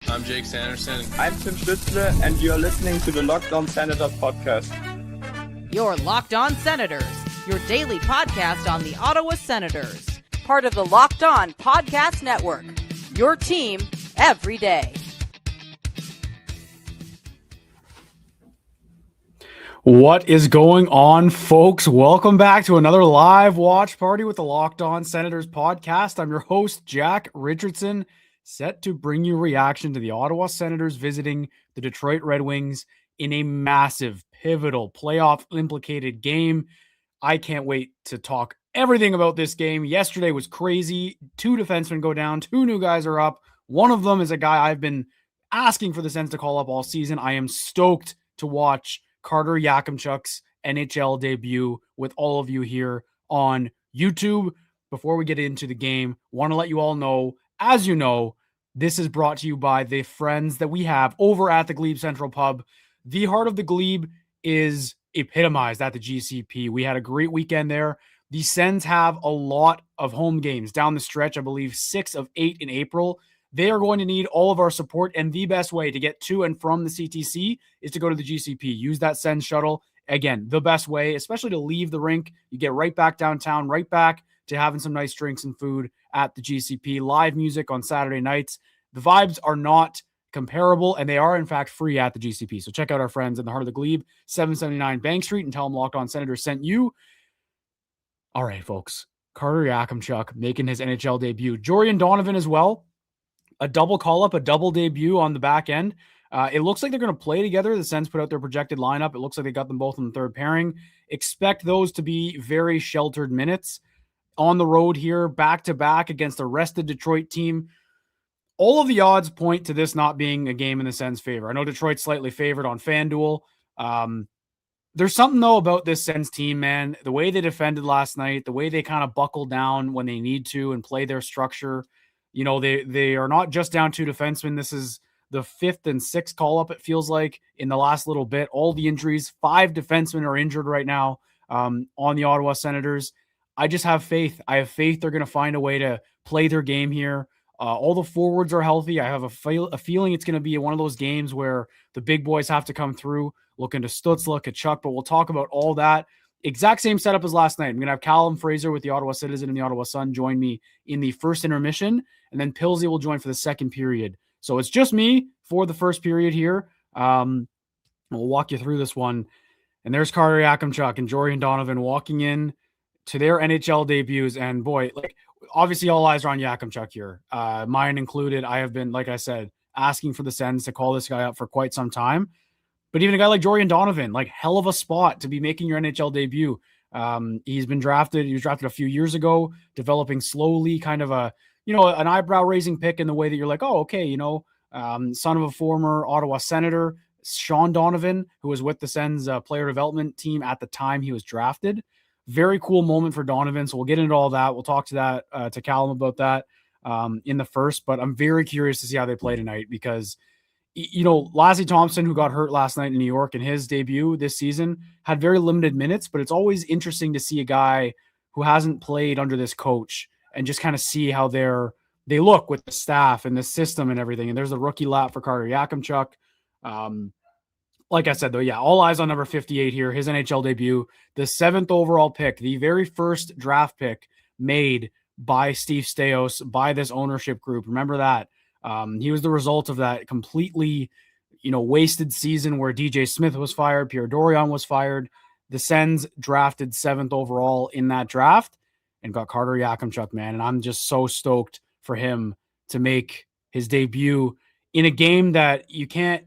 I'm Jake Sanderson. I'm Tim Stützle, and you're listening to the Locked On Senators podcast. Your Locked On Senators, your daily podcast on the Ottawa Senators. Part of the Locked On Podcast Network, your team every day. What is going on, folks? Welcome back to another live watch party with the Locked On Senators podcast. I'm your host, Jack Richardson, set to bring you reaction to the Ottawa Senators visiting the Detroit Red Wings in a massive, pivotal, playoff-implicated game. I can't wait to talk everything about this game. Yesterday was crazy. 2 defensemen go down. 2 new guys are up. One of them is a guy I've been asking for the Sens to call up all season. I am stoked to watch Carter Yakamchuk's NHL debut with all of you here on YouTube. Before we get into the game, want to let you all know, as you know, this is brought to you by the friends that we have over at the Glebe Central Pub. The heart of the Glebe is epitomized at the GCP. We had a great weekend there. The Sens have a lot of home games down the stretch, I believe 6 of 8 in April. They are going to need all of our support, and the best way to get to and from the CTC is to go to the GCP. Use that Sens shuttle. Again, the best way, especially to leave the rink. You get right back downtown, right back to having some nice drinks and food at the GCP. Live music on Saturday nights. The vibes are not comparable, and they are, in fact, free at the GCP. So check out our friends in the heart of the Glebe, 779 Bank Street, and tell them Locked On Senators sent you. All right, folks. Carter Yakamchuk making his NHL debut. Jorian Donovan as well. A double call-up, a double debut on the back end. It looks like they're going to play together. The Sens put out their projected lineup. It looks like they got them both in the third pairing. Expect those to be very sheltered minutes. On the road here, back-to-back against a rested Detroit team. All of the odds point to this not being a game in the Sens' favor. I know Detroit's slightly favored on FanDuel. There's something, though, about this Sens team, man. The way they defended last night, the way they kind of buckle down when they need to and play their structure. You know, they are not just down 2 defensemen. This is the 5th and 6th call-up, it feels like, in the last little bit. All the injuries, 5 defensemen are injured right now on the Ottawa Senators. I just have faith. I have faith they're going to find a way to play their game here. All the forwards are healthy. I have a feeling it's going to be one of those games where the big boys have to come through, looking to Stützle, Tkachuk, but we'll talk about all that. Exact same setup as last night. I'm going to have Callum Fraser with the Ottawa Citizen and the Ottawa Sun join me in the first intermission, and then Pilsy will join for the second period. So it's just me for the first period here. We'll walk you through this one. And there's Carter Yakamchuk and Jorian Donovan walking in to their NHL debuts. And boy, like, obviously all eyes are on Yakamchuk here, mine included. I have been, like I said, asking for the Sens to call this guy up for quite some time. But even a guy like Jorian Donovan, like, hell of a spot to be making your NHL debut. He's been drafted. He was drafted a few years ago, developing slowly, kind of a, you know, an eyebrow-raising pick in the way that you're like, oh, okay, you know, son of a former Ottawa Senator, Sean Donovan, who was with the Sens player development team at the time he was drafted. Very cool moment for Donovan, so we'll get into all that. We'll talk to that to Callum about that in the first, but I'm very curious to see how they play tonight because, you know, Lassie Thompson, who got hurt last night in New York in his debut this season, had very limited minutes, but it's always interesting to see a guy who hasn't played under this coach and just kind of see how they look with the staff and the system and everything. And there's the rookie lap for Carter Yakamchuk. Like I said, though, yeah, all eyes on number 58 here, his NHL debut, the 7th overall pick, the very first draft pick made by Steve Staios, by this ownership group. Remember that. He was the result of that completely, you know, wasted season where DJ Smith was fired, Pierre Dorion was fired. The Sens drafted 7th overall in that draft and got Carter Yakamchuk, man. And I'm just so stoked for him to make his debut in a game that you can't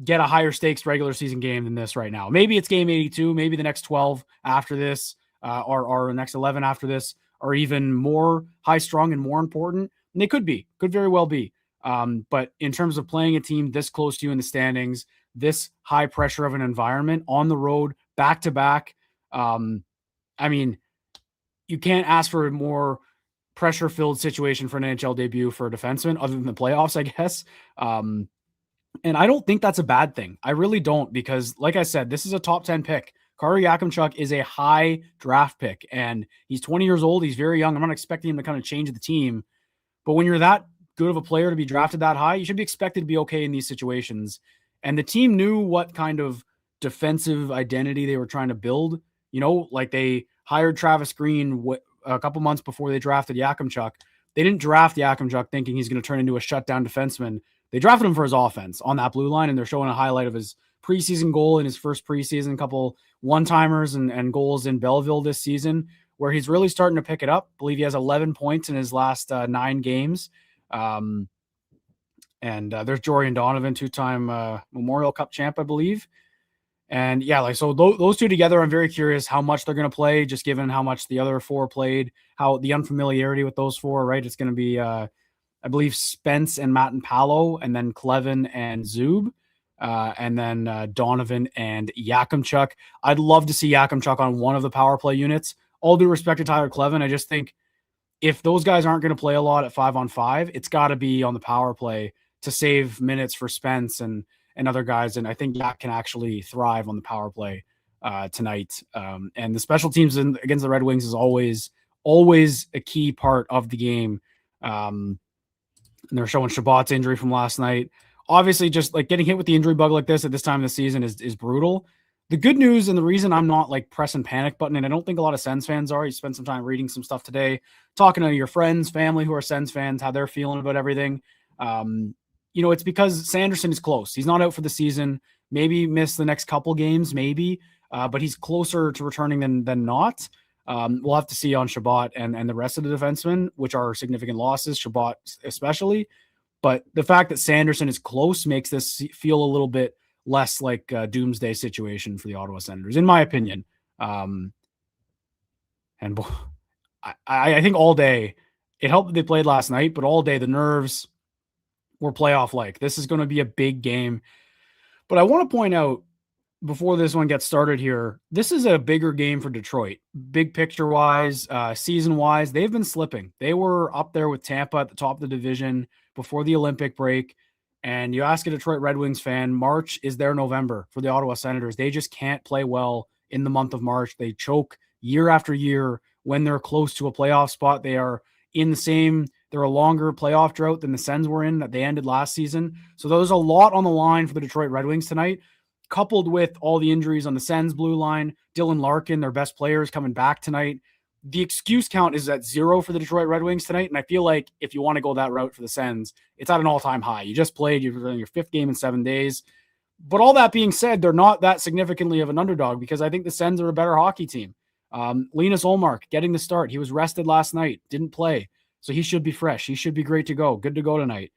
get a higher stakes regular season game than this right now. Maybe it's game 82, maybe the next 12 after this, or the next 11 after this are even more high strung and more important. And they could very well be. But in terms of playing a team this close to you in the standings, this high pressure of an environment on the road, back to back, I mean, you can't ask for a more pressure-filled situation for an NHL debut for a defenseman other than the playoffs, I guess. And I don't think that's a bad thing. I really don't, because like I said, this is a top 10 pick. Carter Yakamchuk is a high draft pick, and he's 20 years old. He's very young. I'm not expecting him to kind of change the team. But when you're that good of a player to be drafted that high. You should be expected to be okay in these situations. And the team knew what kind of defensive identity they were trying to build. Like they hired Travis Green a couple months before they drafted Yakamchuk. They didn't draft Yakamchuk thinking he's going to turn into a shutdown defenseman. They drafted him for his offense on that blue line, and they're showing a highlight of his preseason goal in his first preseason, couple one-timers and goals in Belleville this season, where he's really starting to pick it up. I believe he has 11 points in his last 9 games. And there's Jorian Donovan, 2-time Memorial Cup champ, I believe. And yeah, so those two together, I'm very curious how much they're going to play, just given how much the other 4 played, how the unfamiliarity with those 4, right? It's going to be, I believe, Spence and Matt and Palo, and then Clevin and Zub, and then Donovan and Yakamchuk. I'd love to see Yakamchuk on one of the power play units. All due respect to Tyler Clevin, I just think if those guys aren't going to play a lot at 5-on-5, it's got to be on the power play to save minutes for Spence and other guys. And I think Yak can actually thrive on the power play tonight. And the special teams against the Red Wings is always a key part of the game. And they're showing Shabbat's injury from last night. Obviously, just like getting hit with the injury bug like this at this time of the season is brutal. The good news, and the reason I'm not like pressing panic button, and I don't think a lot of Sens fans are, you spent some time reading some stuff today, talking to your friends, family who are Sens fans, how they're feeling about everything. It's because Sanderson is close. He's not out for the season, maybe miss the next couple games, maybe, but he's closer to returning than not. We'll have to see on Shabbat and the rest of the defensemen, which are significant losses, Shabbat especially. But the fact that Sanderson is close makes this feel a little bit less like a doomsday situation for the Ottawa Senators, in my opinion. And I think all day, it helped that they played last night, but all day the nerves were playoff-like. This is going to be a big game. But I want to point out, before this one gets started here, this is a bigger game for Detroit. Big picture-wise, season-wise, they've been slipping. They were up there with Tampa at the top of the division before the Olympic break. And you ask a Detroit Red Wings fan, March is their November for the Ottawa Senators. They just can't play well in the month of March. They choke year after year when they're close to a playoff spot. They are they're a longer playoff drought than the Sens were in that they ended last season. So there's a lot on the line for the Detroit Red Wings tonight, coupled with all the injuries on the Sens blue line. Dylan Larkin, their best player, is coming back tonight. The excuse count is at 0 for the Detroit Red Wings tonight, and I feel like if you want to go that route for the Sens, it's at an all-time high. You just played, you're in your 5th game in 7 days. But all that being said, they're not that significantly of an underdog because I think the Sens are a better hockey team. Linus Ullmark getting the start. He was rested last night, didn't play, so he should be fresh. He should be great to go. Good to go tonight.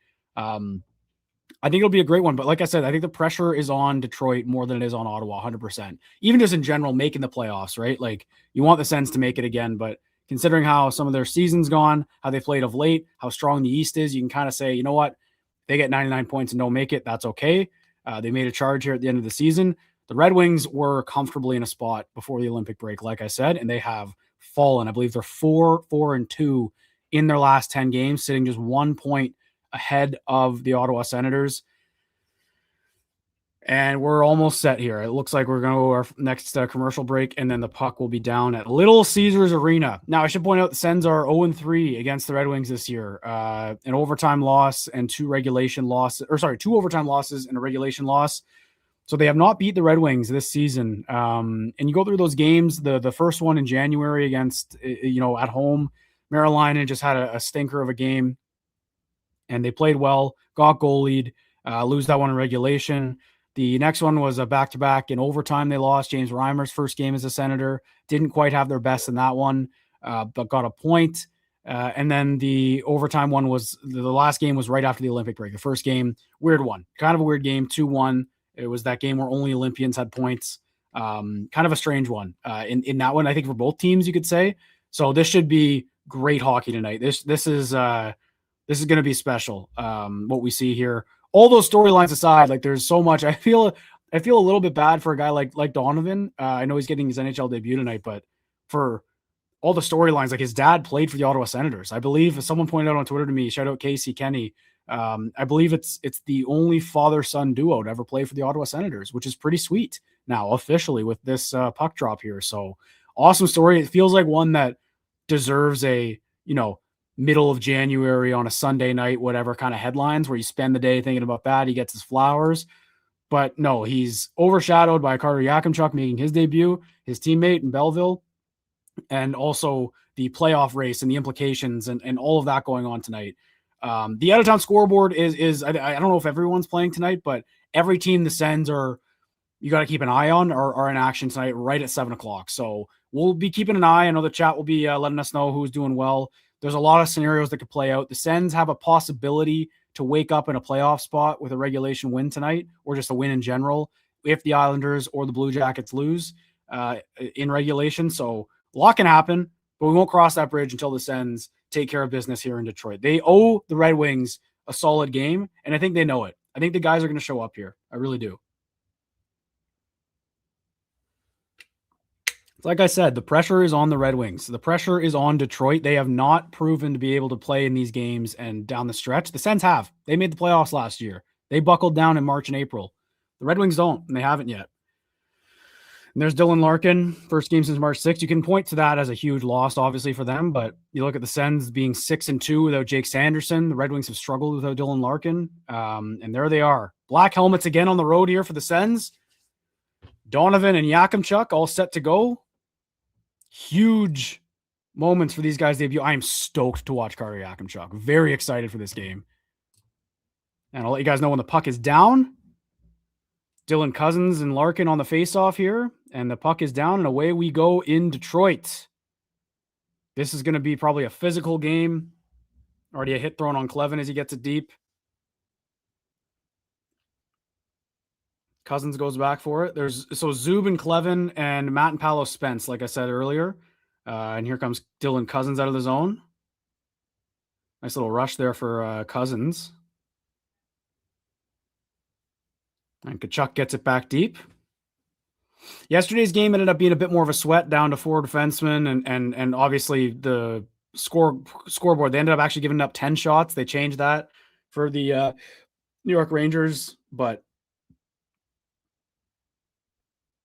I think it'll be a great one. But like I said, I think the pressure is on Detroit more than it is on Ottawa, 100%. Even just in general, making the playoffs, right? Like, you want the Sens to make it again, but considering how some of their season's gone, how they played of late, how strong the East is, you can kind of say, you know what? They get 99 points and don't make it. That's okay. They made a charge here at the end of the season. The Red Wings were comfortably in a spot before the Olympic break, like I said, and they have fallen. I believe they're 4-4-2 in their last 10 games, sitting just 1 point ahead of the Ottawa Senators. And we're almost set here. It looks like we're going to go our next commercial break, and then the puck will be down at Little Caesars Arena. Now, I should point out the Sens are 0-3 against the Red Wings this year. An overtime loss and 2 overtime losses and a regulation loss. So they have not beat the Red Wings this season. And you go through those games, the first one in January against, at home, Maryland just had a stinker of a game. And they played well, got goalied, lose that one in regulation. The next one was a back-to-back in overtime. They lost. James Reimer's first game as a Senator. Didn't quite have their best in that one, but got a point. And then the overtime one was the last game was right after the Olympic break. The first game, weird one. Kind of a weird game, 2-1. It was that game where only Olympians had points. Kind of a strange one. In that one, I think for both teams, you could say. So this should be great hockey tonight. This is going to be special. What we see here. All those storylines aside, like there's so much. I feel a little bit bad for a guy like Donovan. I know he's getting his NHL debut tonight, but for all the storylines, like his dad played for the Ottawa Senators. I believe, as someone pointed out on Twitter to me, shout out Casey Kenny. I believe it's the only father-son duo to ever play for the Ottawa Senators, which is pretty sweet now officially with this puck drop here. So awesome story. It feels like one that deserves a, middle of January on a Sunday night, whatever kind of headlines where you spend the day thinking about that. He gets his flowers. But no, he's overshadowed by Carter Yakamchuk making his debut, his teammate in Belleville, and also the playoff race and the implications and all of that going on tonight. The out-of-town scoreboard is I don't know if everyone's playing tonight, but every team the Sens you got to keep an eye on are in action tonight right at 7 o'clock. So we'll be keeping an eye. I know the chat will be letting us know who's doing well. There's a lot of scenarios that could play out. The Sens have a possibility to wake up in a playoff spot with a regulation win tonight, or just a win in general, if the Islanders or the Blue Jackets lose in regulation. So a lot can happen, but we won't cross that bridge until the Sens take care of business here in Detroit. They owe the Red Wings a solid game, and I think they know it. I think the guys are going to show up here. I really do. Like I said, the pressure is on the Red Wings. The pressure is on Detroit. They have not proven to be able to play in these games and down the stretch. The Sens have. They made the playoffs last year. They buckled down in March and April. The Red Wings don't, and they haven't yet. And there's Dylan Larkin, first game since March 6th. You can point to that as a huge loss, obviously, for them, but you look at the Sens being 6-2 without Jake Sanderson. The Red Wings have struggled without Dylan Larkin, and there they are. Black helmets again on the road here for the Sens. Donovan and Yakamchuk all set to go. Huge moments for these guys' debut. I am stoked to watch Carter Yakamchuk. Very excited for this game. And I'll let you guys know when the puck is down. Dylan Cousins and Larkin on the faceoff here. And the puck is down, and away we go in Detroit. This is going to be probably a physical game. Already a hit thrown on Clevin as he gets it deep. Cousins goes back for it. So Zub and Clevin and Matt and Paolo Spence, like I said earlier. And here comes Dylan Cousins out of the zone. Nice little rush there for Cousins. And Tkachuk gets it back deep. Yesterday's game ended up being a bit more of a sweat down to 4 defensemen and obviously the scoreboard. They ended up actually giving up 10 shots. They changed that for the New York Rangers, but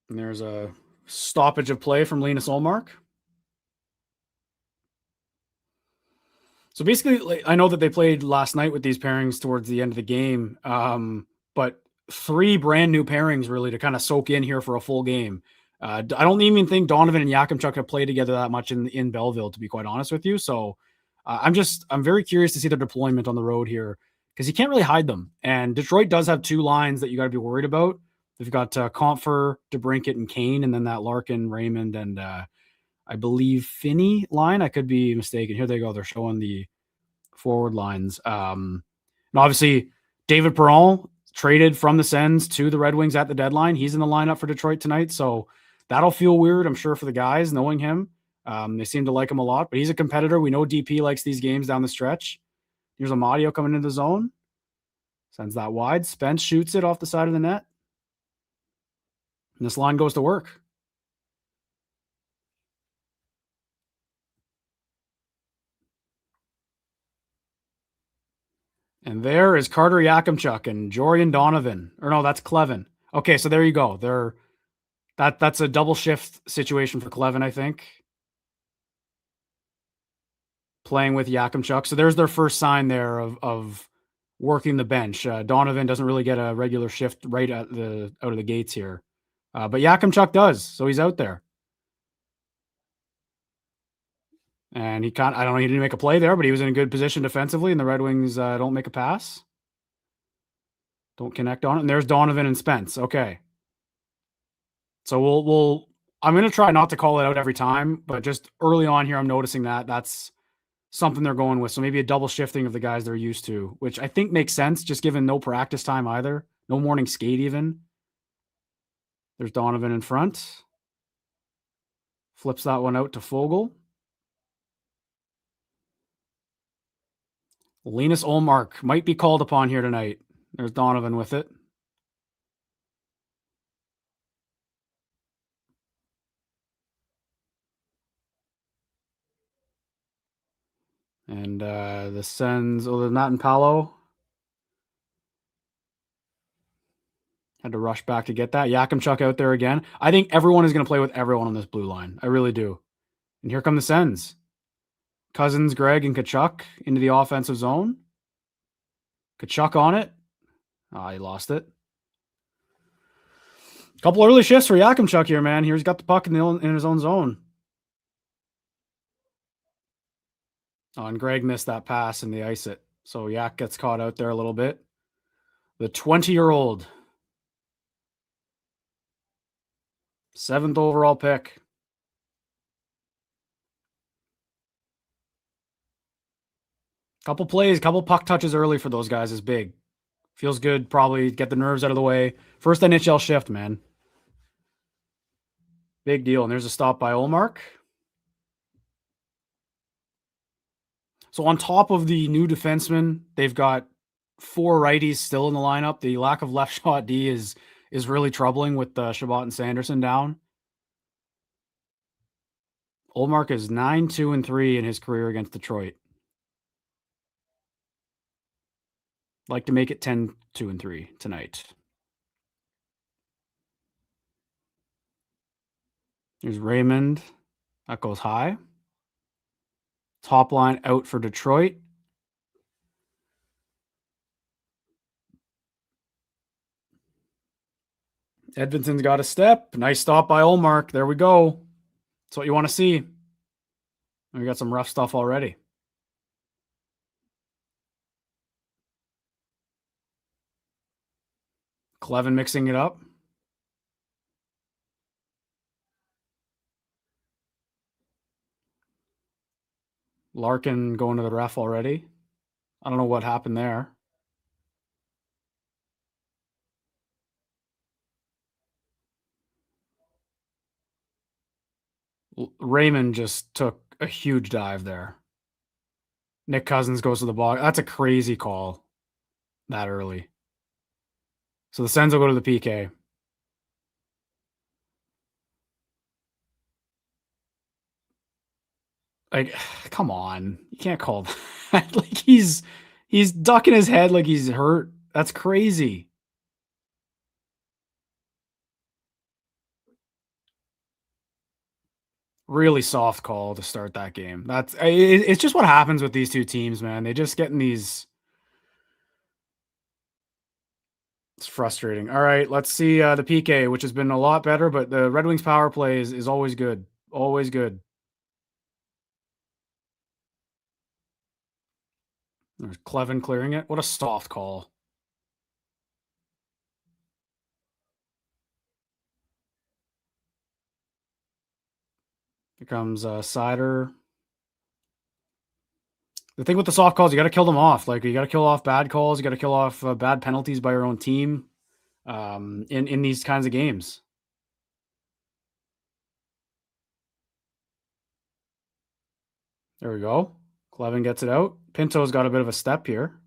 and there's a stoppage of play from Linus Ullmark. So basically, I know that they played last night with these pairings towards the end of the game, but 3 brand new pairings really to kind of soak in here for a full game. I don't even think Donovan and Yakamchuk have played together that much in Belleville, to be quite honest with you. So I'm very curious to see their deployment on the road here because you can't really hide them. And Detroit does have 2 lines that you got to be worried about. They've got Compher, DeBrincat, and Kane, and then that Larkin, Raymond, and I believe Finney line. I could be mistaken. Here they go. They're showing the forward lines. And obviously, David Perron traded from the Sens to the Red Wings at the deadline. He's in the lineup for Detroit tonight, so that'll feel weird, I'm sure, for the guys, knowing him. They seem to like him a lot, but he's a competitor. We know DP likes these games down the stretch. Here's Amadio coming into the zone. Sends that wide. Spence shoots it off the side of the net. And this line goes to work. And there is Carter Yakamchuk and Jorian Donovan. Or no, that's Clevin. Okay, so there you go. That's a double shift situation for Clevin, I think. Playing with Yakamchuk. So there's their first sign there of working the bench. Donovan doesn't really get a regular shift right out of the gates here. But Yakamchuk does, so he's out there. And he I don't know, he didn't make a play there, but he was in a good position defensively, and the Red Wings don't make a pass. Don't connect on it. And there's Donovan and Spence. Okay. So I'm going to try not to call it out every time, but just early on here, I'm noticing that's something they're going with. So maybe a double shifting of the guys they're used to, which I think makes sense, just given no practice time either. No morning skate even. There's Donovan in front. Flips that one out to Fogle. Linus Ullmark might be called upon here tonight. There's Donovan with it. And the Sens, there's Matt and Paolo. Had to rush back to get that. Yakamchuk out there again. I think everyone is going to play with everyone on this blue line. I really do. And here come the Sens. Cousins, Greg, and Tkachuk into the offensive zone. Tkachuk on it. He lost it. Couple early shifts for Yakamchuk here, man. He's got the puck in his own zone. And Greg missed that pass and they ice it. So Yak gets caught out there a little bit. The 20-year-old. 7th overall pick. Couple plays, couple puck touches early for those guys is big. Feels good, probably get the nerves out of the way. First NHL shift, man. Big deal. And there's a stop by Ullmark. So on top of the new defensemen, they've got 4 righties still in the lineup. The lack of left shot D is really troubling with Chabot and Sanderson down. Ullmark is 9-2-3 in his career against Detroit. Like to make it 10-2-3 tonight. There's Raymond. That goes high. Top line out for Detroit. Edvinson's got a step. Nice stop by Ullmark. There we go. That's what you want to see. We got some rough stuff already. Clevin mixing it up. Larkin going to the ref already. I don't know what happened there. Raymond just took a huge dive there. Nick Cousins goes to the box. That's a crazy call that early. So the Sens will go to the PK. Like, come on. You can't call that. Like, he's ducking his head like he's hurt. That's crazy. Really soft call to start that game. It's just what happens with these two teams, man. They just get in these. It's frustrating. All right, let's see the PK, which has been a lot better, but the Red Wings power play is always good. Always good. There's Clevin clearing it. What a soft call. Here comes Sider. The thing with the soft calls, you got to kill them off. Like, you got to kill off bad calls. You got to kill off bad penalties by your own team in these kinds of games. There we go. Clevin gets it out. Pinto's got a bit of a step here.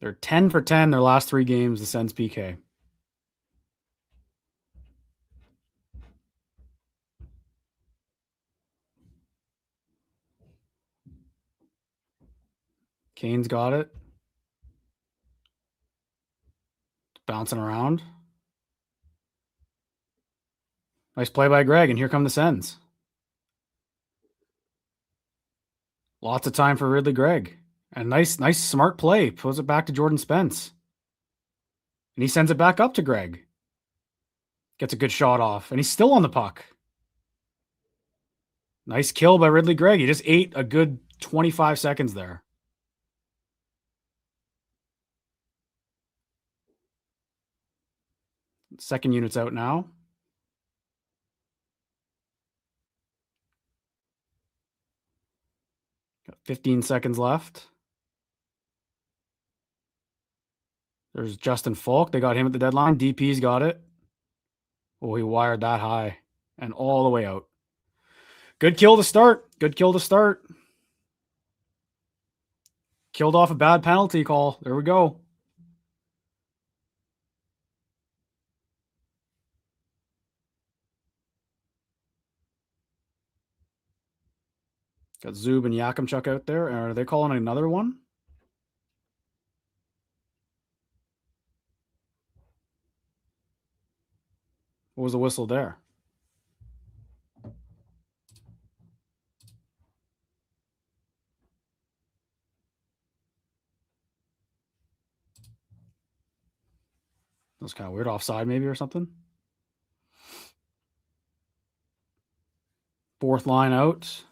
They're 10 for 10 their last 3 games, the Sens PK. Kane's got it. Bouncing around. Nice play by Greg, and here come the Sens. Lots of time for Ridley Gregg. And nice smart play. Pulls it back to Jordan Spence. And he sends it back up to Greg. Gets a good shot off, and he's still on the puck. Nice kill by Ridley Gregg. He just ate a good 25 seconds there. Second unit's out now. Got 15 seconds left. There's Justin Falk. They got him at the deadline. DP's got it. Oh, he wired that high and all the way out. Good kill to start. Good kill to start. Killed off a bad penalty call. There we go. Got Zub and Yakamchuk out there. Are they calling another one? What was the whistle there? That was kind of weird. Offside maybe or something. Fourth line out.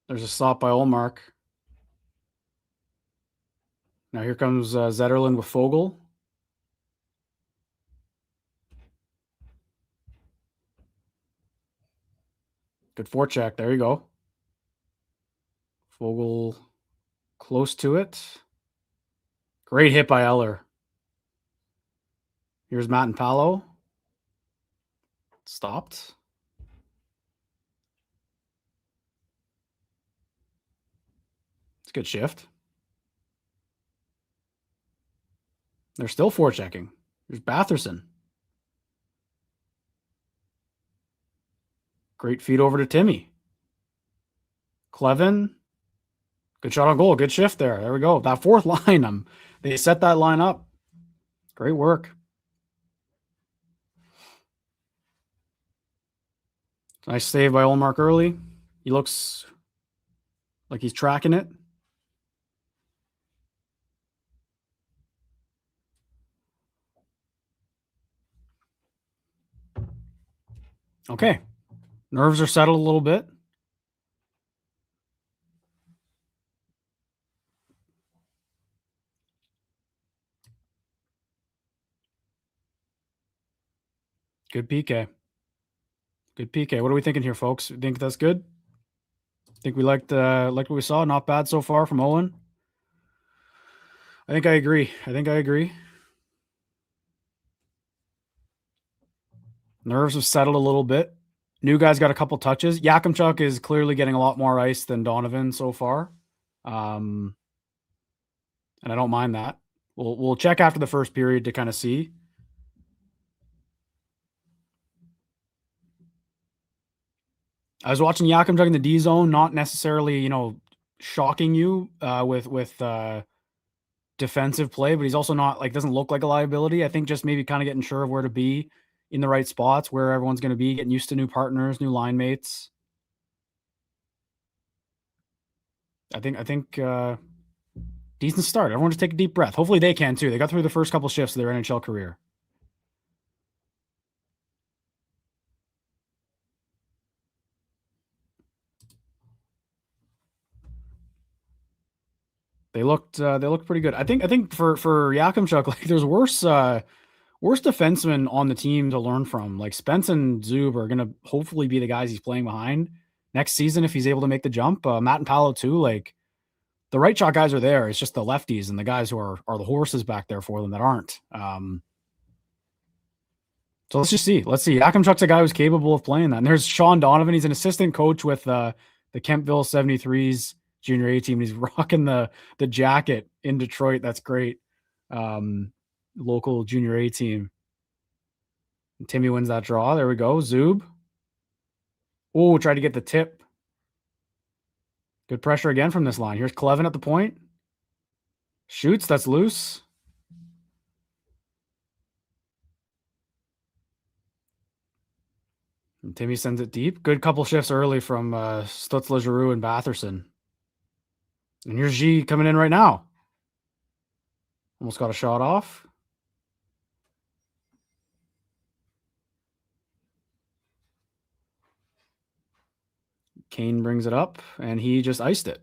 There's a stop by Ullmark. Now here comes Zetterlund with Fogle. Good forecheck. There you go. Fogle close to it. Great hit by Eller. Here's Matt and Palo. Stopped. It's a good shift. They're still forechecking. There's Batherson. Great feed over to Timmy. Clevin. Good shot on goal. Good shift there. There we go. That fourth line, they set that line up. Great work. Nice save by Ullmark early. He looks like he's tracking it. Okay. Nerves are settled a little bit. Good PK. Good PK. What are we thinking here, folks? Think that's good? Think we liked what we saw? Not bad so far from Owen. I think I agree. Nerves have settled a little bit. New guy's got a couple touches. Yakamchuk is clearly getting a lot more ice than Donovan so far. And I don't mind that. We'll check after the first period to kind of see. I was watching Yakamchuk in the D zone, not necessarily, shocking you with defensive play, but he's also not doesn't look like a liability. I think just maybe kind of getting sure of where to be in the right spots, where everyone's going to be, getting used to new partners, new line mates. I think decent start. Everyone just take a deep breath. Hopefully they can too. They got through the first couple shifts of their NHL career. They looked pretty good. I think for Yakamchuk, there's worse defensemen on the team to learn from. Like Spence and Zub are gonna hopefully be the guys he's playing behind next season if he's able to make the jump. Matt and Palo too. The right shot guys are there. It's just the lefties and the guys who are the horses back there for them that aren't. So let's just see. Let's see. Yakamchuk's a guy who's capable of playing that. And there's Sean Donovan. He's an assistant coach with the Kempville 73s junior A team. He's rocking the jacket in Detroit. That's great. Local junior A team. And Timmy wins that draw. There we go. Zub. Oh, tried to get the tip. Good pressure again from this line. Here's Clevin at the point. Shoots. That's loose. And Timmy sends it deep. Good couple shifts early from Stutzla, Giroux, and Batherson. And here's G coming in right now. Almost got a shot off. Kane brings it up, and he just iced it.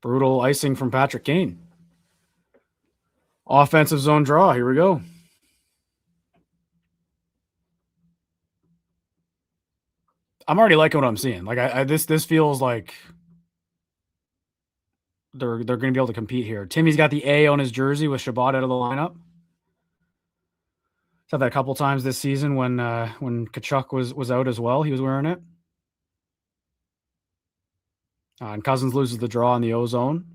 Brutal icing from Patrick Kane. Offensive zone draw. Here we go. I'm already liking what I'm seeing. This feels like they're going to be able to compete here. Timmy's got the A on his jersey with Shabbat out of the lineup. Said that a couple times this season when Kachuk was out as well. He was wearing it. And Cousins loses the draw in the O zone.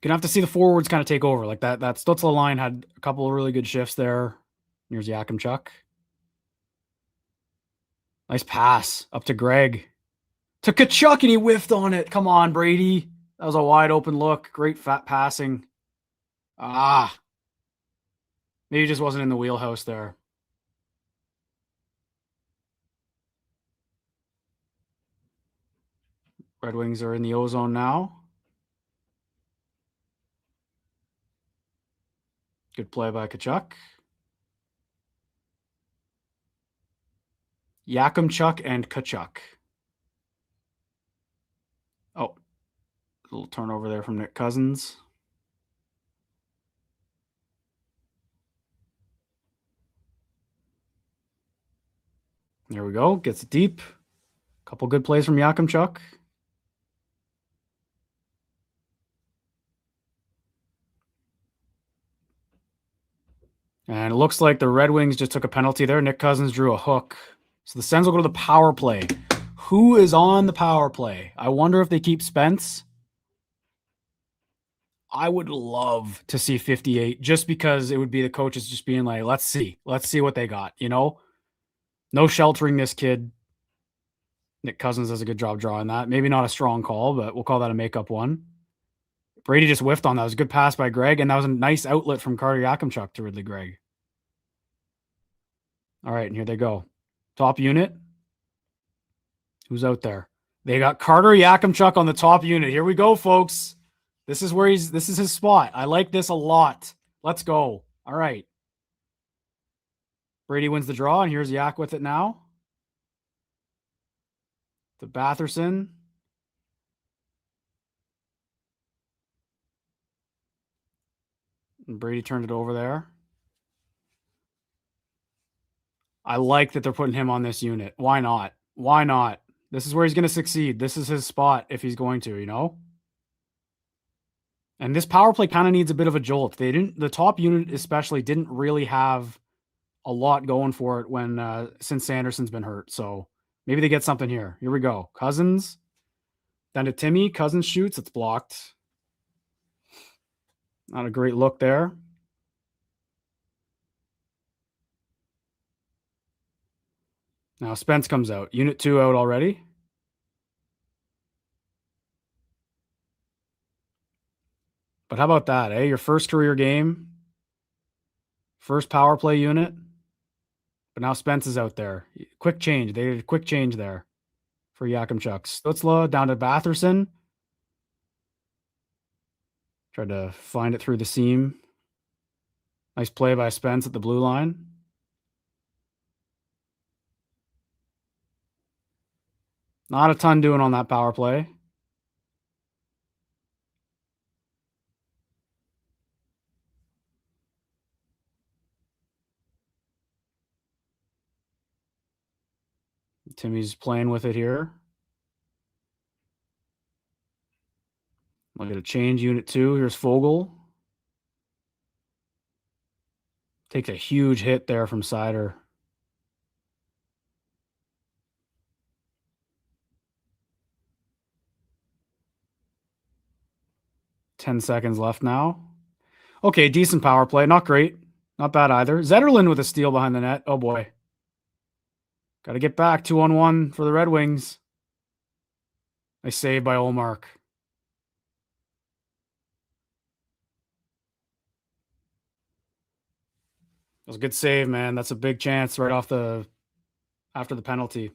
Gonna have to see the forwards kind of take over. Like that Stützle line had a couple of really good shifts there. Here's Yakamchuk. Nice pass up to Greg. To Tkachuk, and he whiffed on it. Come on, Brady. That was a wide open look. Great fat passing. Maybe he just wasn't in the wheelhouse there. Red Wings are in the ozone now. Good play by Tkachuk. Yakamchuk and Tkachuk. Oh, a little turnover there from Nick Cousins. There we go. Gets it deep. Couple good plays from Yakamchuk. And it looks like the Red Wings just took a penalty there. Nick Cousins drew a hook. So the Sens will go to the power play. Who is on the power play? I wonder if they keep Spence. I would love to see 58 just because it would be the coaches just being like, let's see what they got, you know? No sheltering this kid. Nick Cousins does a good job drawing that. Maybe not a strong call, but we'll call that a makeup one. Brady just whiffed on that. It was a good pass by Greg, and that was a nice outlet from Carter Yakamchuk to Ridley Gregg. All right, and here they go. Top unit. Who's out there? They got Carter Yakamchuk on the top unit. Here we go, folks. This is his spot. I like this a lot. Let's go. All right. Brady wins the draw, and here's Yak with it now. To Batherson. And Brady turned it over there. I like that they're putting him on this unit. Why not? Why not? This is where he's going to succeed. This is his spot if he's going to, you know? And this power play kind of needs a bit of a jolt. The top unit especially didn't really have a lot going for it since Sanderson's been hurt. So maybe they get something here. Here we go. Cousins. Down to Timmy. Cousins shoots. It's blocked. Not a great look there. Now Spence comes out. Unit 2 out already. But how about that, eh? Your first career game. First power play unit. But now Spence is out there. Quick change. They did a quick change there for Yakamchuk. Stützle down to Batherson. Tried to find it through the seam. Nice play by Spence at the blue line. Not a ton doing on that power play. Timmy's playing with it here. I'll get a change, unit 2. Here's Fogle. Takes a huge hit there from Seider. Ten seconds left now. Okay, decent power play. Not great. Not bad either. Zetterlund with a steal behind the net. Oh, boy. Got to get back. 2-on-1 for the Red Wings. Nice save by Olmark. That was a good save, man. That's a big chance right after the penalty.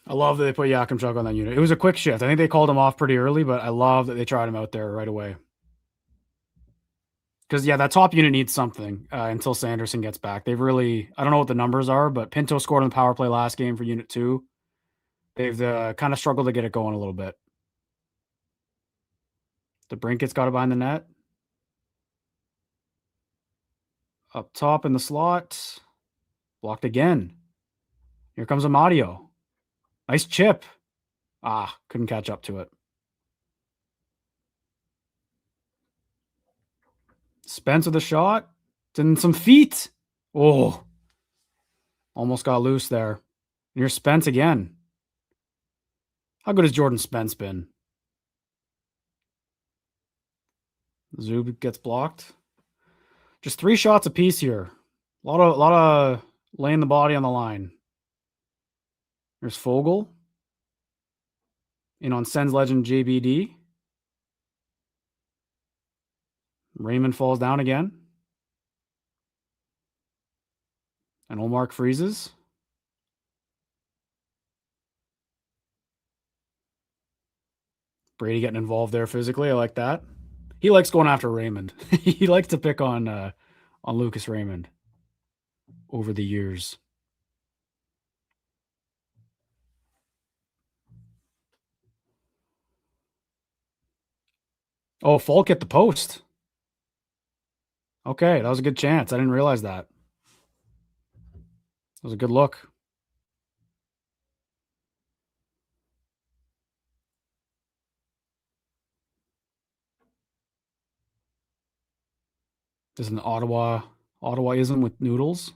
I love that they put Yakamchuk on that unit. It was a quick shift. I think they called him off pretty early, but I love that they tried him out there right away. Because, yeah, that top unit needs something until Sanderson gets back. They've really, I don't know what the numbers are, but Pinto scored on the power play last game for Unit 2. They've kind of struggled to get it going a little bit. The Brinket's got it behind the net. Up top in the slot. Blocked again. Here comes Amadio. Nice chip. Couldn't catch up to it. Spence with a shot. And some feet. Oh. Almost got loose there. Here's Spence again. How good has Jordan Spence been? Zub gets blocked. Just 3 shots apiece here. A lot of laying the body on the line. There's Fogle. In on Sens legend JBD. Raymond falls down again. And Olmark freezes. Brady getting involved there physically. I like that. He likes going after Raymond. He likes to pick on Lucas Raymond over the years. Oh, Falk at the post. Okay, that was a good chance. I didn't realize that. That was a good look. This is an Ottawaism with noodles.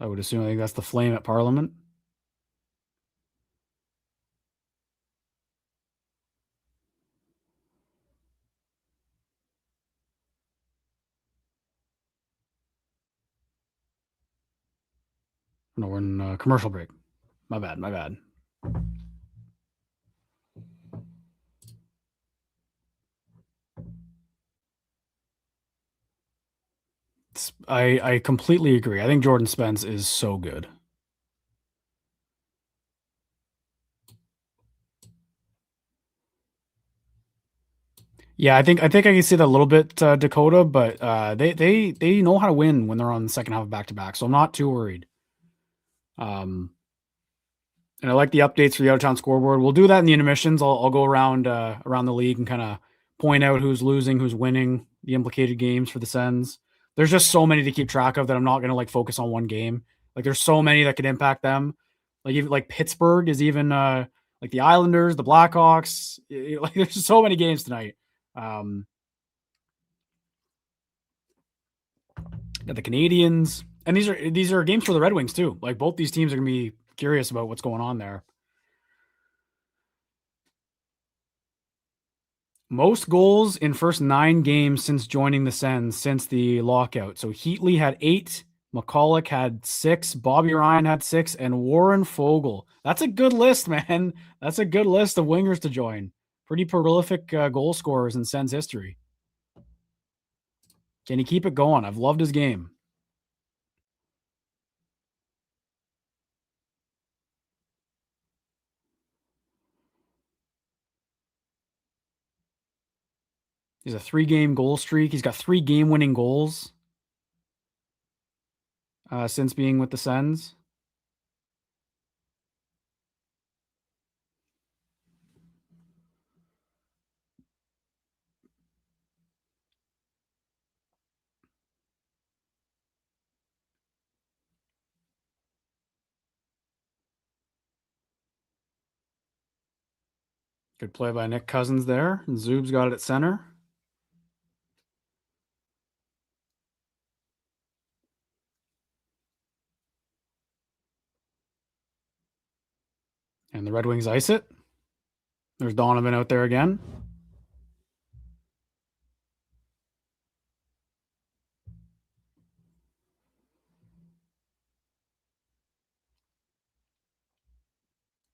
I would assume. I think that's the flame at Parliament. No, we're in commercial break. My bad. I completely agree. I think Jordan Spence is so good. Yeah, I think I can see that a little bit, Dakota, but they know how to win when they're on the second half of back-to-back, so I'm not too worried. And I like the updates for the out-of-town scoreboard. We'll do that in the intermissions. I'll go around the league and kind of point out who's losing, who's winning, the implicated games for the Sens. There's just so many to keep track of that I'm not going to focus on one game. There's so many that could impact them. Even Pittsburgh is even the Islanders, the Blackhawks. There's just so many games tonight. Got the Canadians, and these are games for the Red Wings too. Both these teams are going to be curious about what's going on there. Most goals in first 9 games since joining the Sens since the lockout. So Heatley had 8, McCulloch had 6, Bobby Ryan had 6, and Warren Fogle. That's a good list, man. That's a good list of wingers to join. Pretty prolific goal scorers in Sens history. Can he keep it going? I've loved his game. He's a 3-game goal streak. He's got 3 game-winning goals since being with the Sens. Good play by Nick Cousins there. And Zub's got it at center. And the Red Wings ice it. There's Donovan out there again.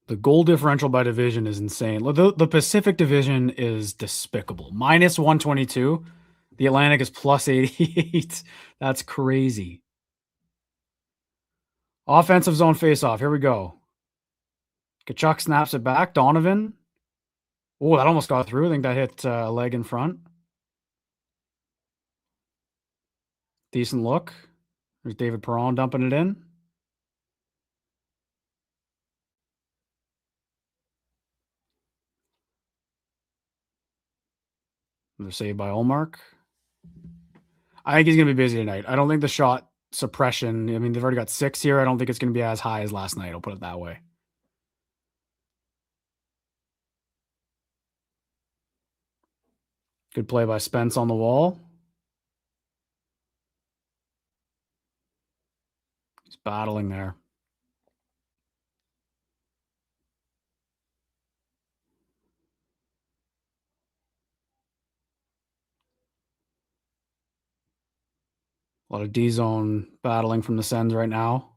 The goal differential by division is insane. The Pacific Division is despicable. Minus 122. The Atlantic is plus 88. That's crazy. Offensive zone faceoff. Here we go. Kachuk snaps it back. Donovan. Oh, that almost got through. I think that hit a leg in front. Decent look. There's David Perron dumping it in. Another save by Olmark. I think he's going to be busy tonight. I don't think the shot suppression, they've already got 6 here. I don't think it's going to be as high as last night. I'll put it that way. Good play by Spence on the wall. He's battling there. A lot of D-zone battling from the Sens right now.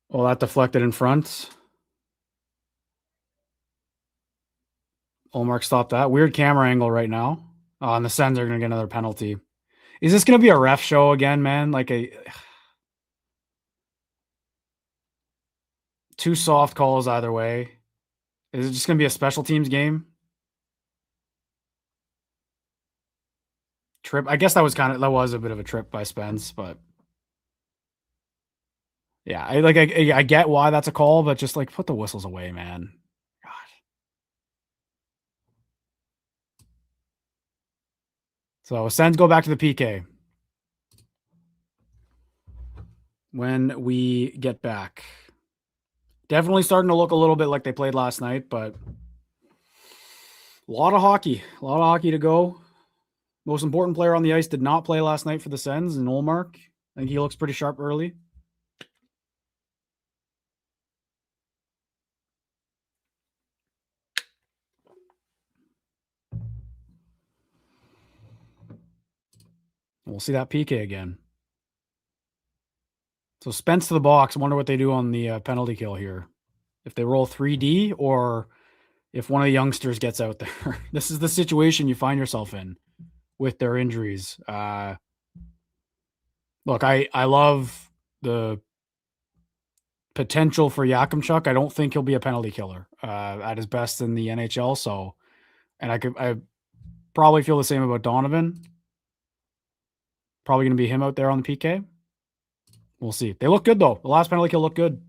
Oh, that deflected in front. Olmark stopped that. Weird camera angle right now. Oh, and the Sens are going to get another penalty. Is this going to be a ref show again, man? Like two soft calls either way. Is it just going to be a special teams game? Trip. I guess that was a bit of a trip by Spence, but yeah, I get why that's a call, but just like put the whistles away, man. God. So Sens go back to the PK when we get back. Definitely starting to look a little bit like they played last night, but a lot of hockey to go. Most important player on the ice did not play last night for the Sens, and Olmark. I think he looks pretty sharp early. We'll see that PK again. So Spence to the box. I wonder what they do on the penalty kill here. If they roll 3D or if one of the youngsters gets out there. This is the situation you find yourself in with their injuries. Look, I love the potential for Yakamchuk. I don't think he'll be a penalty killer at his best in the NHL. So, and I probably feel the same about Donovan. Probably going to be him out there on the PK. We'll see. They look good, though. The last penalty kill looked good.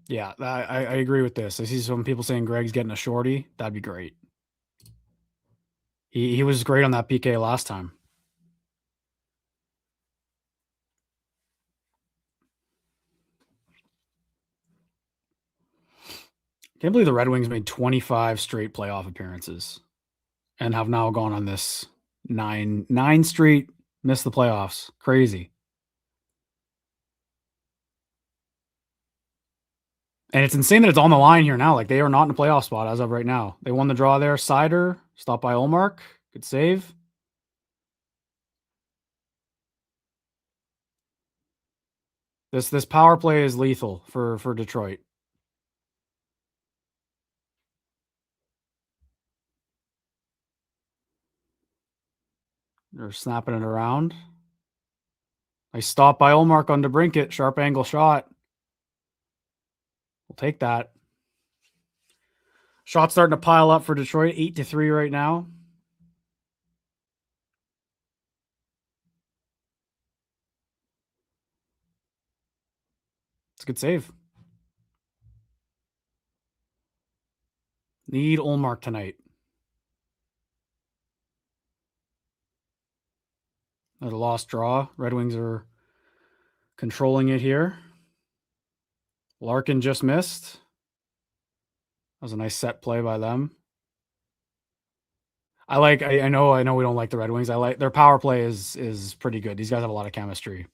Yeah, I agree with this. I see some people saying Greg's getting a shorty. That'd be great. He was great on that PK last time. Can't believe the Red Wings made 25 straight playoff appearances and have now gone on this nine straight, missed the playoffs. Crazy. And it's insane that it's on the line here now. Like, they are not in a playoff spot as of right now. They won the draw there. Sider, stopped by Olmark. Good save. This power play is lethal for Detroit. They're snapping it around. Nice stop by Olmark on DeBrincat. Sharp angle shot. We'll take that. Shots starting to pile up for Detroit. 8-3 right now. It's a good save. Need Olmark tonight. Another lost draw. Red Wings are controlling it here. Larkin just missed. That was a nice set play by them. I know we don't like the Red Wings. I like their power play is pretty good. These guys have a lot of chemistry.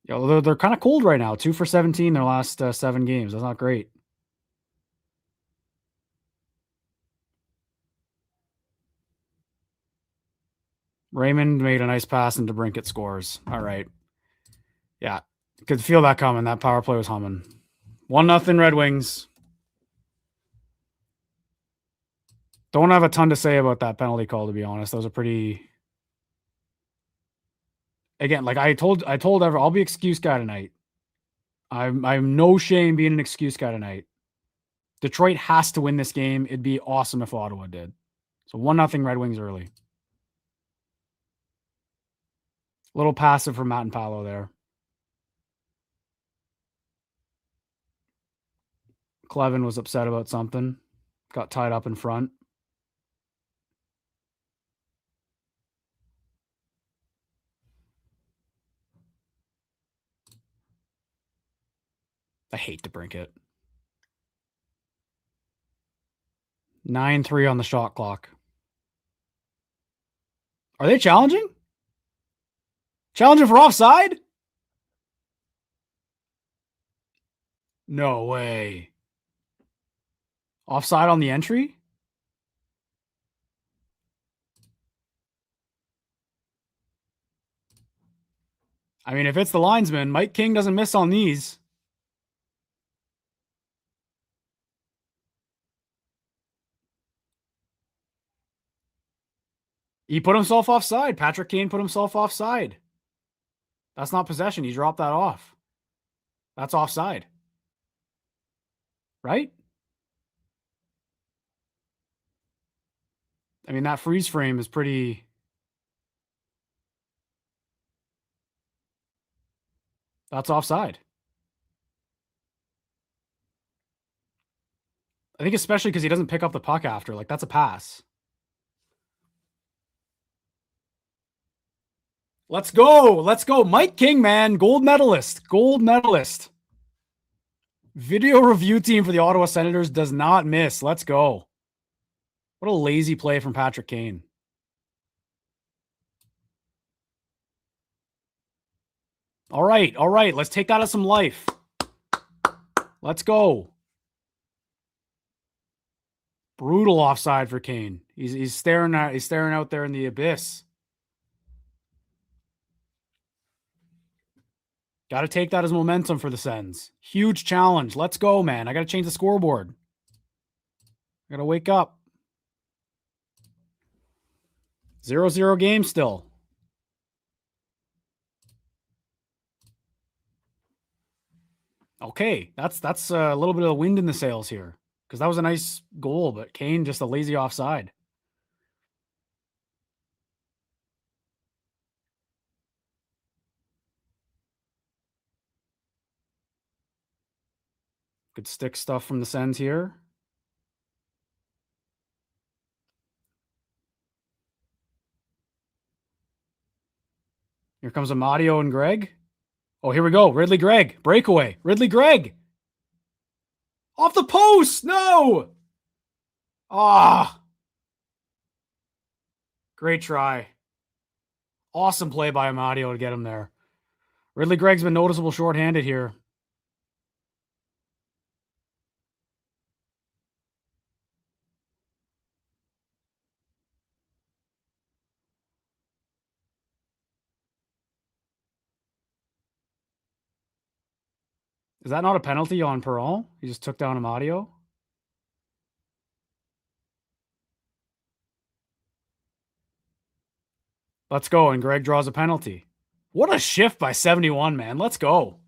Yeah, they're kind of cold right now. 2 for 17 their last 7 games. That's not great. Raymond made a nice pass and DeBrincat scores. All right. Yeah. Could feel that coming. That power play was humming. 1-0 Red Wings. Don't have a ton to say about that penalty call, to be honest. That was a pretty... Again, like I told everyone, I'll be excuse guy tonight. I'm no shame being an excuse guy tonight. Detroit has to win this game. It'd be awesome if Ottawa did. So 1-0 Red Wings early. Little passive from Matt and Paolo there. Clevin was upset about something. Got tied up in front. I hate to brink it. 9-3 on the shot clock. Are they challenging? Challenging for offside? No way. Offside on the entry? I mean, if it's the linesman, Mike King doesn't miss on these. He put himself offside. Patrick Kane put himself offside. That's not possession. He dropped that off. That's offside. Right? I mean, that freeze frame is pretty... That's offside. I think especially because he doesn't pick up the puck after. Like, that's a pass. Let's go. Let's go. Mike King, man. Gold medalist. Gold medalist. Video review team for the Ottawa Senators does not miss. Let's go. What a lazy play from Patrick Kane. All right. All right. Let's take that as some life. Let's go. Brutal offside for Kane. He's staring out there in the abyss. Got to take that as momentum for the Sens. Huge challenge. Let's go, man. I got to change the scoreboard. I got to wake up. 0-0 game still. Okay, that's a little bit of wind in the sails here, because that was a nice goal, but Kane just a lazy offside. Good stick stuff from the Sens here. Here comes Amadio and Greg. Oh, here we go. Ridley Gregg. Breakaway. Ridley Gregg. Off the post. No. Ah. Great try. Awesome play by Amadio to get him there. Ridley Gregg's been noticeable shorthanded here. Is that not a penalty on Perron? He just took down Amadio. Let's go. And Greg draws a penalty. What a shift by 71, man. Let's go.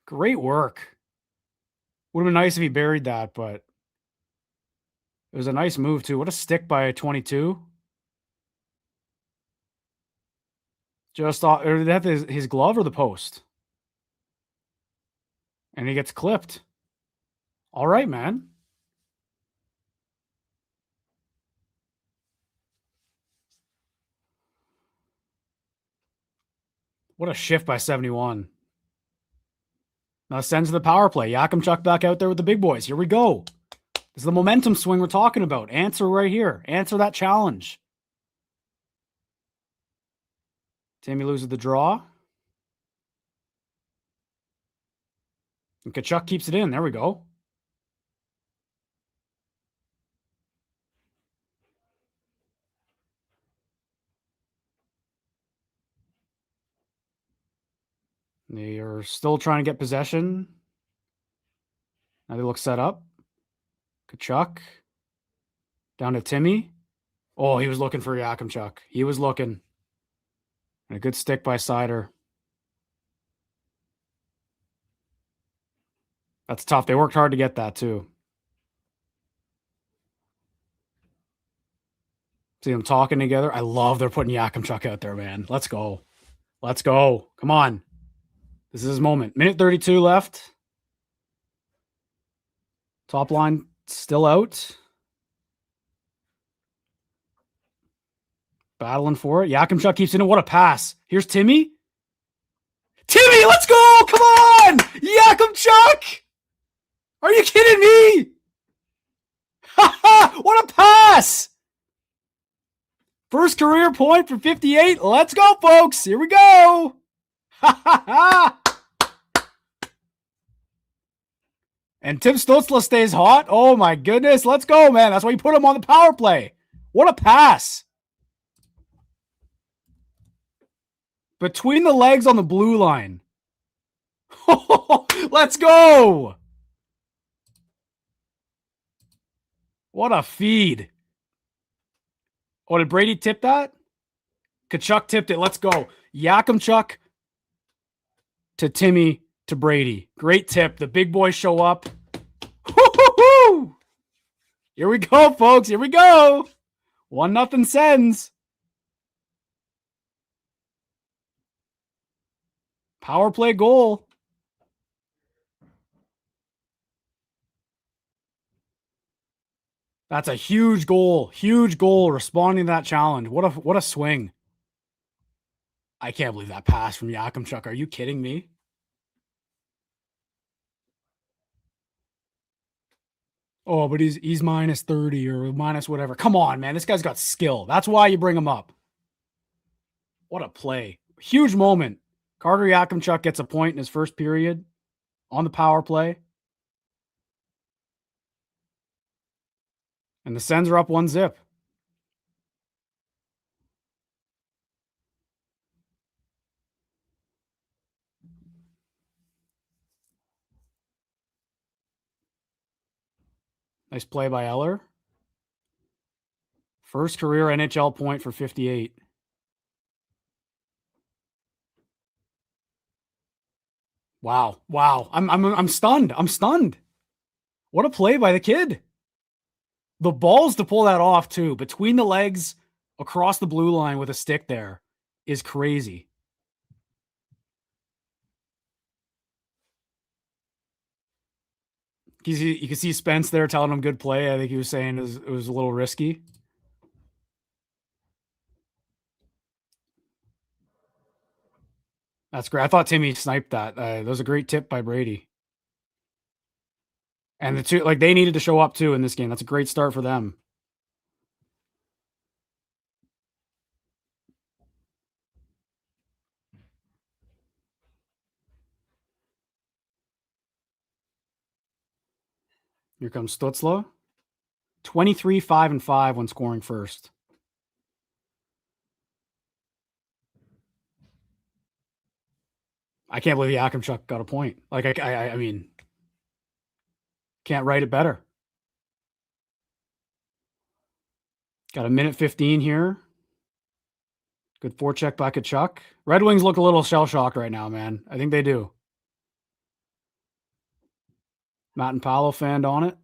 Great work. Would have been nice if he buried that, but it was a nice move too. What a stick by 22. Just thought, or did that his glove or the post? And he gets clipped. All right, man. What a shift by 71. Now sends the power play. Yakamchuk back out there with the big boys. Here we go. This is the momentum swing we're talking about. Answer right here. Answer that challenge. Timmy loses the draw. And Kachuk keeps it in. There we go. They are still trying to get possession. Now they look set up. Kachuk. Down to Timmy. Oh, he was looking for Yakamchuk. He was looking. And a good stick by Sider. That's tough. They worked hard to get that too. See them talking together. I love they're putting Yakamchuk out there, man. Let's go. Let's go. Come on. This is his moment. Minute 32 left. Top line still out. Battling for it. Yakamchuk keeps in it. What a pass. Here's Timmy. Timmy, let's go! Come on! Yakamchuk! Are you kidding me? What a pass! First career point for 58. Let's go, folks. Here we go. And Tim Stützle stays hot. Oh, my goodness. Let's go, man. That's why you put him on the power play. What a pass. Between the legs on the blue line. Let's go. What a feed. Oh, did Brady tip that? Tkachuk tipped it. Let's go. Yakamchuk to Timmy to Brady. Great tip. The big boys show up. Woo-hoo-hoo! Here we go, folks. Here we go. 1-0 Sens. Power play goal. That's a huge goal. Huge goal responding to that challenge. What a swing. I can't believe that pass from Yakamchuk. Are you kidding me? Oh, but he's minus 30 or minus whatever. Come on, man. This guy's got skill. That's why you bring him up. What a play. Huge moment. Carter Yakamchuk gets a point in his first period on the power play. And the Sens are up 1-0. Nice play by Eller. First career NHL point for 58. Wow. I'm stunned. I'm stunned. What a play by the kid. The balls to pull that off too, between the legs across the blue line with a stick there is crazy. You can see Spence there telling him good play. I think he was saying it was a little risky. That's great. I thought Timmy sniped that. That was a great tip by Brady. And the two, they needed to show up too in this game. That's a great start for them. Here comes Stützle. 23-5-5 when scoring first. I can't believe Yakamchuk got a point. I mean, can't write it better. Got a minute 15 here. Good forecheck by Tkachuk. Red Wings look a little shell-shocked right now, man. I think they do. Matt and Paolo fanned on it.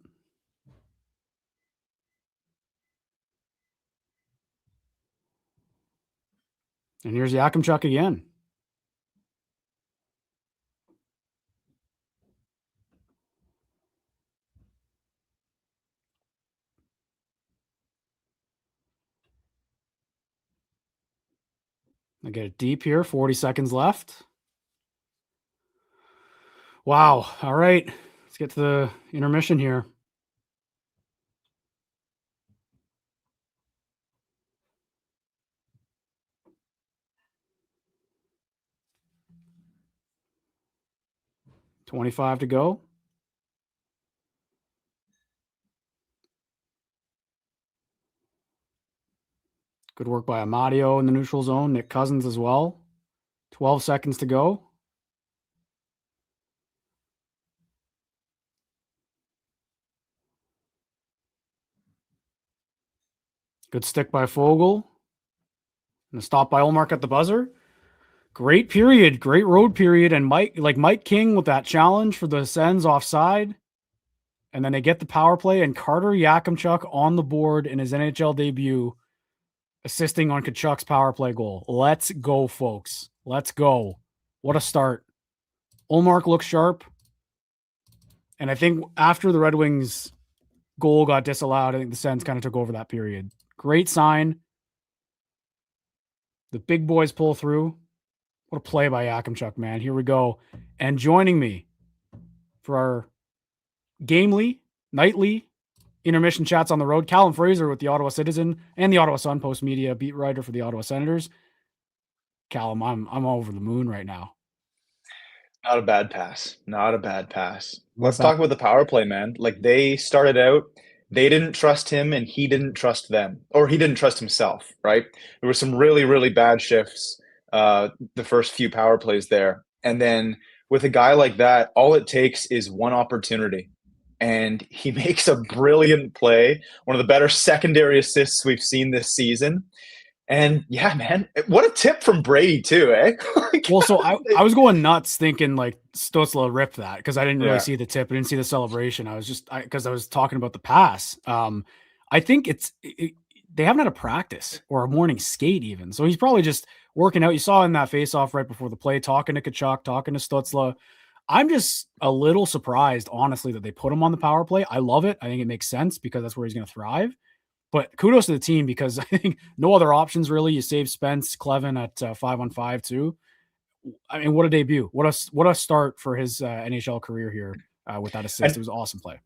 And here's Yakamchuk again. I get it deep here. 40 seconds left. Wow. All right. Let's get to the intermission here. $25 to go. Good work by Amadio in the neutral zone. Nick Cousins as well. 12 seconds to go. Good stick by Fogle. And a stop by Olmark at the buzzer. Great period. Great road period. And Mike King with that challenge for the Sens offside. And then they get the power play. And Carter Yakamchuk on the board in his NHL debut, assisting on Tkachuk's power play goal. Let's go, folks. Let's go. What a start. Ullmark looks sharp. And I think after the Red Wings goal got disallowed, I think the Sens kind of took over that period. Great sign. The big boys pull through. What a play by Yakamchuk, man. Here we go. And joining me for our nightly intermission chats on the road, Callum Fraser with the Ottawa Citizen and the Ottawa Sun Post media beat writer for the Ottawa Senators. Callum, I'm over the moon right now. Not a bad pass. Let's talk about the power play, man. Like, they started out, they didn't trust him and he didn't trust them, or he didn't trust himself, right? There were some really, really bad shifts the first few power plays there. And then with a guy like that, all it takes is one opportunity. And he makes a brilliant play, one of the better secondary assists we've seen this season. And yeah, man, what a tip from Brady too, eh? Well, so I was going nuts thinking like Stützle ripped that because I didn't really see the tip. I didn't see the celebration. I was just because I was talking about the pass. I think they haven't had a practice or a morning skate even. So he's probably just working out. You saw in that face-off right before the play, talking to Tkachuk, talking to Stützle. I'm just a little surprised, honestly, that they put him on the power play. I love it. I think it makes sense because that's where he's going to thrive. But kudos to the team because I think no other options really. You save Spence Clevin at 5-on-5 too. I mean, what a debut! What a start for his NHL career here with that assist. It was an awesome play.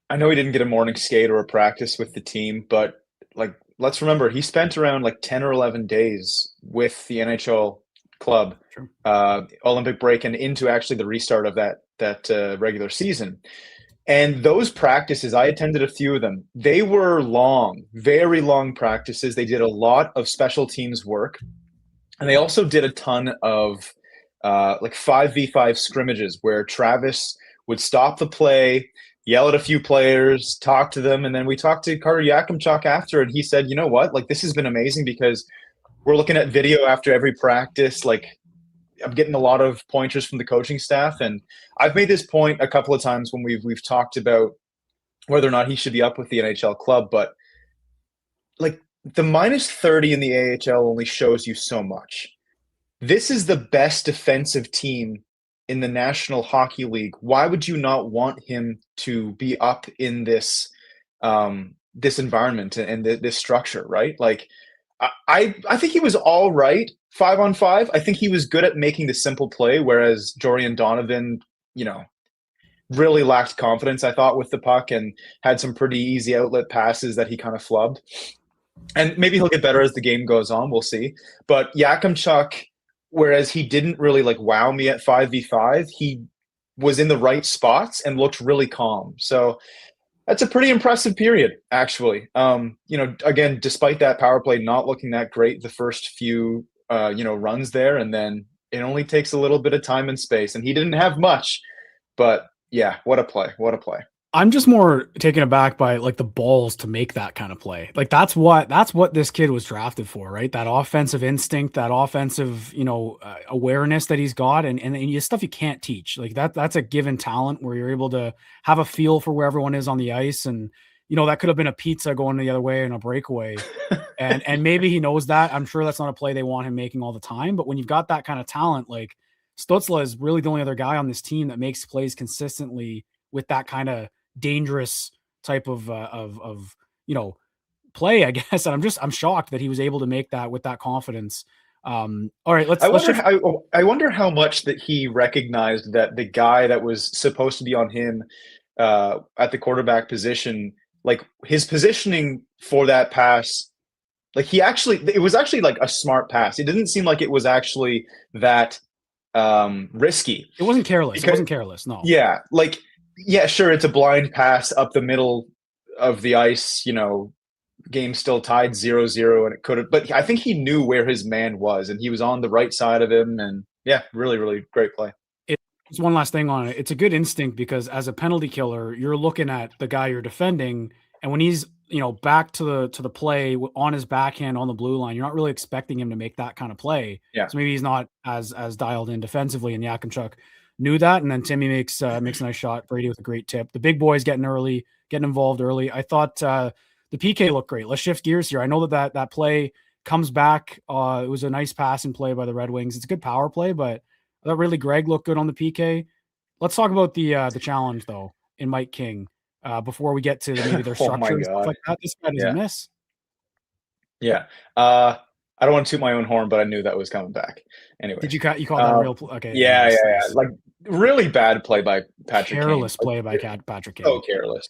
I know he didn't get a morning skate or a practice with the team, but like let's remember he spent around like 10 or 11 days with the NHL club, Olympic break, and into actually the restart of that regular season. And those practices, I attended a few of them. They were long, very long practices. They did a lot of special teams work. And they also did a ton of like 5v5 scrimmages where Travis would stop the play, yell at a few players, talk to them. And then we talked to Carter Yakamchuk after, and he said, you know what, like this has been amazing because we're looking at video after every practice. Like I'm getting a lot of pointers from the coaching staff. And I've made this point a couple of times when we've talked about whether or not he should be up with the NHL club, but like the -30 in the AHL only shows you so much. This is the best defensive team in the National Hockey League. Why would you not want him to be up in this this environment and this structure, right? Like I think he was all right 5-on-5. I think he was good at making the simple play, whereas Jorian Donovan, really lacked confidence, I thought, with the puck and had some pretty easy outlet passes that he kind of flubbed. And maybe he'll get better as the game goes on. We'll see. But Yakamchuk, whereas he didn't really like wow me at 5v5, he was in the right spots and looked really calm. So that's a pretty impressive period, actually. Again, despite that power play not looking that great the first few, runs there, and then it only takes a little bit of time and space. And he didn't have much, but yeah, what a play. I'm just more taken aback by like the balls to make that kind of play. Like that's what this kid was drafted for, right? That offensive instinct, that offensive, awareness that he's got, and stuff you can't teach. Like that's a given talent where you're able to have a feel for where everyone is on the ice, and that could have been a pizza going the other way and a breakaway, and maybe he knows that. I'm sure that's not a play they want him making all the time, but when you've got that kind of talent, like Stützle is really the only other guy on this team that makes plays consistently with that kind of dangerous type of play, I guess. And I'm shocked that he was able to make that with that confidence. All right, I wonder how much that he recognized that the guy that was supposed to be on him at the quarterback position, like his positioning for that pass, like it was actually like a smart pass. It didn't seem like it was actually that risky. It wasn't careless. It wasn't careless. No. Yeah. Like, yeah, sure. It's a blind pass up the middle of the ice, game still tied 0-0, and it could have, but I think he knew where his man was and he was on the right side of him. And yeah, really, really great play. It's one last thing on it. It's a good instinct because as a penalty killer, you're looking at the guy you're defending, and when he's, back to the play on his backhand on the blue line, you're not really expecting him to make that kind of play. Yeah. So maybe he's not as dialed in defensively, and Yakamchuk knew that. And then Timmy makes a nice shot. Brady with a great tip. The big boys getting involved early. I thought the PK looked great. Let's shift gears here. I know that play comes back. It was a nice pass and play by the Red Wings. It's a good power play, but I thought really Greg looked good on the PK. Let's talk about the challenge though in Mike King before we get to maybe their Oh my structure and stuff God. like that. This guy doesn't miss. Yeah. I don't want to toot my own horn, but I knew that was coming back. Anyway, Did you call that real? Okay. Yeah, nice, yeah, nice. yeah. Like really bad play by Patrick Careless Kane. play by Patrick Kane. So careless.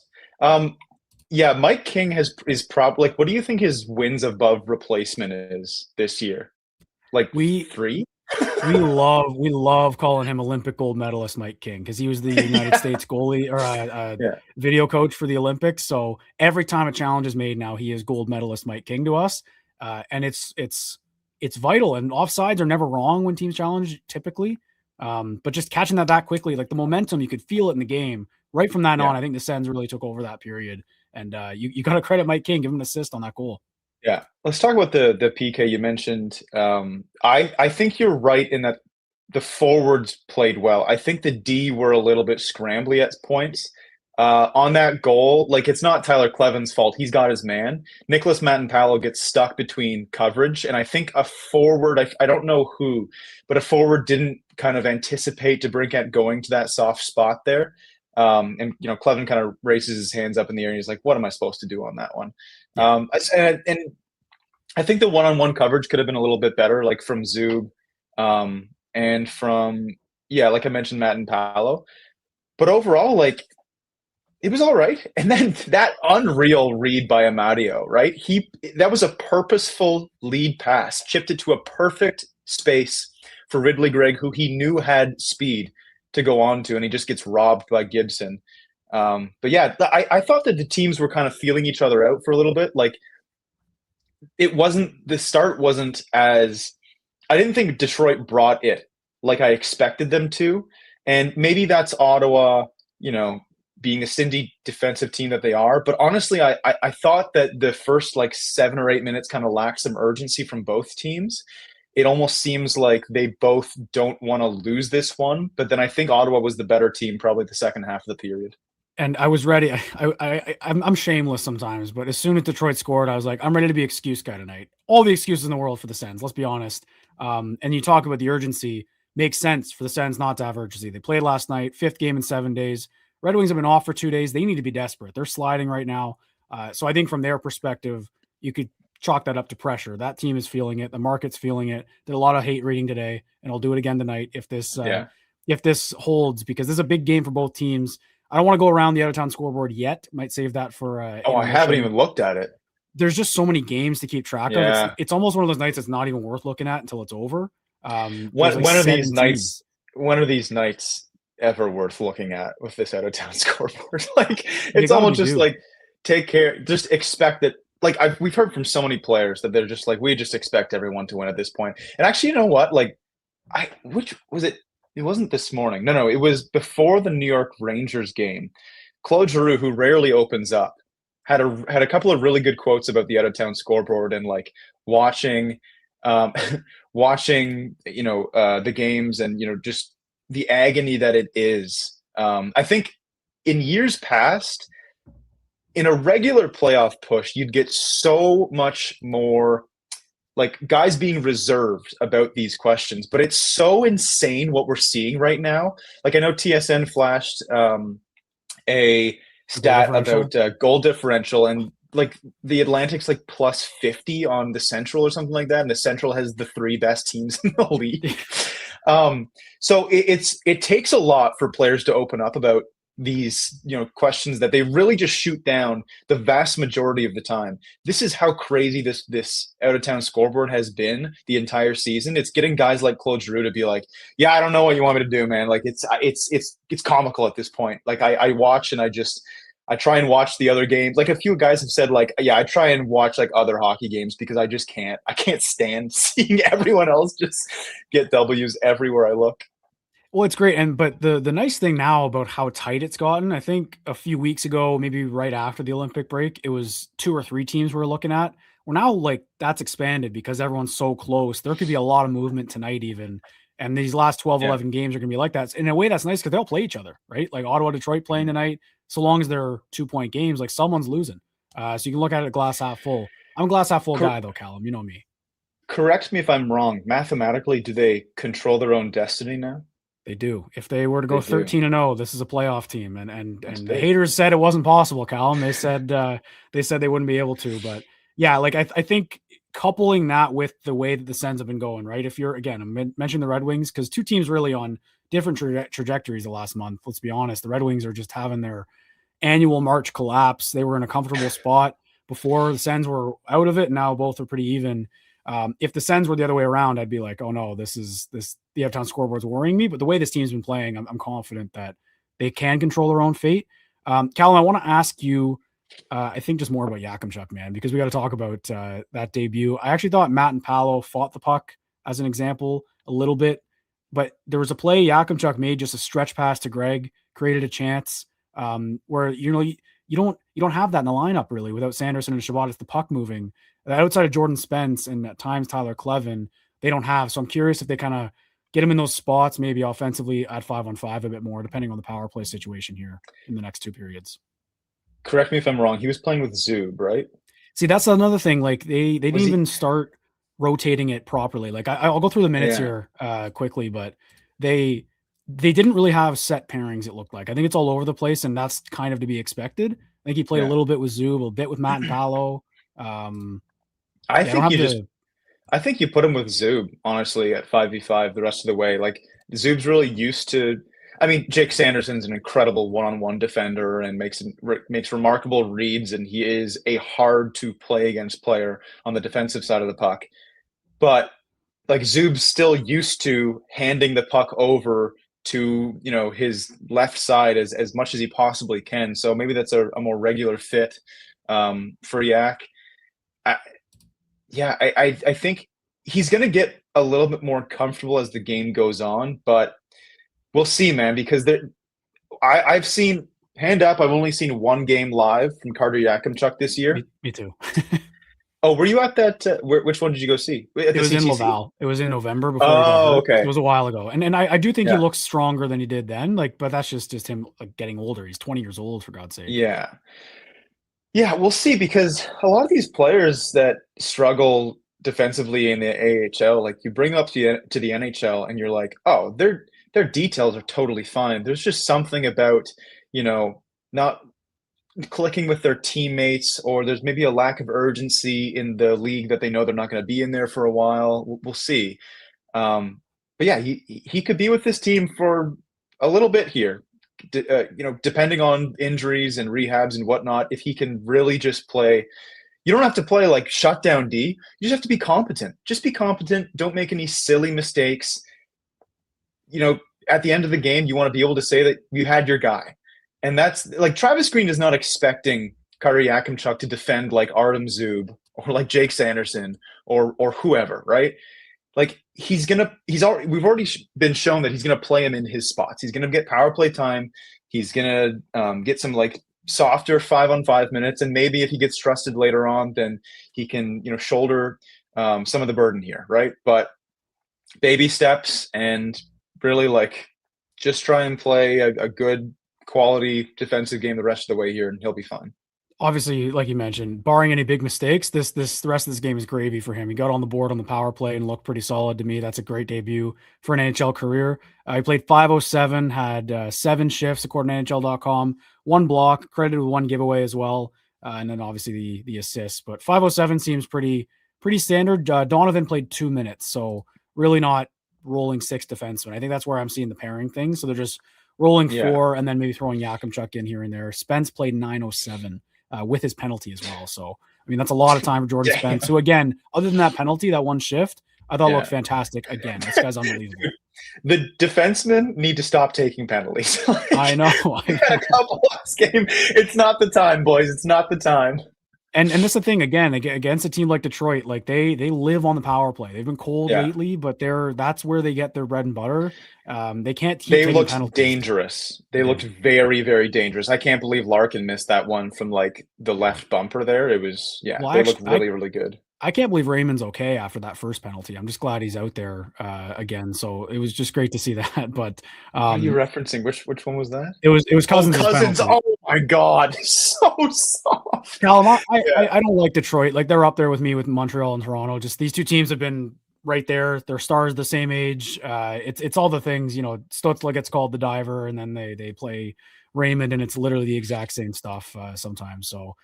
Yeah, Mike King is probably like, what do you think his wins above replacement is this year? Like 3? we love calling him Olympic gold medalist Mike King because he was the United States goalie or video coach for the Olympics. So every time a challenge is made now, he is gold medalist Mike King to us, and it's vital. And offsides are never wrong when teams challenge typically, but just catching that quickly, like the momentum, you could feel it in the game right from that on. I think the Sens really took over that period, and you got to credit Mike King, give him an assist on that goal. Yeah, let's talk about the PK you mentioned. I think you're right in that the forwards played well. I think the D were a little bit scrambly at points. On that goal, like it's not Tyler Cleven's fault. He's got his man. Nicholas Matenpalo gets stuck between coverage, and I think a forward, I don't know who, but a forward didn't kind of anticipate DeBrincat going to that soft spot there. And Cleven kind of raises his hands up in the air and he's like, what am I supposed to do on that one? And I think the one-on-one coverage could have been a little bit better, like from Zub, and from, like I mentioned, Matt and Paolo. But overall, like, it was all right. And then that unreal read by Amadio, right? That was a purposeful lead pass, chipped it to a perfect space for Ridley Gregg, who he knew had speed to go on to, and he just gets robbed by Gibson. But yeah, I thought that the teams were kind of feeling each other out for a little bit. Like, the start wasn't as, I didn't think Detroit brought it like I expected them to. And maybe that's Ottawa, being a stingy defensive team that they are. But honestly, I thought that the first 7 or 8 minutes kind of lacked some urgency from both teams. It almost seems like they both don't want to lose this one. But then I think Ottawa was the better team probably the second half of the period. And I was ready. I'm shameless sometimes, but as soon as Detroit scored, I was like, I'm ready to be excuse guy tonight. All the excuses in the world for the Sens, let's be honest. And you talk about the urgency, makes sense for the Sens not to have urgency. They played last night, 5th game in 7 days. Red Wings have been off for 2 days. They need to be desperate. They're sliding right now. So I think from their perspective, you could chalk that up to pressure. That team is feeling it. The market's feeling it. Did a lot of hate reading today, and I'll do it again tonight if this holds, because this is a big game for both teams. I don't want to go around the out-of-town scoreboard yet. Might save that for I haven't even looked at it. There's just so many games to keep track of. It's almost one of those nights that's not even worth looking at until it's over. When are these nights ever worth looking at with this out-of-town scoreboard? Like, it's almost just like, take care, just expect that. Like, we've heard from so many players that they're just like, we just expect everyone to win at this point. And actually, you know what? Like, which was it? It wasn't this morning. No, it was before the New York Rangers game. Claude Giroux, who rarely opens up, had a couple of really good quotes about the out-of-town scoreboard and like watching the games and just the agony that it is. I think in years past, in a regular playoff push, you'd get so much more like guys being reserved about these questions, but it's so insane what we're seeing right now. Like, I know TSN flashed a stat about goal differential, and like the Atlantic's like plus 50 on the Central or something like that, and the Central has the 3 best teams in the league. So it takes a lot for players to open up about these questions that they really just shoot down the vast majority of the time. This is how crazy this out-of-town scoreboard has been the entire season. It's getting guys like Claude Giroux to be like, yeah, I don't know what you want me to do, man. Like, it's comical at this point. Like, I watch and I try and watch the other games. Like, a few guys have said, like, yeah, I try and watch like other hockey games because I just can't. I can't stand seeing everyone else just get W's everywhere I look. Well, it's great. But the nice thing now about how tight it's gotten, I think a few weeks ago, maybe right after the Olympic break, it was 2 or 3 teams we're looking at. Well, now, like, that's expanded because everyone's so close. There could be a lot of movement tonight even. And these last 12, 11 games are going to be like that. In a way, that's nice because they'll play each other, right? Like Ottawa, Detroit playing tonight. So long as they're 2-point games, like someone's losing. So you can look at it glass half full. I'm a glass half full guy though, Callum. You know me. correct me if I'm wrong. Mathematically, do they control their own destiny now? They do. If they were to go 13-0, this is a playoff team. And the haters said it wasn't possible, Callum. They said they wouldn't be able to. But yeah, like I think coupling that with the way that the Sens have been going, right? If you're, again, I mentioned the Red Wings, because two teams really on different trajectories the last month. Let's be honest. The Red Wings are just having their annual March collapse. They were in a comfortable spot before the Sens were out of it. Now both are pretty even. If the Sens were the other way around, I'd be like, oh no, this the Uptown scoreboard's worrying me. But the way this team's been playing, I'm confident that they can control their own fate. Callum, I want to ask you, I think just more about Yakamchuk, man, because we got to talk about that debut. I actually thought Matt and Paolo fought the puck as an example a little bit, but there was a play Yakamchuk made, just a stretch pass to Greg, created a chance where, you don't have that in the lineup really without Sanderson and Shabbat. It's the puck moving. Outside of Jordan Spence and at times Tyler Clevin, they don't have. So I'm curious if they kind of get him in those spots, maybe offensively at 5-on-5 a bit more, depending on the power play situation here in the next two periods. Correct me if I'm wrong. He was playing with Zub, right? See, that's another thing. Like they didn't even start rotating it properly. Like I'll go through the minutes here quickly, but they didn't really have set pairings. It looked like. I think it's all over the place, and that's kind of to be expected. I think he played a little bit with Zub, a bit with Matt and Paolo. I think you put him with Zub, honestly, at 5v5 the rest of the way. Like Zub's really used to. I mean, Jake Sanderson's an incredible one-on-one defender and makes remarkable reads, and he is a hard to play against player on the defensive side of the puck. But like Zub's still used to handing the puck over to his left side as much as he possibly can. So maybe that's a more regular fit for Yak. I think he's going to get a little bit more comfortable as the game goes on, but we'll see, man, because I've seen, hand up, I've only seen one game live from Carter Yakamchuk this year. Me too. Oh, were you at that? Which one did you go see? It was in Laval. It was in November before. Okay. It was a while ago, and I do think he looks stronger than he did then. Like, but that's just him getting older. He's 20 years old, for God's sake. Yeah, we'll see, because a lot of these players that struggle defensively in the AHL, like you bring up to the NHL, and you're like, oh, their details are totally fine. There's just something about not clicking with their teammates, or there's maybe a lack of urgency in the league that they know they're not going to be in there for a while. We'll see. But yeah, he could be with this team for a little bit here, depending on injuries and rehabs and whatnot. If he can really just play, you don't have to play like shutdown D. You just have to be competent. Just be competent. Don't make any silly mistakes. At the end of the game, you want to be able to say that you had your guy. And that's like Travis Green is not expecting Carter Yakamchuk to defend like Artem Zub or like Jake Sanderson or whoever, right? Like we've already been shown that he's going to play him in his spots. He's going to get power play time. He's going to get some like softer 5-on-5 minutes. And maybe if he gets trusted later on, then he can, shoulder some of the burden here, right? But baby steps, and really like just try and play a good quality defensive game the rest of the way here, and he'll be fine. Obviously, like you mentioned, barring any big mistakes, the rest of this game is gravy for him. He got on the board on the power play and looked pretty solid to me. That's a great debut for an NHL career. He played 507, had 7 shifts according to NHL.com, 1 block, credited with 1 giveaway as well, and then obviously the assists. But 507 seems pretty standard. Donovan played 2 minutes, so really not rolling 6 defensemen. I think that's where I'm seeing the pairing thing. So they're just rolling 4 and then maybe throwing Yakamchuk in here and there. Spence played 907 with his penalty as well. So, I mean, that's a lot of time for Jordan Spence. So, again, other than that penalty, that 1 shift, I thought looked fantastic. Again, this guy's unbelievable. The defensemen need to stop taking penalties. I know. A couple last game. It's not the time, boys. It's not the time. And that's the thing, again, against a team like Detroit, like they live on the power play. They've been cold lately, but that's where they get their bread and butter. They can't keep They looked penalties. dangerous. They looked very, very dangerous. I can't believe Larkin missed that one from like the left bumper there. It was they looked really, really good. I can't believe Raymond's okay after that first penalty. I'm just glad he's out there again. So it was just great to see that. But are you referencing which one was that? It was Cousins. Cousins. Oh my God, so soft. Callum, Yeah. I don't like Detroit. Like they're up there with me with Montreal and Toronto. Just these two teams have been right there. Their stars the same age. It's all the things, Stutzla gets called the diver, and then they play Raymond, and it's literally the exact same stuff sometimes. So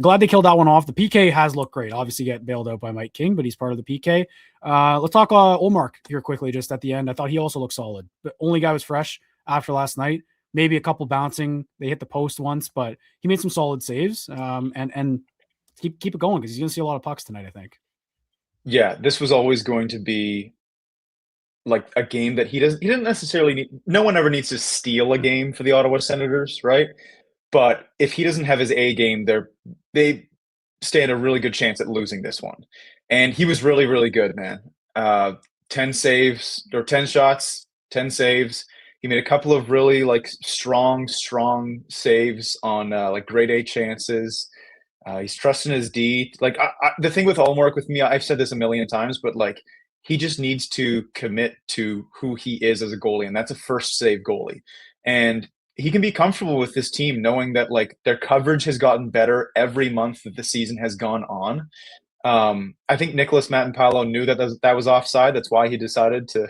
glad they killed that one off. The PK has looked great. Obviously, get bailed out by Mike King, but he's part of the PK. Let's talk Olmark here quickly, just at the end. I thought he also looked solid. The only guy was fresh after last night. Maybe a couple bouncing. They hit the post once, but he made some solid saves. And keep it going because he's going to see a lot of pucks tonight, I think. Yeah, this was always going to be like a game that he didn't necessarily need. No one ever needs to steal a game for the Ottawa Senators, right? But if he doesn't have his A game, they stand a really good chance at losing this one. And he was really, really good, man. 10 saves or 10 shots, 10 saves. He made a couple of really like strong saves on like grade A chances. He's trusting his D. Like the thing with Allmark with me, I've said this a million times, but like he just needs to commit to who he is as a goalie, and that's a first save goalie. And he can be comfortable with this team knowing that like their coverage has gotten better every month that the season has gone on. I think Nicholas Matanpalo knew that was offside. That's why he decided to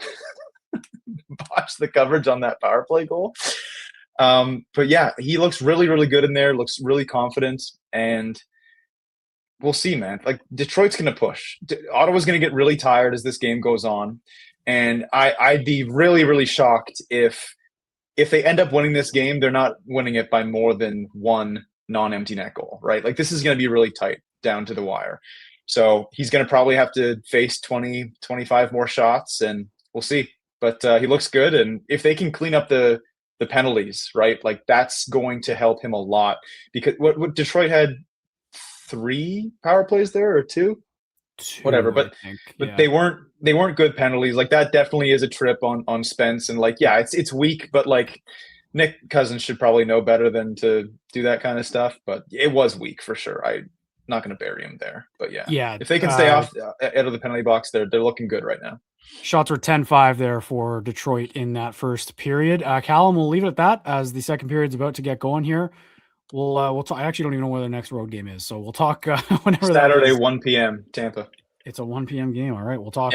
botch the coverage on that power play goal. But yeah, he looks really, really good in there, looks really confident, and we'll see, man. Like Detroit's going to push. Ottawa's going to get really tired as this game goes on. And I'd be really, really shocked if they end up winning this game, they're not winning it by more than one non-empty net goal, right? Like this is going to be really tight down to the wire. So he's going to probably have to face 20, 25 more shots, and we'll see. But he looks good. And if they can clean up the penalties, right, like that's going to help him a lot. Because what Detroit had 3 power plays there or 2? Whatever, but they weren't good penalties. Like that definitely is a trip on Spence, and like it's weak, but like Nick Cousins should probably know better than to do that kind of stuff. But it was weak for sure. I'm not going to bury him there, but yeah, if they can stay off out of the penalty box, they're looking good right now. Shots were 10-5 there for Detroit in that first period. Callum, we'll leave it at that as the second period's about to get going here. We'll talk. I actually don't even know where the next road game is, so we'll talk whenever Saturday, that is. 1 p.m. Tampa. It's a 1 p.m. game. All right, we'll talk.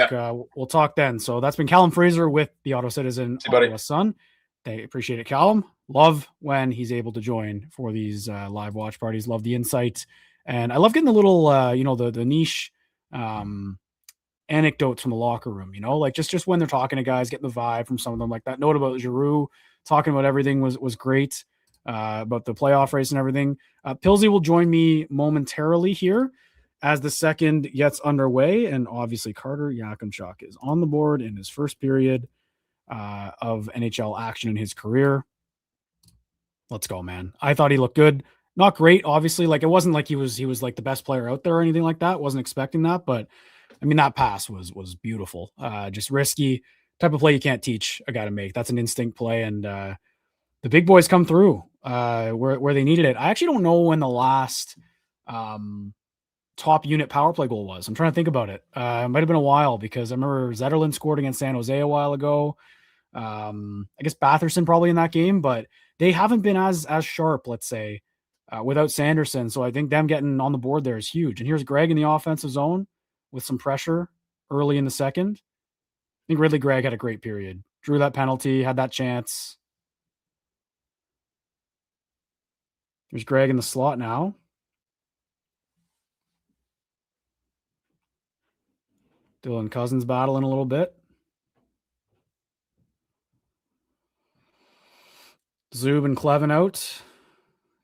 We'll talk then. So that's been Callum Fraser with the Ottawa Citizen, Ottawa Sun. They appreciate it, Callum. Love when he's able to join for these live watch parties. Love the insight, and I love getting the little, the niche anecdotes from the locker room. Like just when they're talking to guys, getting the vibe from some of them. Like that note about Giroux talking about everything was great. About the playoff race and everything. Pilsy will join me momentarily here as the second gets underway, and obviously Carter Yakamchuk is on the board in his first period of NHL action in his career. Let's go, man. I thought he looked good. Not great, obviously. Like it wasn't like he was like the best player out there or anything like that. Wasn't expecting that, but I mean that pass was beautiful. Just risky type of play you can't teach a guy to make. That's an instinct play, and the big boys come through where they needed it. I actually don't know when the last top unit power play goal was. I'm trying to think about it. It might have been a while because I remember Zetterlund scored against San Jose a while ago. I guess Batherson probably in that game, but they haven't been as sharp, let's say, without Sanderson. So I think them getting on the board there is huge. And here's Greg in the offensive zone with some pressure early in the second. I think Ridley Gregg had a great period. Drew that penalty, had that chance. There's Greg in the slot now. Dylan Cousins battling a little bit. Zub and Clevin out.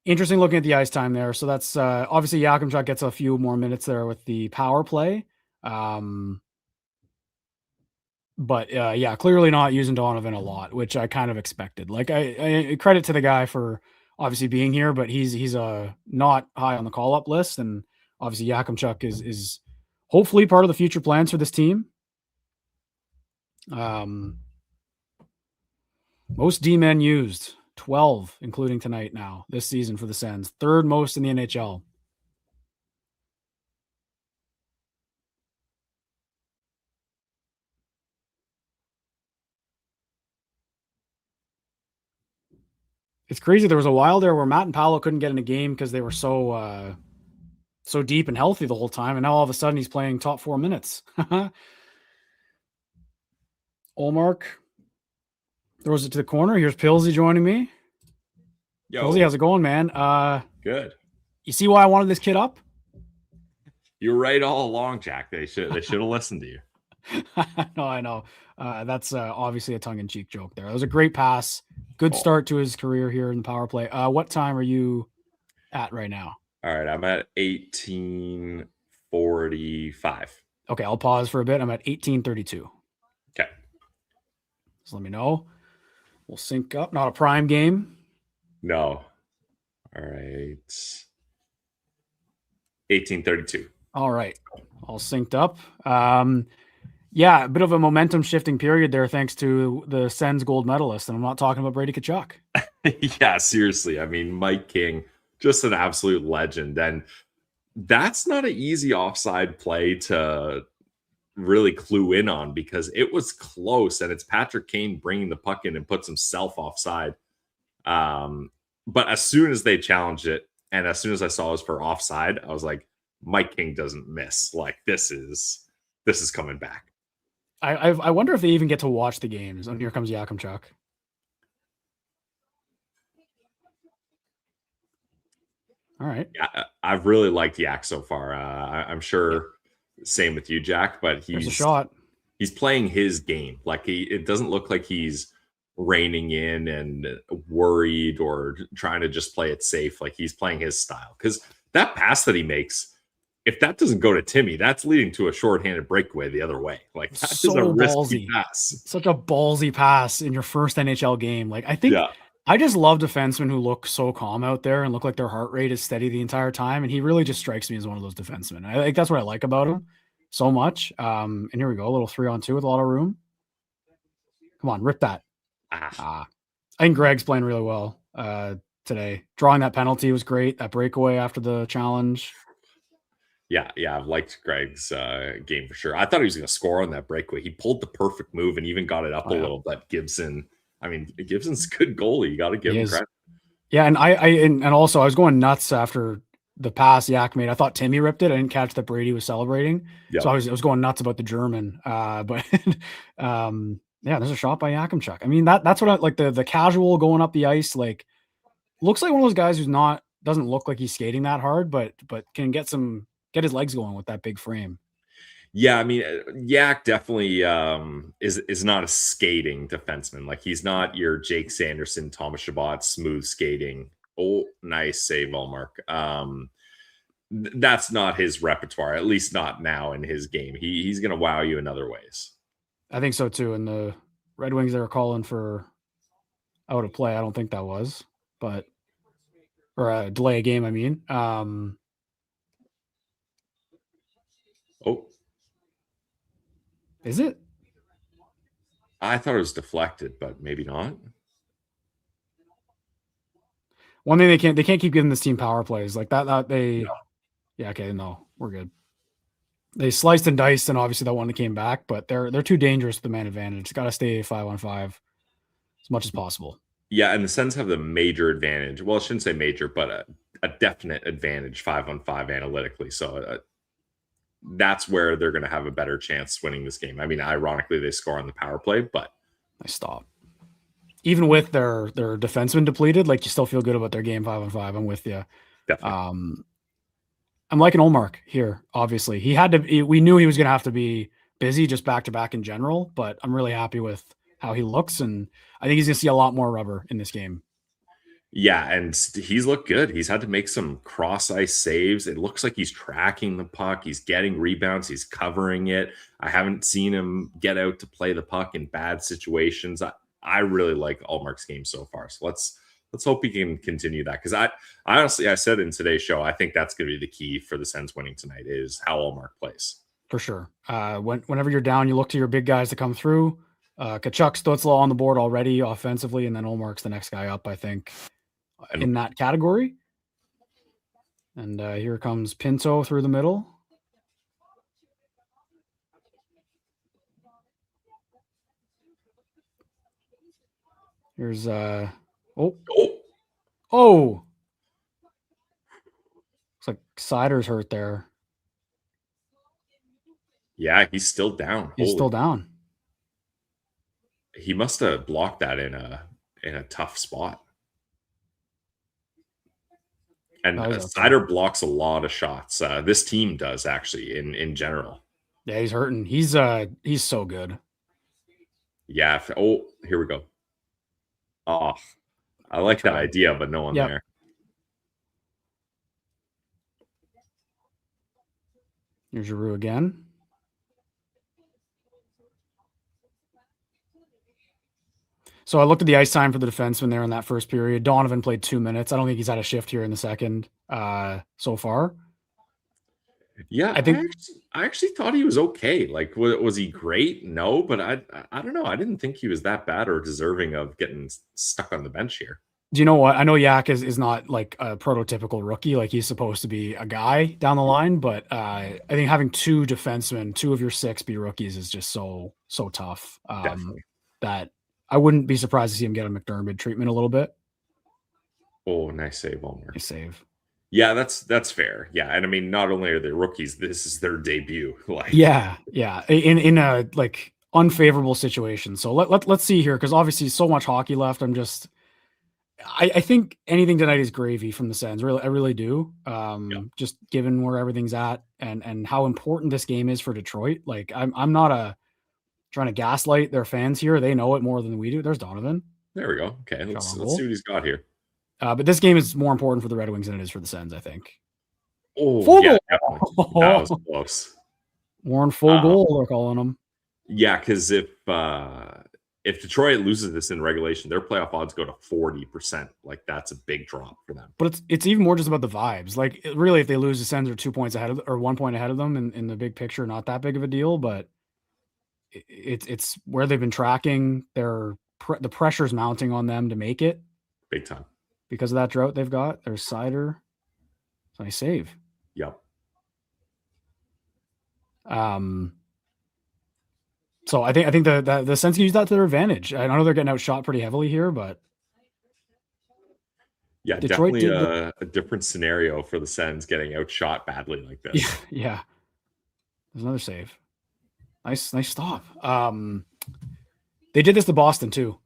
Interesting looking at the ice time there. So that's obviously Yakamchuk gets a few more minutes there with the power play. But clearly not using Donovan a lot, which I kind of expected. Like I credit to the guy for obviously being here, but he's not high on the call-up list, and obviously Yakamchuk is hopefully part of the future plans for this team. Most D-men used, 12, including tonight now, this season for the Sens. Third most in the NHL. It's crazy. There was a while there where Matt and Paolo couldn't get in a game because they were so so deep and healthy the whole time, and now all of a sudden he's playing top 4 minutes. Ullmark throws it to the corner. Here's Pilsy joining me. Yo, Pilsy, how's it going, man? good. You see why I wanted this kid up? You're right all along, Jack. They should have listened to you. No, I know. That's obviously a tongue-in-cheek joke there. That was a great pass. Good start to his career here in the power play. What time are you at right now? All right, I'm at 18:45. Okay, I'll pause for a bit. I'm at 18:32. Okay. So let me know. We'll sync up. Not a prime game. No. All right. 18:32. All right. All synced up. Yeah, a bit of a momentum shifting period there thanks to the Sens gold medalist. And I'm not talking about Brady Tkachuk. Yeah, seriously. I mean, Mike King, just an absolute legend. And that's not an easy offside play to really clue in on because it was close. And it's Patrick Kane bringing the puck in and puts himself offside. But as soon as they challenged it, and as soon as I saw it was for offside, I was like, Mike King doesn't miss. Like, this is coming back. I wonder if they even get to watch the games. And here comes Yakamchuk. All right. Yeah, I've really liked Yak so far. I'm sure same with you, Jack, but There's a shot. He's playing his game. Like it doesn't look like he's reining in and worried or trying to just play it safe. Like he's playing his style. Because that pass that he makes, if that doesn't go to Timmy, that's leading to a shorthanded breakaway the other way. Like that is a risky pass. Such a ballsy pass in your first NHL game. Like I think I just love defensemen who look so calm out there and look like their heart rate is steady the entire time. And he really just strikes me as one of those defensemen. I think that's what I like about him so much. And here we go. A little 3-on-2 with a lot of room. Come on, rip that. I think Greg's playing really well today. Drawing that penalty was great. That breakaway after the challenge. Yeah, I've liked Greg's game for sure. I thought he was going to score on that breakaway. He pulled the perfect move and even got it up a little. But Gibson's a good goalie. You got to give him credit. Yeah, and I also I was going nuts after the pass Yak made. I thought Timmy ripped it. I didn't catch that Brady was celebrating, so I was going nuts about the German. But there's a shot by Yakamchuk. I mean that's what I like the casual going up the ice. Like looks like one of those guys who's doesn't look like he's skating that hard, but can get his legs going with that big frame. Yeah, I mean, Yak definitely is not a skating defenseman. Like he's not your Jake Sanderson, Thomas Chabot, smooth skating. Oh, nice save, Ullmark. That's not his repertoire, at least not now in his game. He's going to wow you in other ways. I think so too. And the Red Wings, they were calling for out of play. I don't think that was, or a delay a game. I mean, is it? I thought it was deflected, but maybe not. One thing they can't keep giving this team power plays like that. No, we're good. They sliced and diced, and obviously that one came back, but they're too dangerous with the man advantage. It's got to stay 5-on-5 as much as possible. Yeah, and the Sens have the major advantage. Well, I shouldn't say major, but a definite advantage 5-on-5 analytically. So that's where they're going to have a better chance winning this game. I mean, ironically, they score on the power play, but I stop. Even with their defensemen depleted, like you still feel good about their game 5-on-5. I'm with you. Definitely. I'm liking Ullmark here. Obviously, we knew he was going to have to be busy just back to back in general, but I'm really happy with how he looks, and I think he's going to see a lot more rubber in this game. Yeah, and he's looked good. He's had to make some cross-ice saves. It looks like he's tracking the puck. He's getting rebounds. He's covering it. I haven't seen him get out to play the puck in bad situations. I really like Ullmark's game so far. So let's hope he can continue that. Because I honestly, I said in today's show, I think that's going to be the key for the Sens winning tonight is how Ullmark plays. For sure. Whenever you're down, you look to your big guys to come through. Tkachuk's Stutzla on the board already offensively, and then Ullmark's the next guy up, I think, in that category. And here comes Pinto through the middle. Here's oh. Looks like Sider's hurt there. Yeah, he's still down. He's still down. He must have blocked that in a tough spot. And Sider blocks a lot of shots. This team does, actually, in general. Yeah, he's hurting. He's so good. Yeah. Here we go. Oh, I like that idea, but no one there. Here's Giroux again. So I looked at the ice time for the defenseman there in that first period. Donovan played 2 minutes. I don't think he's had a shift here in the second so far. Yeah, I actually thought he was okay. Like, was he great? No, but I don't know. I didn't think he was that bad or deserving of getting stuck on the bench here. Do you know what? I know Yak is not like a prototypical rookie. Like, he's supposed to be a guy down the line, but I think having 2 defensemen, 2 of your 6 be rookies is just so tough. That I wouldn't be surprised to see him get a McDermott treatment a little bit. Oh, nice save, Ulmer. Nice save. Yeah, that's fair. Yeah, and I mean, not only are they rookies, this is their debut. Like, yeah, in a like unfavorable situation. So let's see here, because obviously so much hockey left. I think anything tonight is gravy from the Sens. Really, I really do. Just given where everything's at and how important this game is for Detroit. Like, I'm not trying to gaslight their fans here. They know it more than we do. There's Donovan. There we go. Okay, let's see what he's got here. But this game is more important for the Red Wings than it is for the Sens, I think. Oh, full yeah, goal. That was close. Warren full goal, they're calling him. Yeah, because if Detroit loses this in regulation, their playoff odds go to 40%. Like, that's a big drop for them. But it's even more just about the vibes. Like, really, if they lose, the Sens are 2 points ahead of, or 1 point ahead of them in the big picture. Not that big of a deal, but it's where they've been tracking. The pressure's mounting on them to make it big time because of that drought they've got. There's Sider. Nice save. Yep. So I think the Sens can use that to their advantage. I know they're getting outshot pretty heavily here, but yeah, Detroit definitely a different scenario for the Sens getting outshot badly like this. Yeah. There's another save. Nice stop. They did this to Boston too.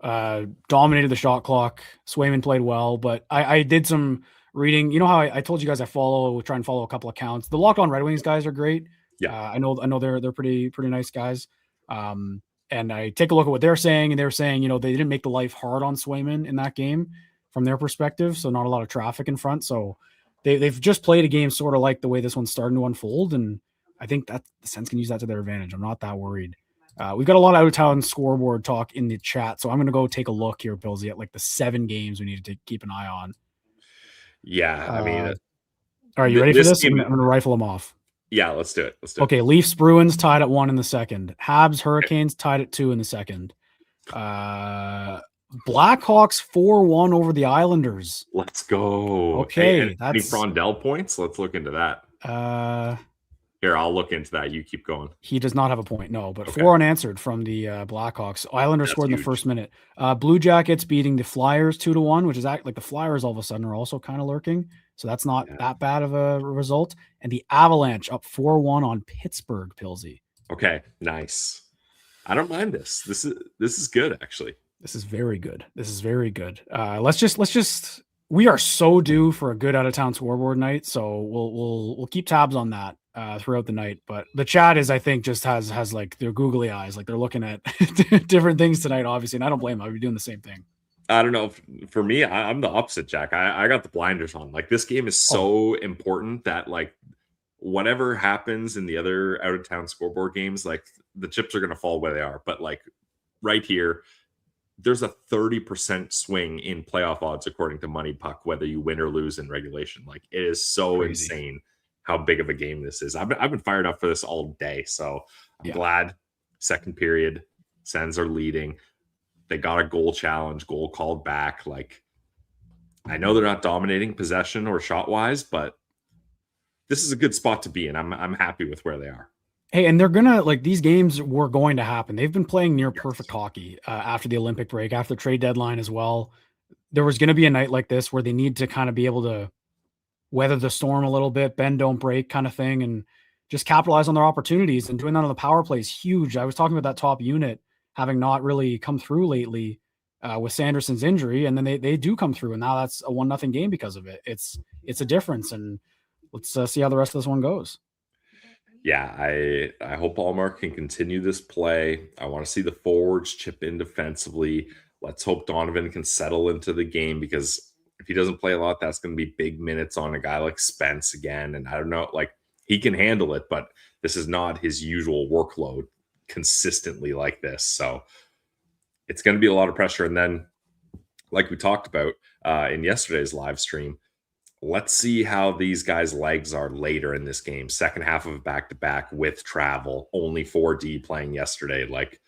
Dominated the shot clock. Swayman played well, but I did some reading. You know how I told you guys I try and follow a couple accounts. The Locked On Red Wings guys are great. Yeah, I know they're pretty nice guys. And I take a look at what they're saying, and they're saying, they didn't make the life hard on Swayman in that game from their perspective. So not a lot of traffic in front. So they've just played a game sort of like the way this one's starting to unfold. And I think that the Sens can use that to their advantage. I'm not that worried. We've got a lot of out-of-town scoreboard talk in the chat. So I'm going to go take a look here, Pillsy, at like the 7 games we need to keep an eye on. Yeah. I mean, are you ready for this? I'm going to rifle them off. Yeah, let's do it. Okay, Leafs Bruins tied at 1 in the second. Habs Hurricanes tied at 2 in the second. Blackhawks 4-1 over the Islanders. Let's go. Okay, hey, any Frondell points? Let's look into that. Here, I'll look into that. You keep going. He does not have a point, no, but 4 unanswered from the Blackhawks. Islanders scored in the first minute. Blue Jackets beating the Flyers 2-1, which is like the Flyers all of a sudden are also kind of lurking. So that's not that bad of a result. And the Avalanche up 4-1 on Pittsburgh, Pillsy. Okay, nice. I don't mind this. This is good, actually. This is very good. Let's just we are so due for a good out of town scoreboard night. So we'll keep tabs on that throughout the night. But the chat I think just has like their googly eyes, like they're looking at different things tonight, obviously. And I don't blame them. I'd be doing the same thing. I don't know. For me, I'm the opposite, Jack. I got the blinders on. Like, this game is so important that, like, whatever happens in the other out-of-town scoreboard games, like, the chips are going to fall where they are. But, like, right here, there's a 30% swing in playoff odds, according to Money Puck, whether you win or lose in regulation. Like, it is so insane how big of a game this is. I've been fired up for this all day. So I'm glad. Second period, Sens are leading. They got a goal called back. Like, I know they're not dominating possession or shot wise, but this is a good spot to be in. I'm happy with where they are. Hey, and they're gonna these games were going to happen. They've been playing near perfect hockey after the Olympic break, after the trade deadline as well. There was going to be a night like this where they need to kind of be able to weather the storm a little bit, bend, don't break kind of thing, and just capitalize on their opportunities. And doing that on the power play is huge. I was talking about that top unit having not really come through lately with Sanderson's injury, and then they do come through, and now that's a 1-0 game because of it. It's a difference, and let's see how the rest of this one goes. Yeah, I hope Allmark can continue this play. I want to see the forwards chip in defensively. Let's hope Donovan can settle into the game, because if he doesn't play a lot, that's going to be big minutes on a guy like Spence again. And I don't know, like, he can handle it, but this is not his usual workload consistently like this. So it's going to be a lot of pressure. And then, like we talked about in yesterday's live stream, let's see how these guys' legs are later in this game. Second half of a back-to-back with travel, only 4D playing yesterday. Like,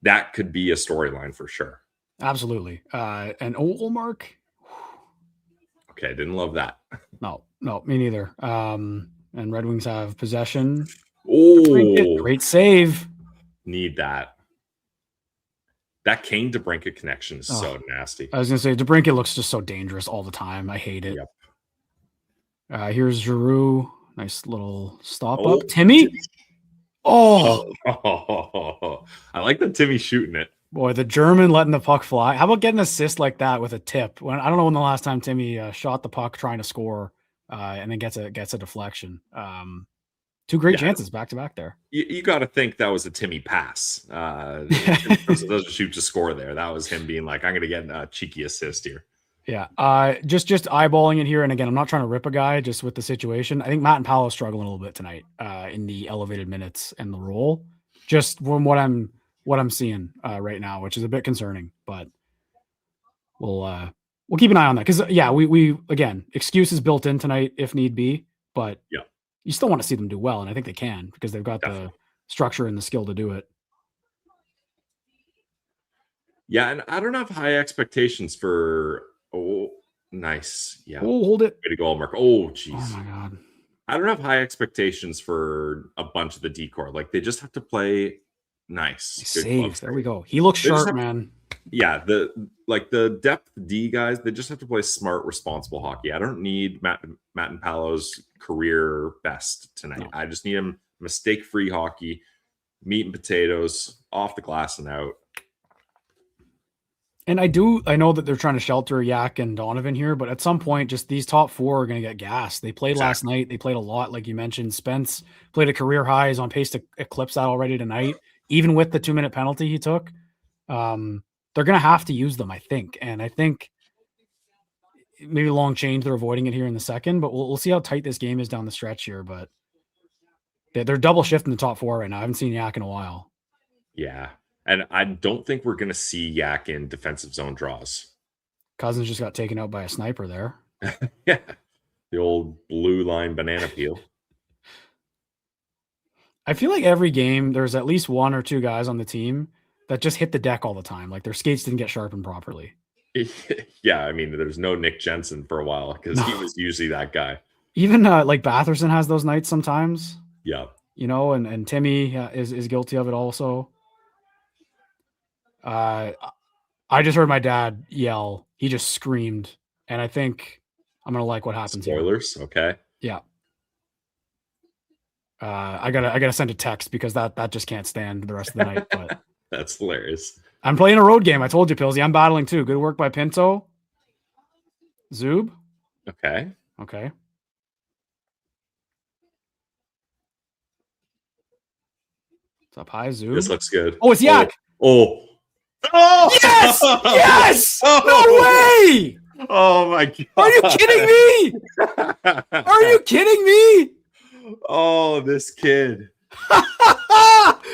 that could be a storyline for sure. Absolutely. And Ullmark. Okay, didn't love that. No, me neither. And Red Wings have possession. Oh, great save. Need that. That Kane DeBrincat connection is so nasty. I was going to say, DeBrincat looks just so dangerous all the time. I hate it. Yep. Here's Giroux. Nice little stop up. Timmy? Oh. I like that Timmy's shooting it. Boy, the German letting the puck fly. How about getting an assist like that with a tip? I don't know when the last time Timmy shot the puck trying to score and then gets a deflection. Two great chances back to back there. You got to think that was a Timmy pass. Doesn't shoot to score there. That was him being like, I'm going to get a cheeky assist here. Yeah. Just eyeballing it here. And again, I'm not trying to rip a guy just with the situation. I think Matt and Paolo struggling a little bit tonight in the elevated minutes and the role, just from what I'm seeing right now, which is a bit concerning, but we'll keep an eye on that. Cause we again, excuses built in tonight if need be, but you still want to see them do well. And I think they can, because they've got the structure and the skill to do it. Yeah. And I don't have high expectations for, nice. Yeah. Oh, hold it. Way to go, Mark. Oh, geez. Oh my God. I don't have high expectations for a bunch of the decor. Like, they just have to play nice. Saves. There we go. He looks sharp, man. Yeah. The depth D guys, they just have to play smart, responsible hockey. I don't need Matt and Paolo's career best tonight. No. I just need him mistake-free hockey, meat and potatoes, off the glass and out. And I know that they're trying to shelter Yak and Donovan here, but at some point, just these top four are going to get gassed. They played last night. They played a lot, like you mentioned. Spence played a career high. He's on pace to eclipse that already tonight, even with the 2-minute penalty he took. They're going to have to use them, I think. And I think maybe long change, they're avoiding it here in the second, but we'll see how tight this game is down the stretch here. But they're double shifting the top four right now. I haven't seen Yak in a while. Yeah. And I don't think we're going to see Yak in defensive zone draws. Cousins just got taken out by a sniper there. Yeah. The old blue line banana peel. I feel like every game there's at least one or two guys on the team that just hit the deck all the time. Like their skates didn't get sharpened properly. Yeah. I mean, there's no Nick Jensen for a while because he was usually that guy. Even like Batherson has those nights sometimes. Yeah. And Timmy is guilty of it also. I just heard my dad yell. He just screamed, and I think I'm gonna like what happens. Spoilers, here. Okay. Yeah. I gotta send a text because that just can't stand the rest of the night. But that's hilarious. I'm playing a road game. I told you, Pillsy. I'm battling too. Good work by Pinto. Zub. Okay. It's up high, Zub. This looks good. Oh, it's Yak. Oh. Yes! Yes! No way! Oh my God. Are you kidding me? Are you kidding me? Oh, this kid.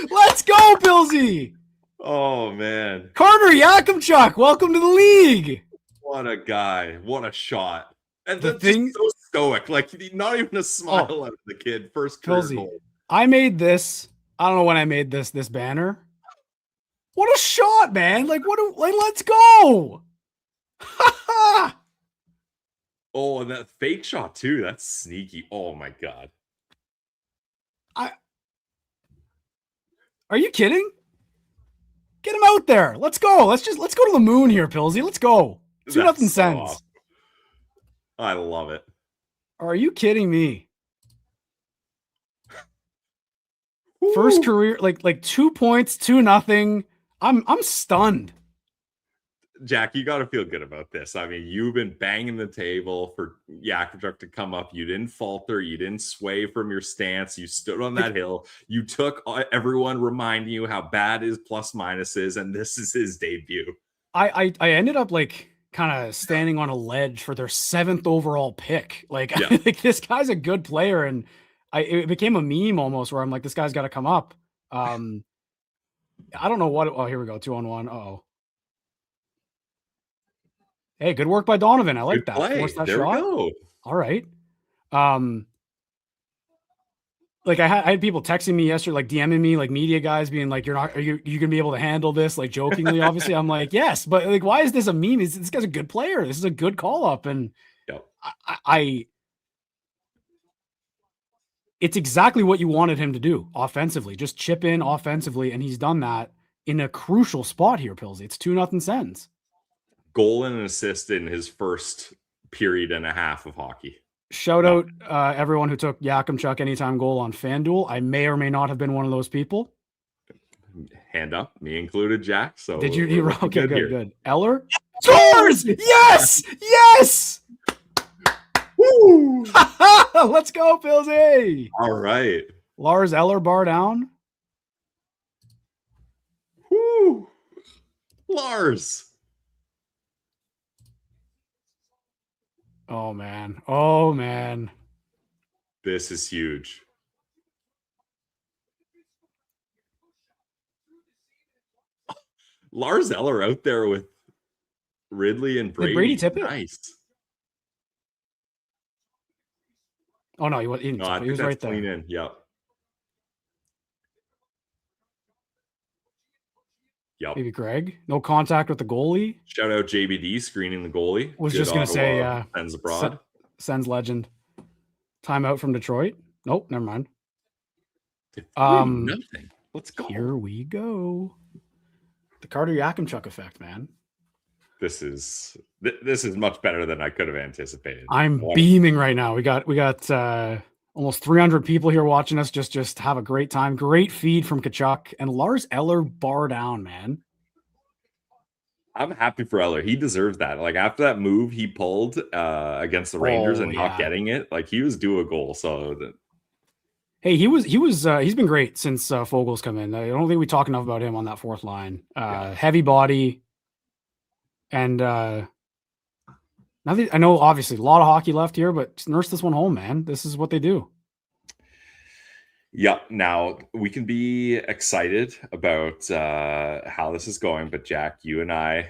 Let's go, Pillsy. Oh man. Carter Yakamchuk, welcome to the league. What a guy. What a shot. And the thing so stoic. Like not even a smile out of the kid. First career Pillsy, goal. I made this. I don't know when I made this banner. What a shot, man. Let's go. Oh, and that fake shot too. That's sneaky. Oh my God. Are you kidding? Get him out there. Let's go. Let's go to the moon here, Pillsy. Let's go. 2-0 Sens. I love it. Are you kidding me? First career, like 2 points, 2-0. I'm stunned. Jack, you got to feel good about this. I mean, you've been banging the table for Yakamchuk to come up. You didn't falter. You didn't sway from your stance. You stood on that hill. You took everyone reminding you how bad his plus minus is, and this is his debut. I ended up like kind of standing on a ledge for their 7th overall pick. Like, Yeah. like this guy's a good player, and it became a meme almost where I'm like, this guy's got to come up. I don't know what. Oh, here we go, 2-on-1. Uh-oh. Hey, good work by Donovan. I like Good that. play. Force that There shot. we go. All right. Like I had people texting me yesterday, like DMing me, like media guys being like, are you gonna be able to handle this? Like jokingly, obviously. I'm like, yes, but like, why is this a meme? This guy's a good player. This is a good call up. And Yep. it's exactly what you wanted him to do offensively. Just chip in offensively, and he's done that in a crucial spot here, Pillsy. It's 2-0 Sens. Goal and an assist in his first period and a half of hockey. Shout out everyone who took Yakamchuk anytime goal on FanDuel. I may or may not have been one of those people. Hand up, me included, Jack. So did you? Okay, good. Eller scores. Yes, yes. Woo! Let's go, Pillsy. All right, Lars Eller bar down. Woo! Lars. Oh man. This is huge. Lars Eller out there with Ridley and Brady. Did Brady tip it? Nice. Oh no, he was right there. Clean in. Yep. Maybe Greg. No contact with the goalie. Shout out JBD screening the goalie. Was just going to say, Sends abroad. Sens legend. Timeout from Detroit. Nope, never mind. Nothing. Let's go. Here we go. The Carter Yakamchuk effect, man. This is much better than I could have anticipated. I'm beaming right now. We got almost 300 people here watching us. Just have a great time. Great feed from Tkachuk and Lars Eller bar down, man. I'm happy for Eller. He deserves that. Like after that move he pulled against the Rangers and not getting it, like he was due a goal. So hey, he's been great since Fogel's come in. I don't think we talk enough about him on that fourth line. Heavy body, and I know obviously a lot of hockey left here, but nurse this one home, man. This is what they do. Yep. Now we can be excited about how this is going, but Jack, you and I,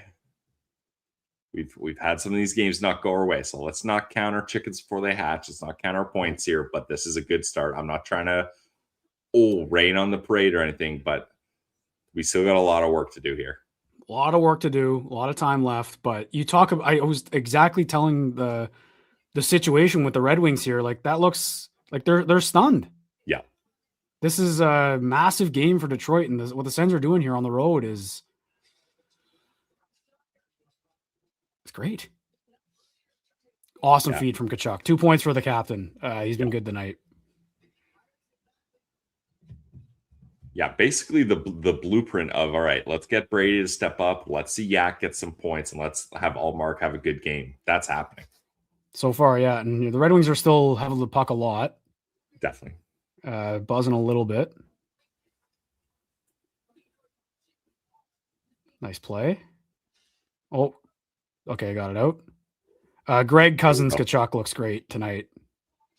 we've had some of these games not go our way, so let's not count our chickens before they hatch. Let's not count our points here, but this is a good start. I'm not trying to rain on the parade or anything, but we still got a lot of work to do here. A lot of work to do, a lot of time left. But you talk about, I was exactly telling the situation with the Red Wings here. Like that looks like they're stunned. Yeah. This is a massive game for Detroit, and what the Sens are doing here on the road is it's great. Awesome feed from Tkachuk. 2 points for the captain. He's been good tonight. Yeah, basically the blueprint of, all right, let's get Brady to step up. Let's see Yak get some points, and let's have Allmark have a good game. That's happening. So far, yeah. And the Red Wings are still having the puck a lot. Definitely. Buzzing a little bit. Nice play. Oh, okay, got it out. Greg Cousins Tkachuk looks great tonight.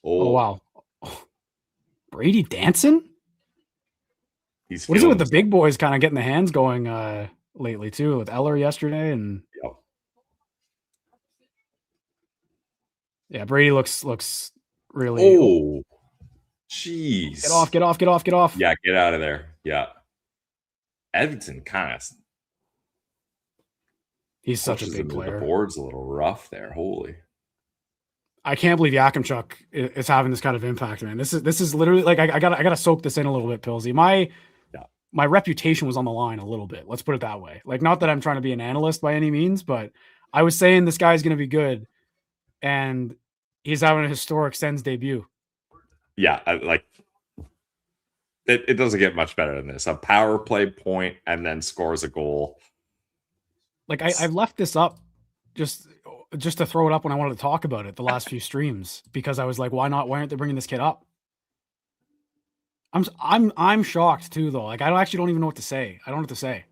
Oh wow. Oh, Brady dancing? What is it with the big boys kind of getting the hands going lately too, with Eller yesterday and yeah, Brady looks really. Oh, jeez! Get off! Yeah, get out of there. Yeah, Edmonton kind of. He's such a big player. The board's a little rough there. Holy! I can't believe Yakamchuk is having this kind of impact, man. This is literally like I gotta soak this in a little bit, Pillsy. My reputation was on the line a little bit. Let's put it that way. Like, not that I'm trying to be an analyst by any means, but I was saying this guy's going to be good. And He's having a historic Sens debut. Yeah, it doesn't get much better than this. A power play point and then scores a goal. Like I've left this up just to throw it up when I wanted to talk about it the last few streams, because I was like, why not? Why aren't they bringing this kid up? I'm shocked too, though. Like, I actually don't even know what to say. I don't know what to say.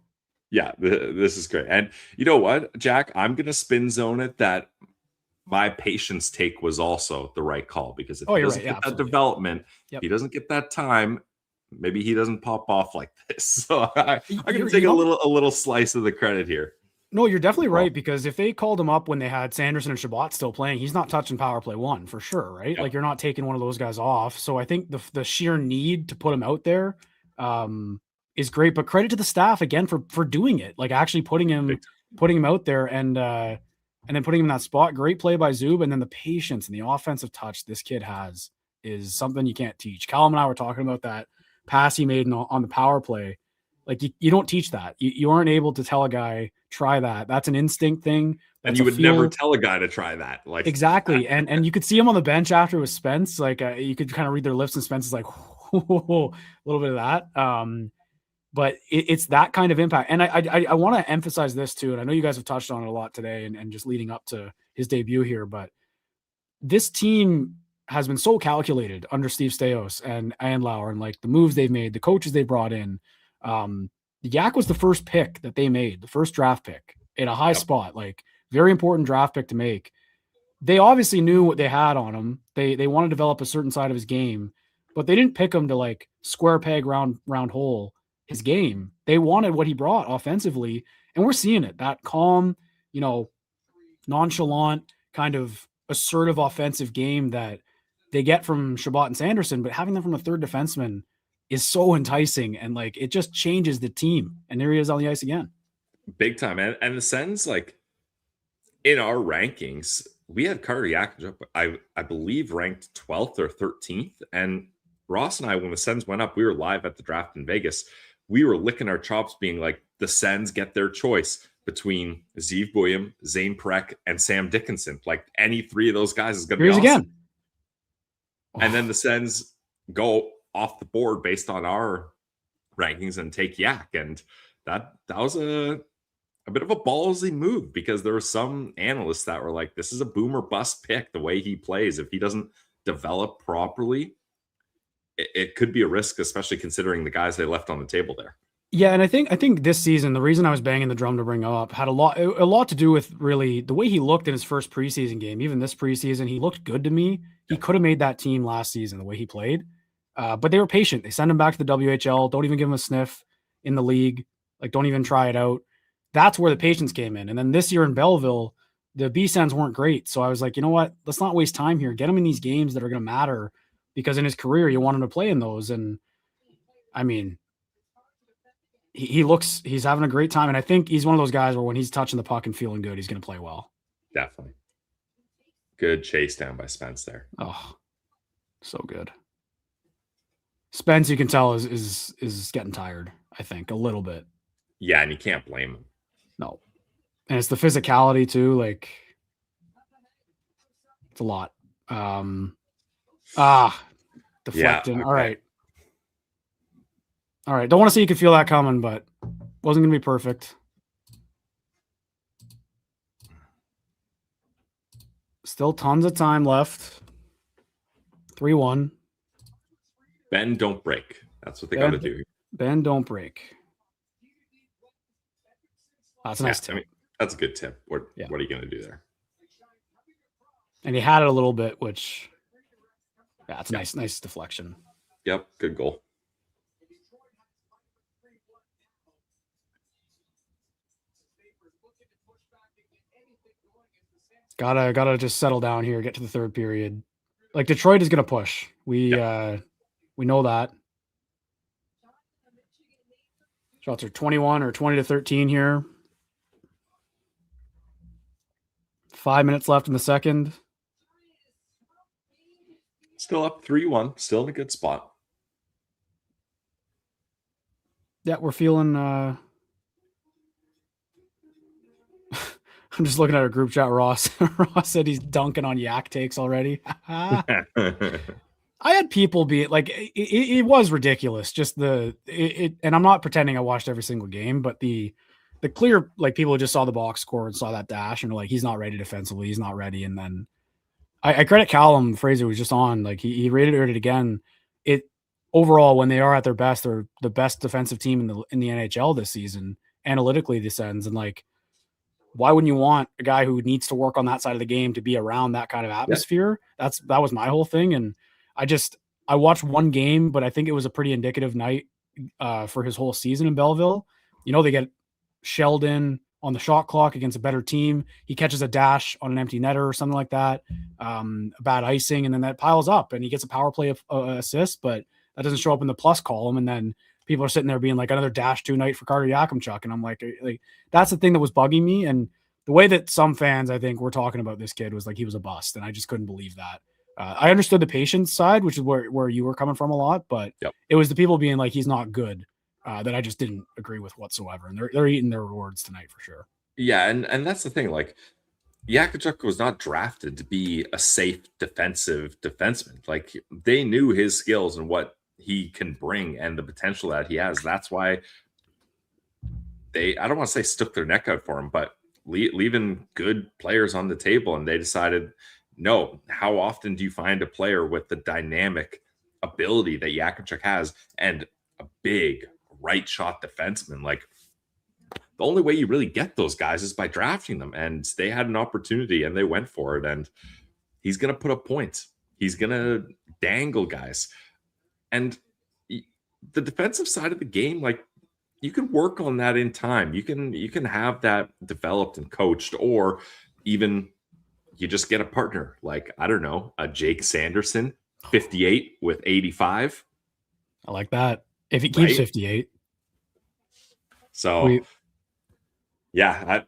Yeah, this is great. And you know what, Jack? I'm going to spin zone it that my patience take was also the right call, because if he doesn't get that development, he doesn't get that time, maybe he doesn't pop off like this. So I can take a little slice of the credit here. No, you're definitely right, because if they called him up when they had Sanderson and Shabbat still playing, he's not touching power play 1 for sure, right? Yep. Like, you're not taking one of those guys off. So I think the sheer need to put him out there is great, but credit to the staff again for doing it, like actually putting him out there and then putting him in that spot. Great play by Zub, and then the patience and the offensive touch this kid has is something you can't teach. Callum and I were talking about that pass he made on the power play. Like, you don't teach that. You aren't able to tell a guy, try that. That's an instinct thing. And you would never tell a guy to try that. Like, exactly. And you could see him on the bench after with Spence. Like, you could kind of read their lips, and Spence is like, a little bit of that. But it's that kind of impact. And I want to emphasize this too. And I know you guys have touched on it a lot today and just leading up to his debut here, but this team has been so calculated under Steve Staios and Lauer, and like the moves they've made, the coaches they brought in. Yak was the first pick that they made, the first draft pick in a high spot, like very important draft pick to make. They obviously knew what they had on him. They want to develop a certain side of his game, but they didn't pick him to like square peg round hole his game. They wanted what he brought offensively, and we're seeing it. That calm, nonchalant, kind of assertive offensive game that they get from Shabbat and Sanderson, but having them from a third defenseman is so enticing, and like it just changes the team. And there he is on the ice again. Big time. And the Sens, like in our rankings, we had Carter Yakamchuk, I believe ranked 12th or 13th. And Ross and I, when the Sens went up, we were live at the draft in Vegas. We were licking our chops being like, the Sens get their choice between Zeev Buium, Zane Perek, and Sam Dickinson. Like, any three of those guys is going to be awesome. Again. And then the Sens go off the board based on our rankings and take Yak. And that was a bit of a ballsy move, because there were some analysts that were like, this is a boom or bust pick the way he plays. If he doesn't develop properly, it could be a risk, especially considering the guys they left on the table there. Yeah, and I think this season, the reason I was banging the drum to bring up had a lot to do with really the way he looked in his first preseason game. Even this preseason, he looked good to me. He could have made that team last season the way he played, but they were patient. They sent him back to the WHL. Don't even give him a sniff in the league. Like, don't even try it out. That's where the patience came in. And then this year in Belleville, the B-Sens weren't great. So I was like, you know what? Let's not waste time here. Get him in these games that are going to matter, because in his career, you want him to play in those. And I mean, he's having a great time. And I think he's one of those guys where when he's touching the puck and feeling good, he's going to play well. Definitely. Good chase down by Spence there. Oh, so good. Spence, you can tell is getting tired, I think, a little bit. Yeah, and you can't blame him. No. And it's the physicality too. Like, it's a lot. Deflecting. Yeah, okay. All right. Don't want to say you could feel that coming, but wasn't going to be perfect. Still tons of time left. 3-1. Bend, don't break. That's what they got to do. Bend, don't break. That's a nice tip. I mean, that's a good tip. What are you going to do there? And he had it a little bit, which, it's a nice deflection. Yep, good goal. Gotta just settle down here, get to the third period. Like, Detroit is gonna push. We know that. Shots are 21 or 20-13 here. 5 minutes left in the second. Still up 3-1. Still in a good spot. Yeah, we're feeling I'm just looking at our group chat. Ross said he's dunking on Yak takes already. I had people be like, it was ridiculous. Just and I'm not pretending I watched every single game, but the clear, like, people just saw the box score and saw that dash and were like, he's not ready defensively. He's not ready. And then I credit Callum Fraser, was just on, like, he rated it again. It overall, when they are at their best, they're the best defensive team in the NHL this season, analytically, the Sens. And like, why wouldn't you want a guy who needs to work on that side of the game to be around that kind of atmosphere? Yeah. That was my whole thing. And I watched one game, but I think it was a pretty indicative night for his whole season in Belleville. You know, they get shelled in on the shot clock against a better team. He catches a dash on an empty netter or something like that, bad icing, and then that piles up and he gets a power play assist, but that doesn't show up in the plus column. And then people are sitting there being like, another dash 2 night for Carter Yakamchuk. And I'm like, that's the thing that was bugging me. And the way that some fans, I think, were talking about this kid was like he was a bust. And I just couldn't believe that. I understood the patience side, which is where you were coming from a lot, but It was the people being like, he's not good, that I just didn't agree with whatsoever. And they're eating their rewards tonight for sure. Yeah, and that's the thing. Like, Yakamchuk was not drafted to be a safe defensive defenseman. Like, they knew his skills and what he can bring and the potential that he has. That's why I don't want to say stuck their neck out for him, but leaving good players on the table. And they decided, no, how often do you find a player with the dynamic ability that Yakamchuk has and a big right shot defenseman? Like, the only way you really get those guys is by drafting them. And they had an opportunity and they went for it. And he's going to put up points. He's going to dangle guys. And the defensive side of the game, like, you can work on that in time. You can have that developed and coached, or even you just get a partner. Like, I don't know, a Jake Sanderson, 58 with 85. I like that. If he keeps 58. So yeah,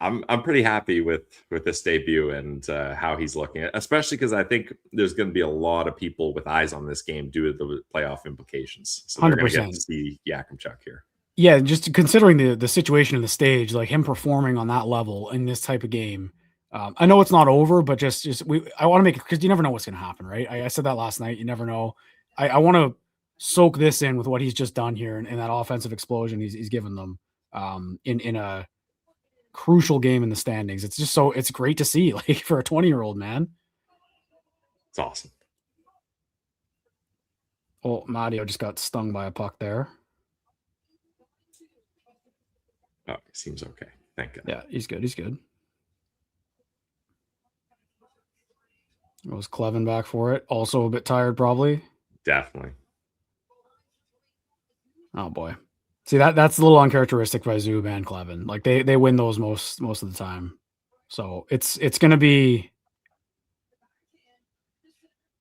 I'm pretty happy with this debut and how he's looking at, especially because I think there's going to be a lot of people with eyes on this game due to the playoff implications. So they're going to get to see Yakamchuk here. Yeah, just considering the situation and the stage, like him performing on that level in this type of game. I know it's not over, but I want to make it, because you never know what's going to happen, right? I said that last night. You never know. I want to soak this in with what he's just done here and that offensive explosion he's given them in a crucial game in the standings. It's just it's great to see, like, for a 20-year-old man. It's awesome. Oh, Mario just got stung by a puck there. Oh, he seems okay. Thank God. Yeah, he's good. He's good. Was Clevin back for it? Also a bit tired, probably. Definitely. Oh boy. See, that's a little uncharacteristic by Zub and Clevin. Like, they win those most of the time. So it's going to be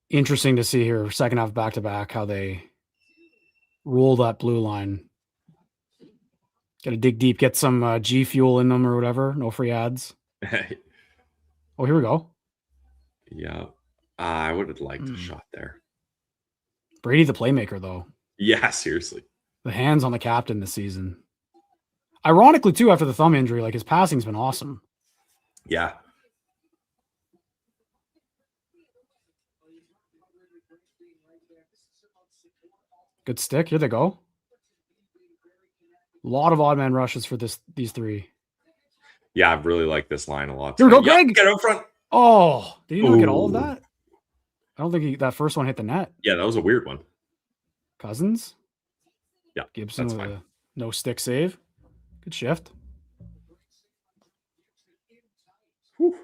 interesting to see here, second half back to back, how they rule that blue line. Got to dig deep, get some G Fuel in them or whatever. No free ads. Oh, here we go. Yeah, I would have liked a shot there. Brady, the playmaker, though. Yeah, seriously. The hands on the captain this season. Ironically, too, after the thumb injury, like, his passing's been awesome. Yeah. Good stick. Here they go. A lot of odd man rushes for these three. Yeah, I really like this line a lot. Here we go, Greg. Get out front. Oh, did he not get all of that? I don't think that first one hit the net. Yeah, that was a weird one. Cousins? Yeah, Gibson with a no stick save. Good shift. Whew.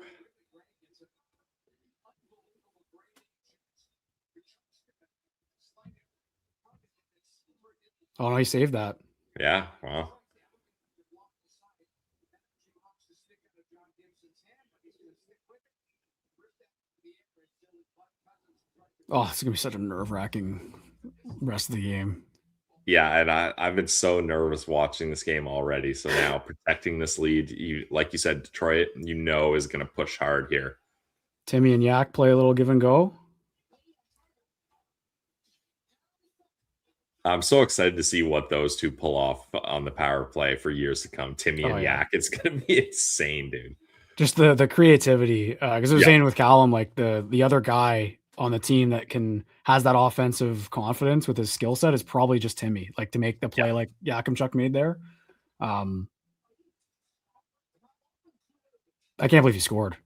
Oh, no, he saved that. Yeah, wow. Oh, it's going to be such a nerve-wracking rest of the game. Yeah, and I've been so nervous watching this game already. So now protecting this lead, like you said, Detroit, is going to push hard here. Timmy and Yak play a little give and go. I'm so excited to see what those two pull off on the power play for years to come. Timmy and Yak. It's going to be insane, dude. Just the creativity. Because I was saying with Callum, like the other guy on the team that has that offensive confidence with his skill set is probably just Timmy, like to make the play like Yakamchuk made there. I can't believe he scored.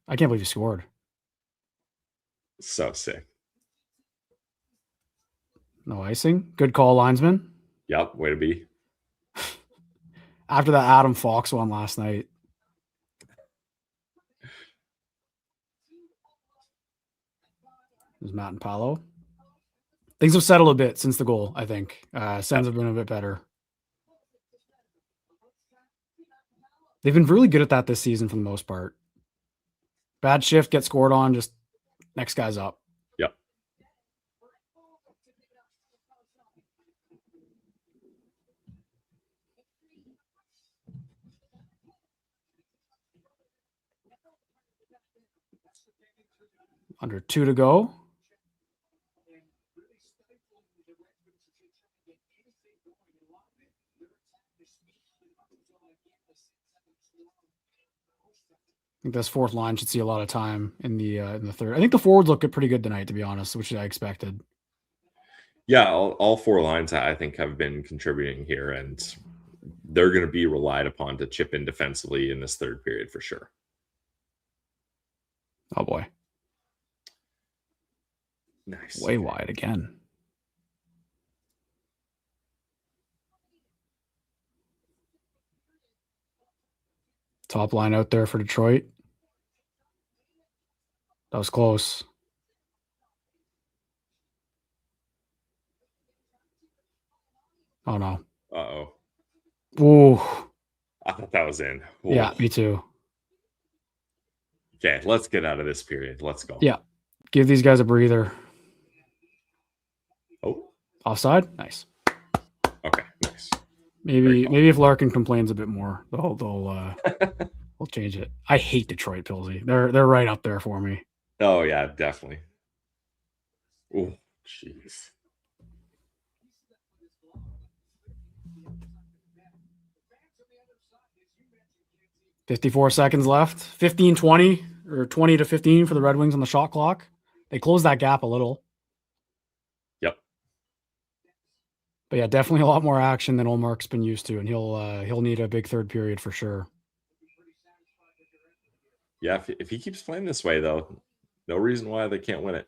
So sick. No icing. Good call, linesman. Yep, way to be. After that Adam Fox one last night. There's Matt and Paolo. Things have settled a bit since the goal, I think. Sens have been a bit better. They've been really good at that this season for the most part. Bad shift, get scored on, just next guy's up. Yep. Under 2 to go. I think this fourth line should see a lot of time in the third. I think the forwards look pretty good tonight, to be honest, which I expected. Yeah, all four lines I think have been contributing here, and they're going to be relied upon to chip in defensively in this third period for sure. Oh boy. Nice. Way wide again. Top line out there for Detroit. That was close. Oh no. Uh-oh. Ooh. I thought that was in. Ooh. Yeah, me too. Okay, let's get out of this period. Let's go. Yeah. Give these guys a breather. Oh. Offside? Nice. Okay, nice. Maybe if Larkin complains a bit more, they'll change it. I hate Detroit, Pilsy. They're right up there for me. Oh yeah, definitely. Oh, jeez. $54 seconds left. 15-20 or 20-15 for the Red Wings on the shot clock. They closed that gap a little. Yep. But yeah, definitely a lot more action than Olmark's been used to, and he'll need a big third period for sure. Yeah, if he keeps playing this way, though, no reason why they can't win it.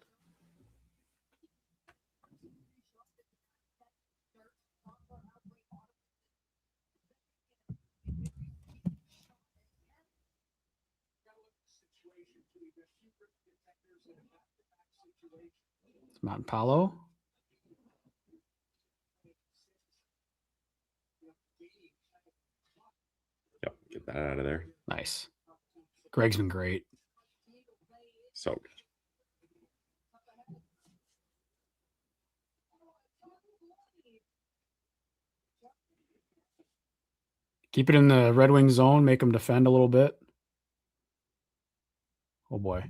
It's Matt and Paolo. Yep, get that out of there. Nice. Greg's been great. So good. Keep it in the Red Wing zone. Make them defend a little bit. Oh, boy.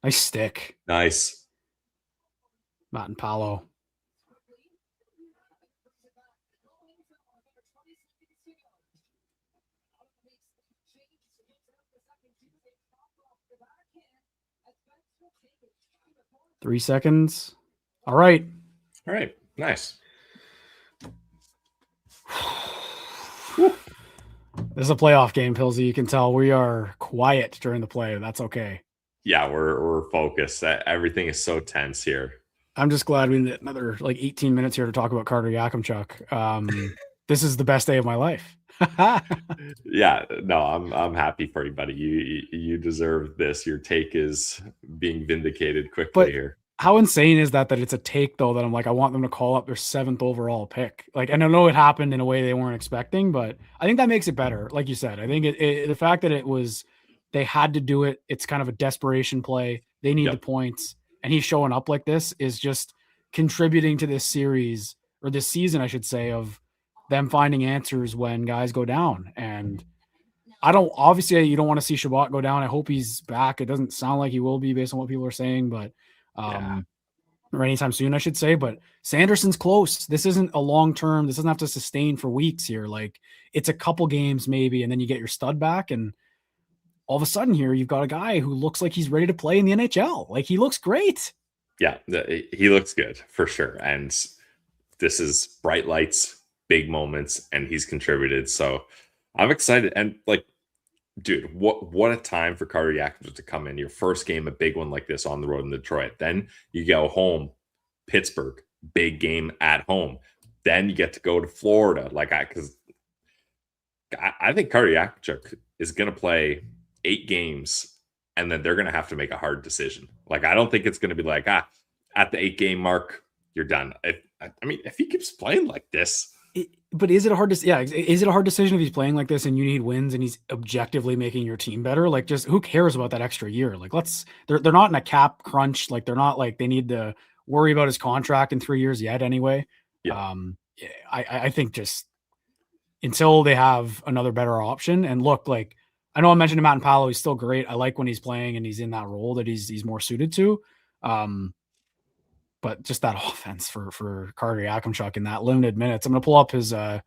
Nice stick. Nice. Matt and Paolo. Three seconds. All right. All right. Nice. This is a playoff game, Pilsy. You can tell we are quiet during the play. That's okay. Yeah, we're focused. Everything is so tense here. I'm just glad we had another 18 minutes here to talk about Carter Yakamchuk. This is the best day of my life. Yeah, no, I'm happy for you, buddy. You deserve this. Your take is being vindicated quickly here. How insane is that it's a take, though, that I'm like, I want them to call up their 7th overall pick. And I know it happened in a way they weren't expecting, but I think that makes it better. Like you said, I think the fact that they had to do it, it's kind of a desperation play. They need the points, and he's showing up like this is just contributing to this series, or this season, I should say, of them finding answers when guys go down. And obviously you don't want to see Shabbat go down. I hope he's back. It doesn't sound like he will be based on what people are saying, but or anytime soon, I should say. But Sanderson's close. This isn't a long term. This doesn't have to sustain for weeks here. Like, it's a couple games maybe, and then you get your stud back, and all of a sudden here you've got a guy who looks like he's ready to play in the NHL. Like, he looks great. Yeah, he looks good for sure. And this is bright lights, big moments, and he's contributed. So I'm excited. And like, dude, what a time for Carter Yakamchuk to come in. Your first game, a big one like this on the road in Detroit. Then you go home, Pittsburgh, big game at home. Then you get to go to Florida. Because I think Carter Yakamchuk is going to play 8 games, and then they're going to have to make a hard decision. Like, I don't think it's going to be like, at the 8-game mark, you're done. If he keeps playing like this. But is it a hard is it a hard decision if he's playing like this and you need wins and he's objectively making your team better? Like, just who cares about that extra year? Like, they're not in a cap crunch. Like, they're not like they need to worry about his contract in 3 years yet anyway. Yeah. I think just until they have another better option. And look, like, I know I mentioned Matt and Paolo, he's still great. I like when he's playing and he's in that role that he's more suited to. But just that offense for Carter Yakamchuk in that limited minutes. I'm going to pull up his time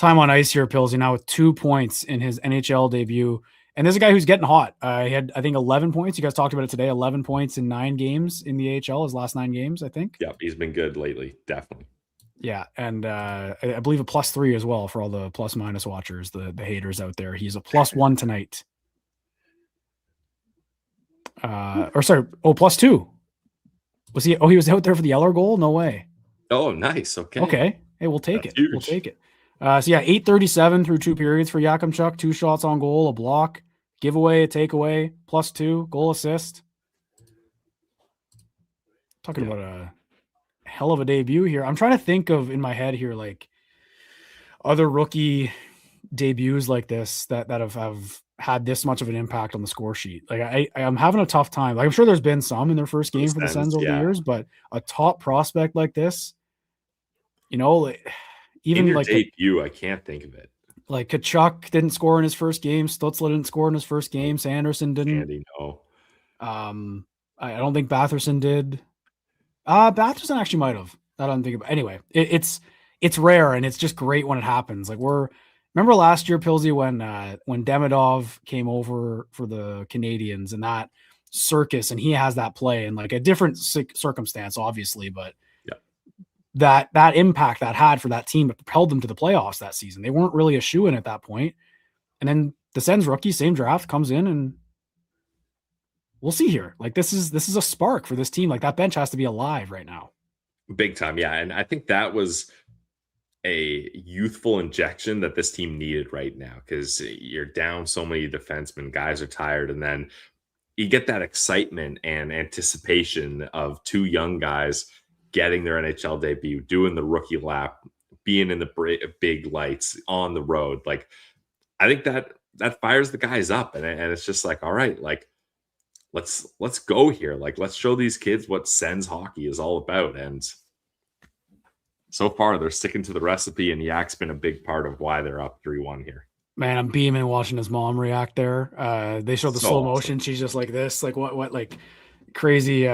on ice here, Pillsy, now with 2 points in his NHL debut. And there's a guy who's getting hot. He had, I think, 11 points. You guys talked about it today. 11 points in 9 games in the AHL, his last 9 games, I think. Yeah, he's been good lately, definitely. Yeah, and I believe a +3 as well for all the plus-minus watchers, the haters out there. He's a +1 tonight. +2. Was he? Oh, he was out there for the Eller goal? No way. Oh, nice. Okay. Hey, we'll take it. Huge. We'll take it. 8:37 through 2 periods for Yakamchuk. 2 shots on goal, a block, giveaway, a takeaway, +2, goal assist. Talking about a hell of a debut here. I'm trying to think of in my head here, like, other rookie debuts like this that have had this much of an impact on the score sheet. Like, I'm having a tough time. Like, I'm sure there's been some in their first game for the Sens over the years, but a top prospect like this, like, even in your like debut, I can't think of it. Like, Kachuk didn't score in his first game. Stutzla didn't score in his first game. Sanderson didn't. Andy, no. I don't think Batherson did. Batherson actually might have. I don't think about. Anyway, it's rare and it's just great when it happens. Like, remember last year, Pilsy, when Demidov came over for the Canadians and that circus, and he has that play in like a different circumstance, obviously, but yeah, that impact that had for that team, it propelled them to the playoffs that season. They weren't really a shoo-in at that point. And then the Sens rookie, same draft, comes in, and we'll see here. Like, this is a spark for this team. Like, that bench has to be alive right now. Big time, yeah. And I think that was a youthful injection that this team needed right now, because you're down so many defensemen, guys are tired, and then you get that excitement and anticipation of 2 young guys getting their NHL debut, doing the rookie lap, being in the big lights on the road. Like, I think that fires the guys up, and it's just like, all right, like, let's go here. Like, let's show these kids what Sens hockey is all about. And so far, they're sticking to the recipe, and Yak's been a big part of why they're up 3-1 here. Man, I'm beaming watching his mom react there. They showed the So slow awesome. motion. She's just like this, like what, like crazy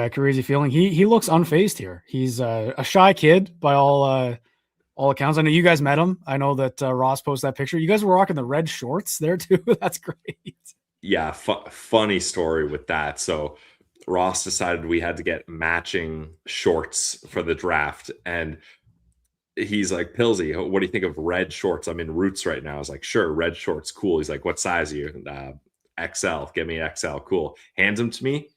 feeling. He looks unfazed here. He's a shy kid by all accounts. I know you guys met him. I know that Ross posted that picture. You guys were rocking the red shorts there too. That's great. Yeah, funny story with that. So Ross decided we had to get matching shorts for the draft, and he's like, Pilsy, what do you think of red shorts? I'm in Roots right now. I was like, sure, red shorts, cool. He's like, what size are you? XL. Give me XL. Cool. Hands them to me.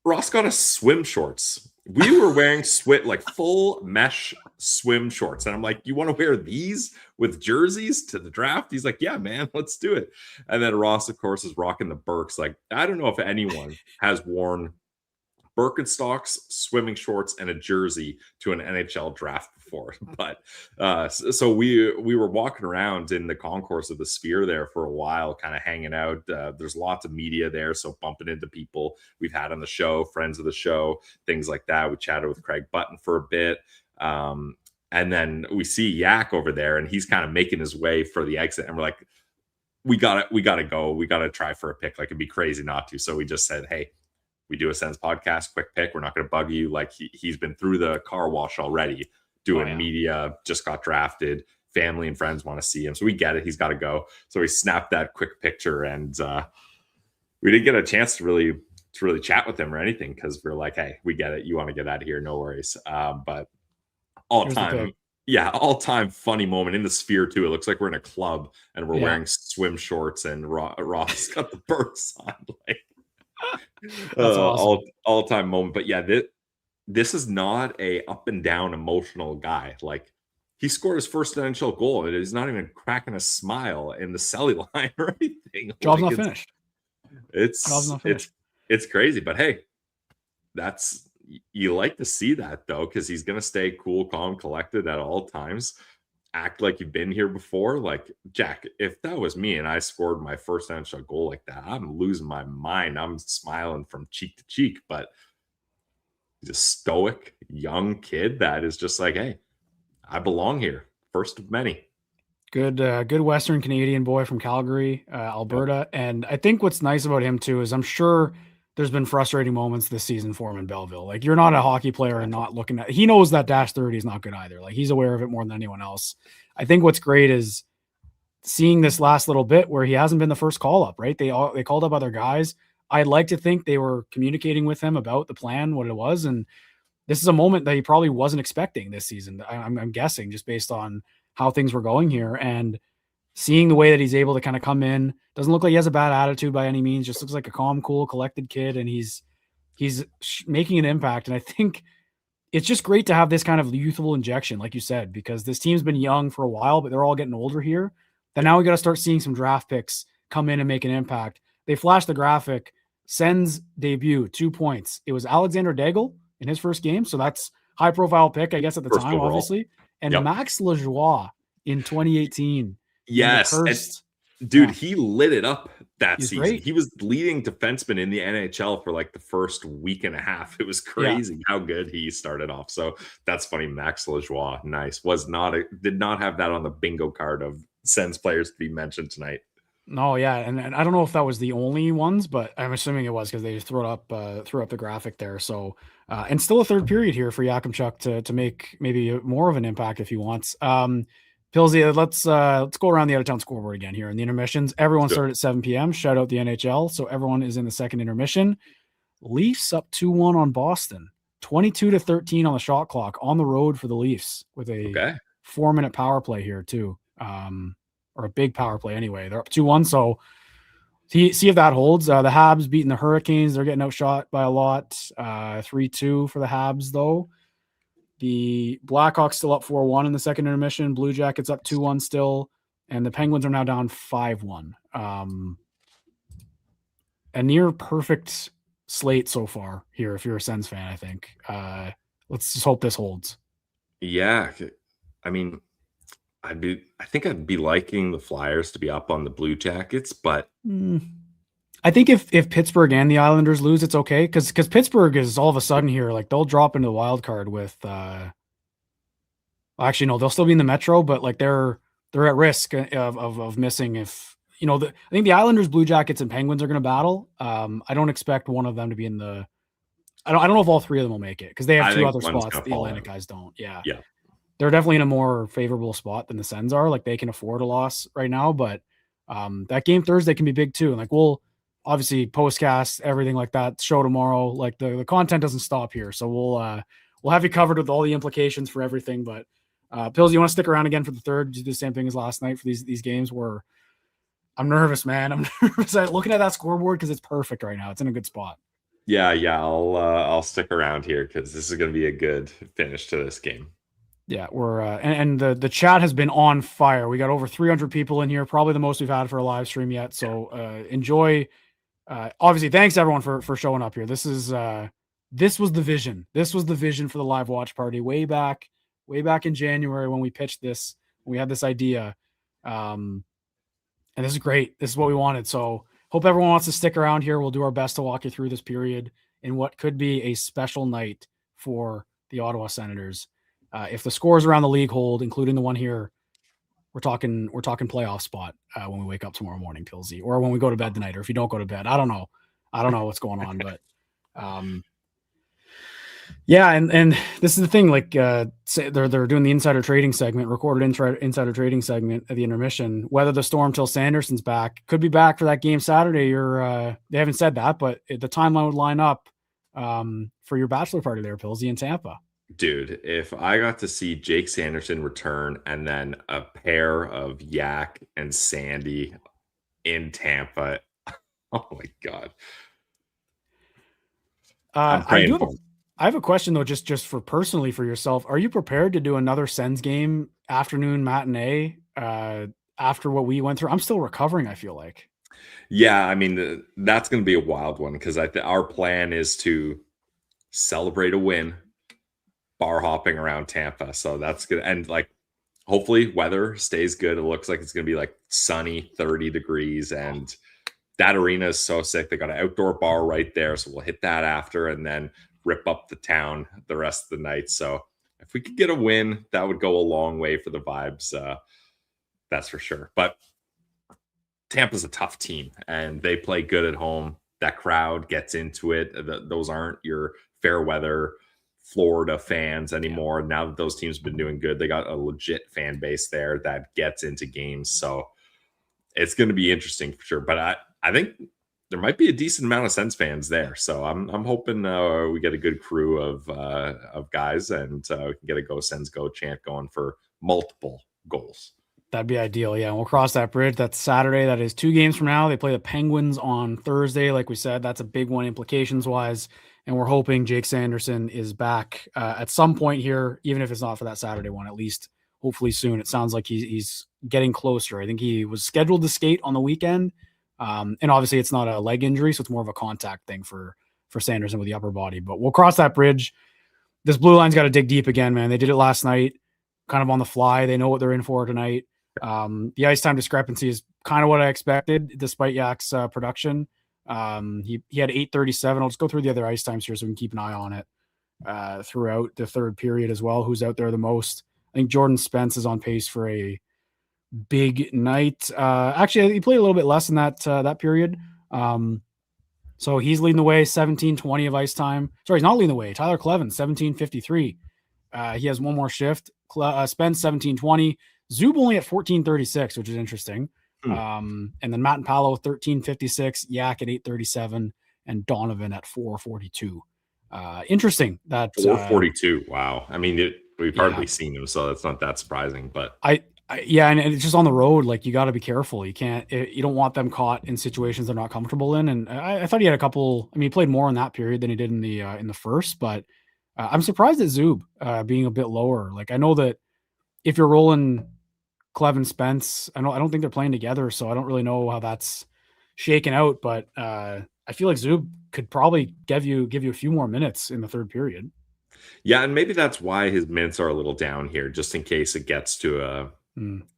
Ross got us swim shorts. We were wearing like full mesh swim shorts. And I'm like, you want to wear these with jerseys to the draft? He's like, yeah, man, let's do it. And then Ross, of course, is rocking the Birks. Like, I don't know if anyone has worn Birkenstocks, swimming shorts, and a jersey to an NHL draft before. But so we were walking around in the concourse of the Sphere there for a while, kind of hanging out. There's lots of media there, so bumping into people we've had on the show, friends of the show, things like that. We chatted with Craig Button for a bit. And then we see Yak over there, and he's kind of making his way for the exit. And we're like, we gotta go. We gotta try for a pick. Like, it'd be crazy not to. So we just said, hey, we do a Sens podcast, quick pick. We're not going to bug you. Like he's been through the car wash already, doing media, just got drafted, family and friends want to see him. So we get it. He's got to go. So we snapped that quick picture, and we didn't get a chance to really chat with him or anything, because we're like, hey, we get it. You want to get out of here. No worries. But all time funny moment in the Sphere too. It looks like we're in a club and we're wearing swim shorts, and Ross got the bursts on. Like, that's awesome. all time moment. But yeah, this is not a up and down emotional guy. Like, he scored his first NHL goal, and he's not even cracking a smile in the celly line or anything. Job's not finished. It's crazy, but hey, you like to see that though, because he's gonna stay cool, calm, collected at all times. Act like you've been here before. Like, Jack, if that was me and I scored my first NHL goal like that, I'm losing my mind. I'm smiling from cheek to cheek. But he's a stoic young kid that is just like, hey, I belong here. First of many. Good Western Canadian boy from Calgary, Alberta. And I think what's nice about him too is I'm sure there's been frustrating moments this season for him in Belleville. Like, you're not a hockey player and not looking at, he knows that -30 is not good either. Like, he's aware of it more than anyone else. I think what's great is seeing this last little bit where he hasn't been the first call up, right? They called up other guys. I'd like to think they were communicating with him about the plan, what it was. And this is a moment that he probably wasn't expecting this season. I'm guessing, just based on how things were going here, and seeing the way that he's able to kind of come in. Doesn't look like he has a bad attitude by any means, just looks like a calm, cool, collected kid. And he's making an impact. And I think it's just great to have this kind of youthful injection, like you said, because this team's been young for a while, but they're all getting older here. Then now we got to start seeing some draft picks come in and make an impact. They flashed the graphic. Sens debut, 2 points. It was Alexander Daigle in his first game. So that's high profile pick, I guess, at the First time, overall. Obviously. And Max Lajoie in 2018. Yes. Dude, he lit it up that season. Great. He was leading defenseman in the NHL for like the first week and a half. It was crazy how good he started off. So that's funny. Max Lajoie, nice. Did not have that on the bingo card of Sens players to be mentioned tonight. No, yeah, and I don't know if that was the only ones, but I'm assuming it was, because they just threw up the graphic there. So, and still a third period here for Yakamchuk to make maybe more of an impact if he wants. Pilsy, let's go around the out of town scoreboard again here in the intermissions. Everyone started at 7 p.m. Shout out the NHL. So everyone is in the second intermission. Leafs up 2-1 on Boston, 22-13 on the shot clock on the road for the Leafs with a 4-minute power play here too. Or a big power play anyway. They're up 2-1. So see if that holds. The Habs beating the Hurricanes. They're getting outshot by a lot. 3-2 for the Habs though. The Blackhawks still up 4-1 in the second intermission. Blue Jackets up 2-1 still. And the Penguins are now down 5-1. A near perfect slate so far here if you're a Sens fan, I think. Let's just hope this holds. Yeah. I mean, I think I'd be liking the Flyers to be up on the Blue Jackets, but I think if Pittsburgh and the Islanders lose, it's okay, because Pittsburgh is all of a sudden here, like they'll drop into the wild card with actually no, they'll still be in the Metro, but like they're at risk of missing if I think the Islanders, Blue Jackets, and Penguins are going to battle. I don't expect one of them to be in the. I don't know if all three of them will make it, because they have two other spots. The Atlantic guys don't. Yeah. They're definitely in a more favorable spot than the Sens are. Like, they can afford a loss right now, but that game Thursday can be big too. And like, we'll obviously postcast everything like that show tomorrow. Like the content doesn't stop here. So we'll have you covered with all the implications for everything. But Pills, you want to stick around again for the third? Do the same thing as last night for these games where I'm nervous, man. I'm nervous looking at that scoreboard because it's perfect right now. It's in a good spot. Yeah. I'll stick around here because this is going to be a good finish to this game. Yeah, we're and the chat has been on fire. We got over 300 people in here, probably the most we've had for a live stream yet. So enjoy. Obviously, thanks everyone for showing up here. This was the vision. This was the vision for the live watch party way back in January when we pitched this. We had this idea, and this is great. This is what we wanted. So hope everyone wants to stick around here. We'll do our best to walk you through this period in what could be a special night for the Ottawa Senators. If the scores around the league hold, including the one here, we're talking playoff spot when we wake up tomorrow morning, Pilsy, or when we go to bed tonight, or if you don't go to bed. I don't know what's going on, but Yeah, and this is the thing. Like, say they're doing the insider trading segment, recorded insider trading segment at the intermission. Whether the Storm till Sanderson's back, could be back for that game Saturday. Or they haven't said that, but the timeline would line up for your bachelor party there, Pillsy, in Tampa. Dude, if I got to see Jake Sanderson return and then a pair of Yak and Sandy in Tampa, oh my God. I'm praying for him. I have a question though, just for personally for yourself. Are you prepared to do another Sens game afternoon matinee after what we went through? I'm still recovering, I feel like. Yeah, I mean, that's going to be a wild one because our plan is to celebrate a win, bar hopping around Tampa. So that's good. And like, hopefully weather stays good. It looks like it's going to be like sunny, 30 degrees. And that arena is so sick. They got an outdoor bar right there. So we'll hit that after and then rip up the town the rest of the night. So if we could get a win, that would go a long way for the vibes. That's for sure. But Tampa's a tough team and they play good at home. That crowd gets into it. Those aren't your fair weather Florida fans anymore. Now that those teams have been doing good, they got a legit fan base there that gets into games. So it's going to be interesting for sure. But I think there might be a decent amount of Sens fans there. So I'm hoping we get a good crew of guys and we can get a Go Sens Go chant going for multiple goals. That'd be ideal. Yeah. And we'll cross that bridge. That's Saturday. That is 2 games from now. They play the Penguins on Thursday. Like we said, that's a big one implications wise. And we're hoping Jake Sanderson is back at some point here, even if it's not for that Saturday one, at least hopefully soon. It sounds like he's getting closer. I think he was scheduled to skate on the weekend. And obviously it's not a leg injury, so it's more of a contact thing for Sanderson with the upper body, but we'll cross that bridge. This blue line's got to dig deep again, man. They did it last night, kind of on the fly. They know what they're in for tonight. The ice time discrepancy is kind of what I expected, despite Yak's production. He had 8:37. I'll just go through the other ice times here so we can keep an eye on it throughout the third period as well. Who's out there the most? I think Jordan Spence is on pace for a big night. Actually, he played a little bit less than that period. So he's leading the way, 17:20 of ice time. Sorry, he's not leading the way. Tyler Clevin, 17:53. He has one more shift. Spence, 17:20. Zub only at 14:36, which is interesting. And then Matt and Paolo, 13:56. Yak at 8:37, and Donovan at 4:42. Interesting that 4:42. Wow. I mean, we've hardly seen him, so that's not that surprising. But yeah, and it's just on the road. Like you got to be careful. You don't want them caught in situations they're not comfortable in. And I thought he had a couple. I mean, he played more in that period than he did in the first. But I'm surprised at Zub being a bit lower. Like I know that if you're rolling Clevin Spence, I don't think they're playing together, so I don't really know how that's shaken out. But I feel like Zub could probably give you a few more minutes in the third period. Yeah, and maybe that's why his minutes are a little down here, just in case it gets to a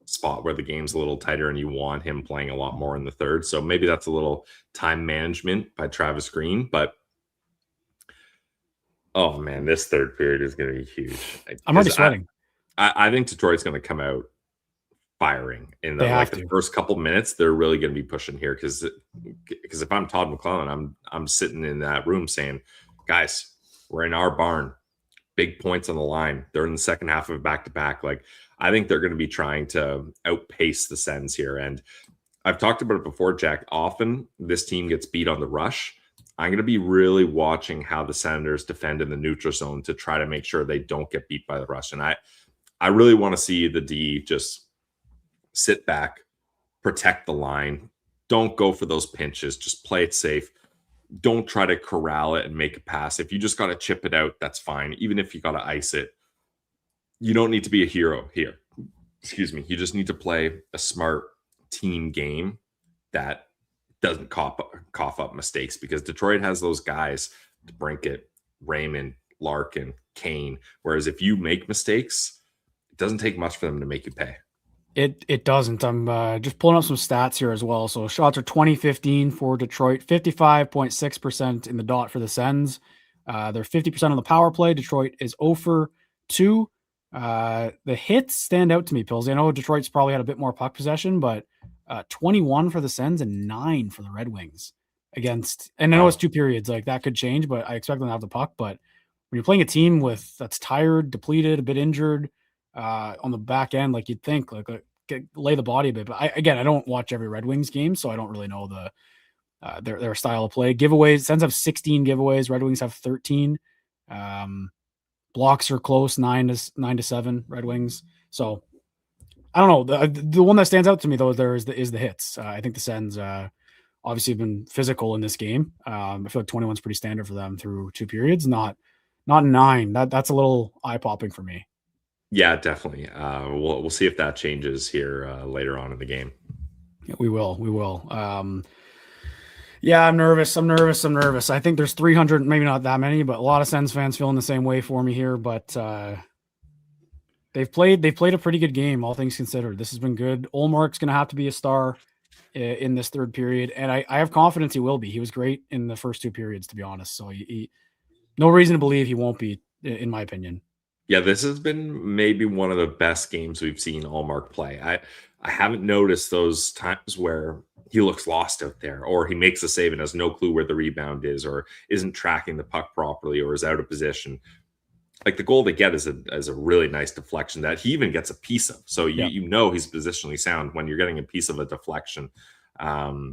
spot where the game's a little tighter and you want him playing a lot more in the third. So maybe that's a little time management by Travis Green. But oh man, this third period is going to be huge. I'm already sweating. I think Detroit's going to come out firing in the first couple minutes. They're really going to be pushing here because if I'm Todd McClellan, I'm sitting in that room saying, guys, we're in our barn. Big points on the line. They're in the second half of back-to-back. Like, I think they're going to be trying to outpace the Sens here. And I've talked about it before, Jack. Often this team gets beat on the rush. I'm going to be really watching how the Senators defend in the neutral zone to try to make sure they don't get beat by the rush. And I really want to see the D just sit back, protect the line. Don't go for those pinches. Just play it safe. Don't try to corral it and make a pass. If you just got to chip it out, that's fine. Even if you got to ice it, you don't need to be a hero here. Excuse me. You just need to play a smart team game that doesn't cough up mistakes, because Detroit has those guys, DeBrincat, Raymond, Larkin, Kane. Whereas if you make mistakes, it doesn't take much for them to make you pay. It doesn't. I'm just pulling up some stats here as well. So shots are 20-15 for Detroit, 55.6% in the dot for the Sens. They're 50% on the power play. Detroit is 0 for 2. The hits stand out to me, Pills. I know Detroit's probably had a bit more puck possession, but 21 for the Sens and 9 for the Red Wings. against, and I know it's 2 periods, like that could change, but I expect them to have the puck. But when you're playing a team that's tired, depleted, a bit injured on the back end, like you'd think lay the body a bit. But I don't watch every Red Wings game, so I don't really know their style of play. Giveaways, Sens have 16 giveaways. Red Wings have 13. Blocks are close, 9-7 Red Wings. So I don't know. The one that stands out to me though is the hits. I think the Sens obviously have been physical in this game. I feel like 21's pretty standard for them through 2 periods, not 9. That's a little eye popping for me. Yeah, definitely. We'll see if that changes here later on in the game. Yeah, we will. Yeah, I'm nervous. I think there's 300, maybe not that many, but a lot of Sens fans feeling the same way for me here. But they've played a pretty good game, all things considered. This has been good. Ullmark's going to have to be a star in this 3rd period, and I have confidence he will be. He was great in the first 2 periods, to be honest. So no reason to believe he won't be, in my opinion. Yeah, this has been maybe one of the best games we've seen Ullmark play. I haven't noticed those times where he looks lost out there, or he makes a save and has no clue where the rebound is, or isn't tracking the puck properly, or is out of position. Like the goal they get is a really nice deflection that he even gets a piece of. So you know he's positionally sound when you're getting a piece of a deflection that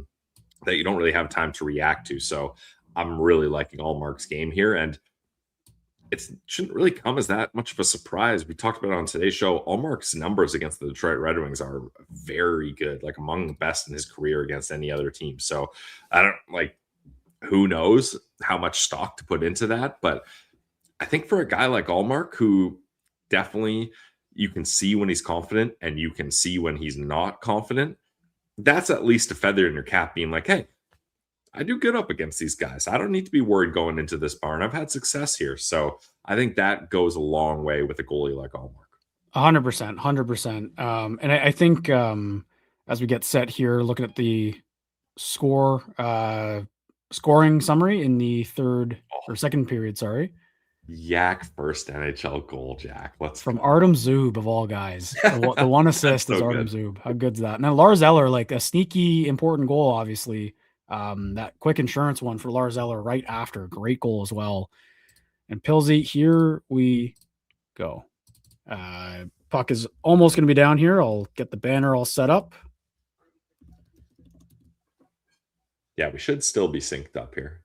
you don't really have time to react to. So I'm really liking Ullmark's game here, and it shouldn't really come as that much of a surprise. We talked about it on today's show. Ullmark's numbers against the Detroit Red Wings are very good, like among the best in his career against any other team. So who knows how much stock to put into that. But I think for a guy like Ullmark, who definitely you can see when he's confident and you can see when he's not confident, that's at least a feather in your cap being like, hey, I do good up against these guys. I don't need to be worried going into this barn. I've had success here. So I think that goes a long way with a goalie like Ullmark. 100%. And I think as we get set here, looking at the scoring summary in the 2nd period, sorry. Yak first NHL goal, Jack. From Artem Zub of all guys. The one assist is Artem Zub. How good's that? Now Lars Eller, like a sneaky important goal, obviously. That quick insurance one for Lars Eller right after, great goal as well. And Pilsy, here we go. Puck is almost going to be down here. I'll get the banner all set up. Yeah, we should still be synced up here.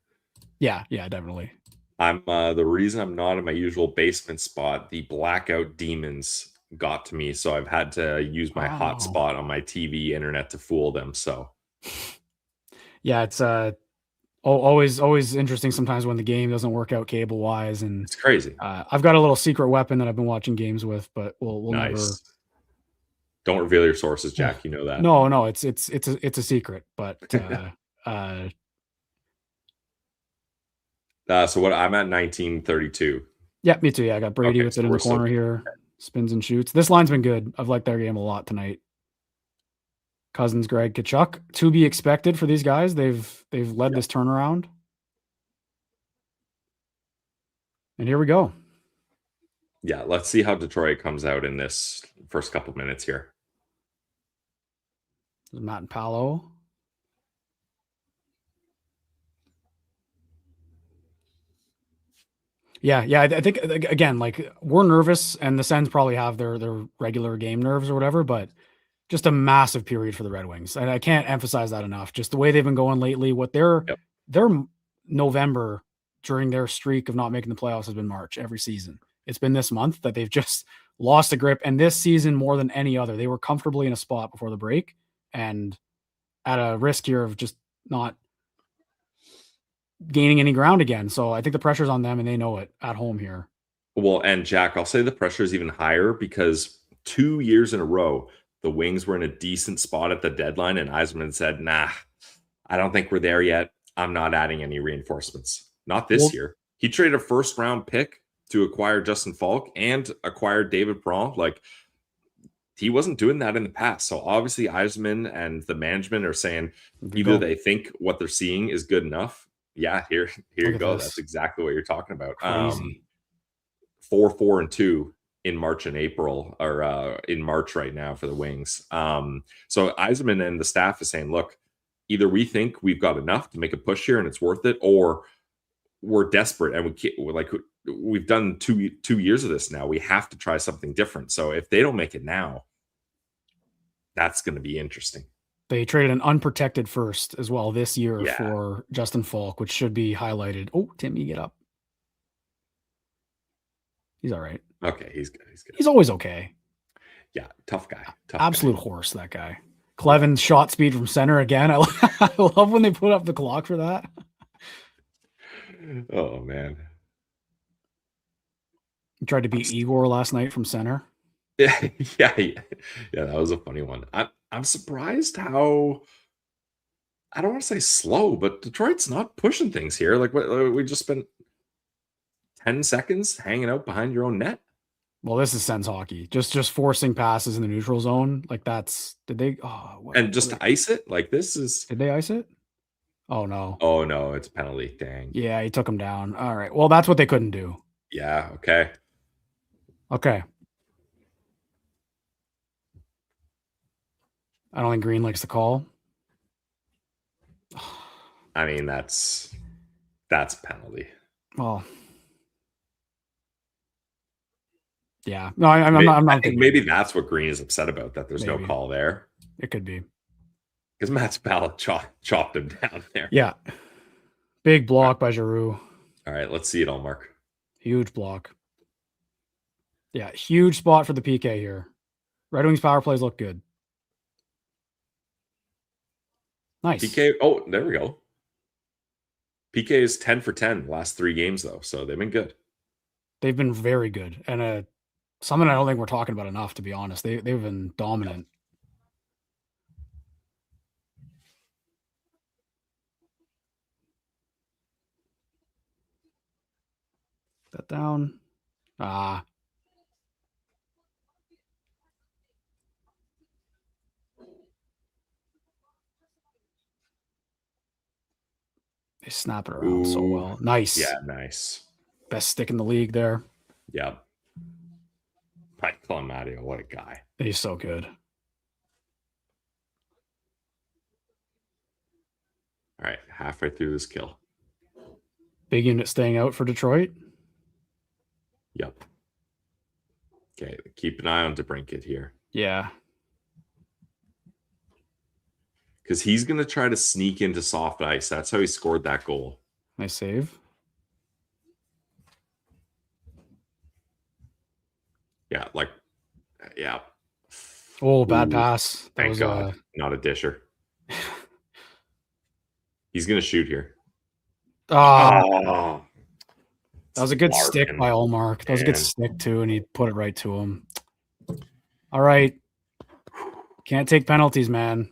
Yeah, definitely. I'm the reason I'm not in my usual basement spot, the blackout demons got to me, so I've had to use my hotspot on my TV internet to fool them. So yeah, it's always interesting sometimes when the game doesn't work out cable wise, and it's crazy. I've got a little secret weapon that I've been watching games with, but we'll never. Don't reveal your sources, Jack. You know that. No, it's a secret, but so what? I'm at 1932. Yeah, me too. Yeah, I got Brady with it in the corner here. Spins and shoots. This line's been good. I've liked their game a lot tonight. Cousins, Greg, Kachuk, to be expected for these guys. They've led this turnaround. And here we go. Yeah, let's see how Detroit comes out in this first couple minutes here. Matt and Paolo. Yeah. I think, again, like we're nervous, and the Sens probably have their regular game nerves or whatever, but just a massive period for the Red Wings. And I can't emphasize that enough. Just the way they've been going lately, what their November during their streak of not making the playoffs has been March every season. It's been this month that they've just lost a grip. And this season, more than any other, they were comfortably in a spot before the break and at a risk here of just not gaining any ground again. So I think the pressure's on them, and they know it at home here. Well, and Jack, I'll say the pressure is even higher because 2 years in a row, the Wings were in a decent spot at the deadline, and Yzerman said, nah, I don't think we're there yet. I'm not adding any reinforcements. Not this year. He traded a first-round pick to acquire Justin Falk and acquired David Perron. Like, he wasn't doing that in the past. So obviously Yzerman and the management are saying either they think what they're seeing is good enough. Yeah, here you go. That's exactly what you're talking about. 4-4-2 in March and April, or in March right now for the Wings. So Yzerman and the staff is saying, look, either we think we've got enough to make a push here and it's worth it, or we're desperate and we've done two years of this now. We have to try something different. So if they don't make it now, that's going to be interesting. They traded an unprotected first as well this year for Justin Falk, which should be highlighted. Oh, Timmy, get up. He's all right. Okay, he's good. He's always okay. Yeah, tough guy. Absolute horse, that guy. Cleven shot speed from center again. I love when they put up the clock for that. Oh, man. He tried to beat Igor last night from center. Yeah, that was a funny one. I'm surprised how, I don't want to say slow, but Detroit's not pushing things here. Like, we just spent 10 seconds hanging out behind your own net. Well, this is Sens hockey. Just forcing passes in the neutral zone. Like did they? Oh, to ice it? Like this is. Did they ice it? Oh no. Oh no, it's a penalty. Dang. Yeah, he took him down. All right. Well, that's what they couldn't do. Yeah. Okay. I don't think Green likes the call. I mean, that's a penalty. Well, yeah. No, I'm not. I think maybe that's what Green is upset about, that there's no call there. It could be. Because Matt's ballot chopped him down there. Yeah. Big block by Giroux. All right, let's see it all, Mark. Huge block. Yeah, huge spot for the PK here. Red Wings power plays look good. Nice. PK. Oh, there we go. PK is 10 for 10 last 3 games, though, so they've been good. They've been very good. And something I don't think we're talking about enough, to be honest. They've been dominant. That down. They snap it around so well. Nice. Yeah, nice. Best stick in the league there. Yeah. Mike Clemadio, what a guy. He's so good. All right, halfway through this kill. Big unit staying out for Detroit. Yep. Okay, keep an eye on DeBrincat here. Yeah. Because he's going to try to sneak into soft ice. That's how he scored that goal. Nice save. Yeah, yeah. Oh, bad pass. Thank God. Not a disher. He's going to shoot here. Oh. That was a good stick by Ullmark. That was a good stick, too, and he put it right to him. All right. Can't take penalties, man.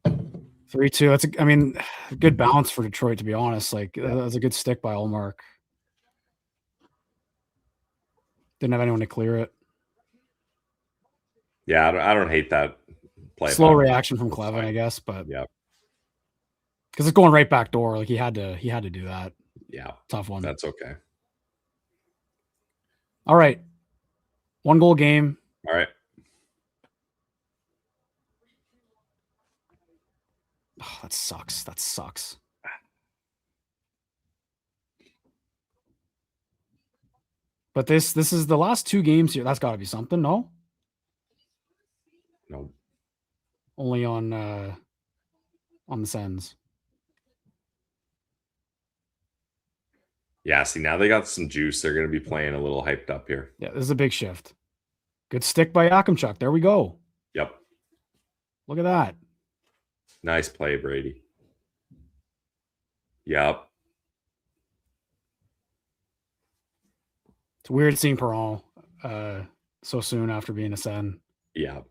3-2. That's a good bounce for Detroit, to be honest. Like, that was a good stick by Ullmark. Didn't have anyone to clear it. Yeah, I don't hate that play. Slow reaction from Clevin, I guess, but yeah, because it's going right back door. Like he had to do that. Yeah, tough one. That's okay. All right, 1 goal game. All right. Oh, that sucks. But this is the last 2 games here. That's got to be something, no? No. Only on the Sens. Yeah, see, now they got some juice. They're going to be playing a little hyped up here. Yeah, this is a big shift. Good stick by Yakamchuk. There we go. Yep. Look at that. Nice play, Brady. Yep. It's weird seeing Perron so soon after being a Sen. Yeah.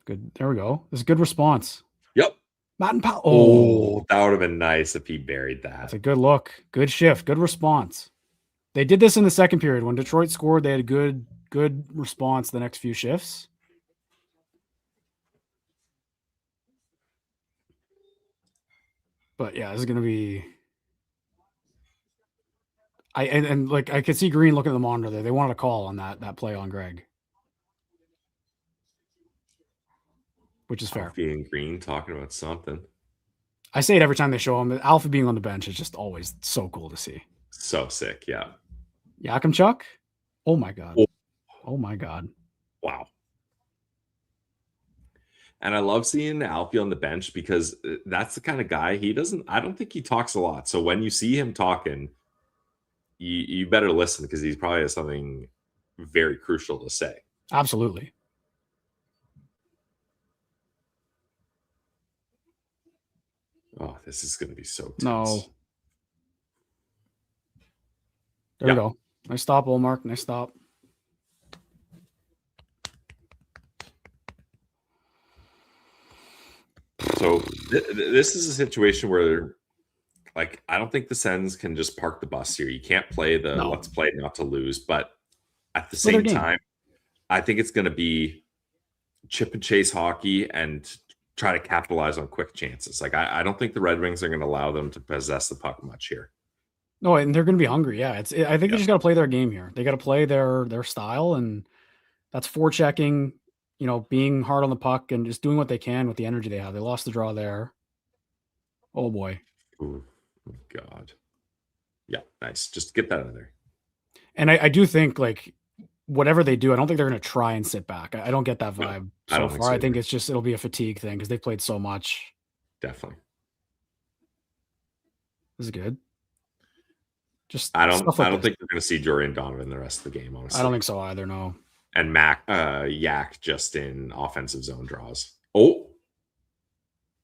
Good. There we go. This is a good response. Yep. Matt and Powell. Oh, that would have been nice if he buried that. That's a good look. Good shift. Good response. They did this in the second period. When Detroit scored, they had a good response the next few shifts. But yeah, this is going to be... I could see Green looking at the monitor there. They wanted a call on that play on Greg. which is fair. Alfie and Green talking about something. I say it every time they show him. Alpha being on the bench is just always so cool to see. So sick, yeah. Yakamchuk? Oh my God. Oh. Oh my God. Wow. And I love seeing Alfie on the bench because that's the kind of guy I don't think he talks a lot. So when you see him talking, you better listen because he probably has something very crucial to say. Absolutely. Oh, this is going to be so tense. No. There we go. Nice stop, Olmark. Nice stop. So this is a situation where, like, I don't think the Sens can just park the bus here. You can't play let's play not to lose. But at the same time, I think it's going to be chip and chase hockey and try to capitalize on quick chances. Like, I don't think the Red Wings are going to allow them to possess the puck much here. No, and they're going to be hungry. Yeah, I think they just got to play their game here. They got to play their style, and that's forechecking, being hard on the puck and just doing what they can with the energy they have. They lost the draw there. Oh boy. Oh God. Yeah, nice. Just get that out of there. And I do think, like, whatever they do, I don't think they're going to try and sit back. I don't get that vibe so far. I think it'll be a fatigue thing because they played so much. Definitely. This is good. I don't think we're going to see Jordan Donovan the rest of the game, honestly. I don't think so either, no. And Yak just in offensive zone draws. Oh.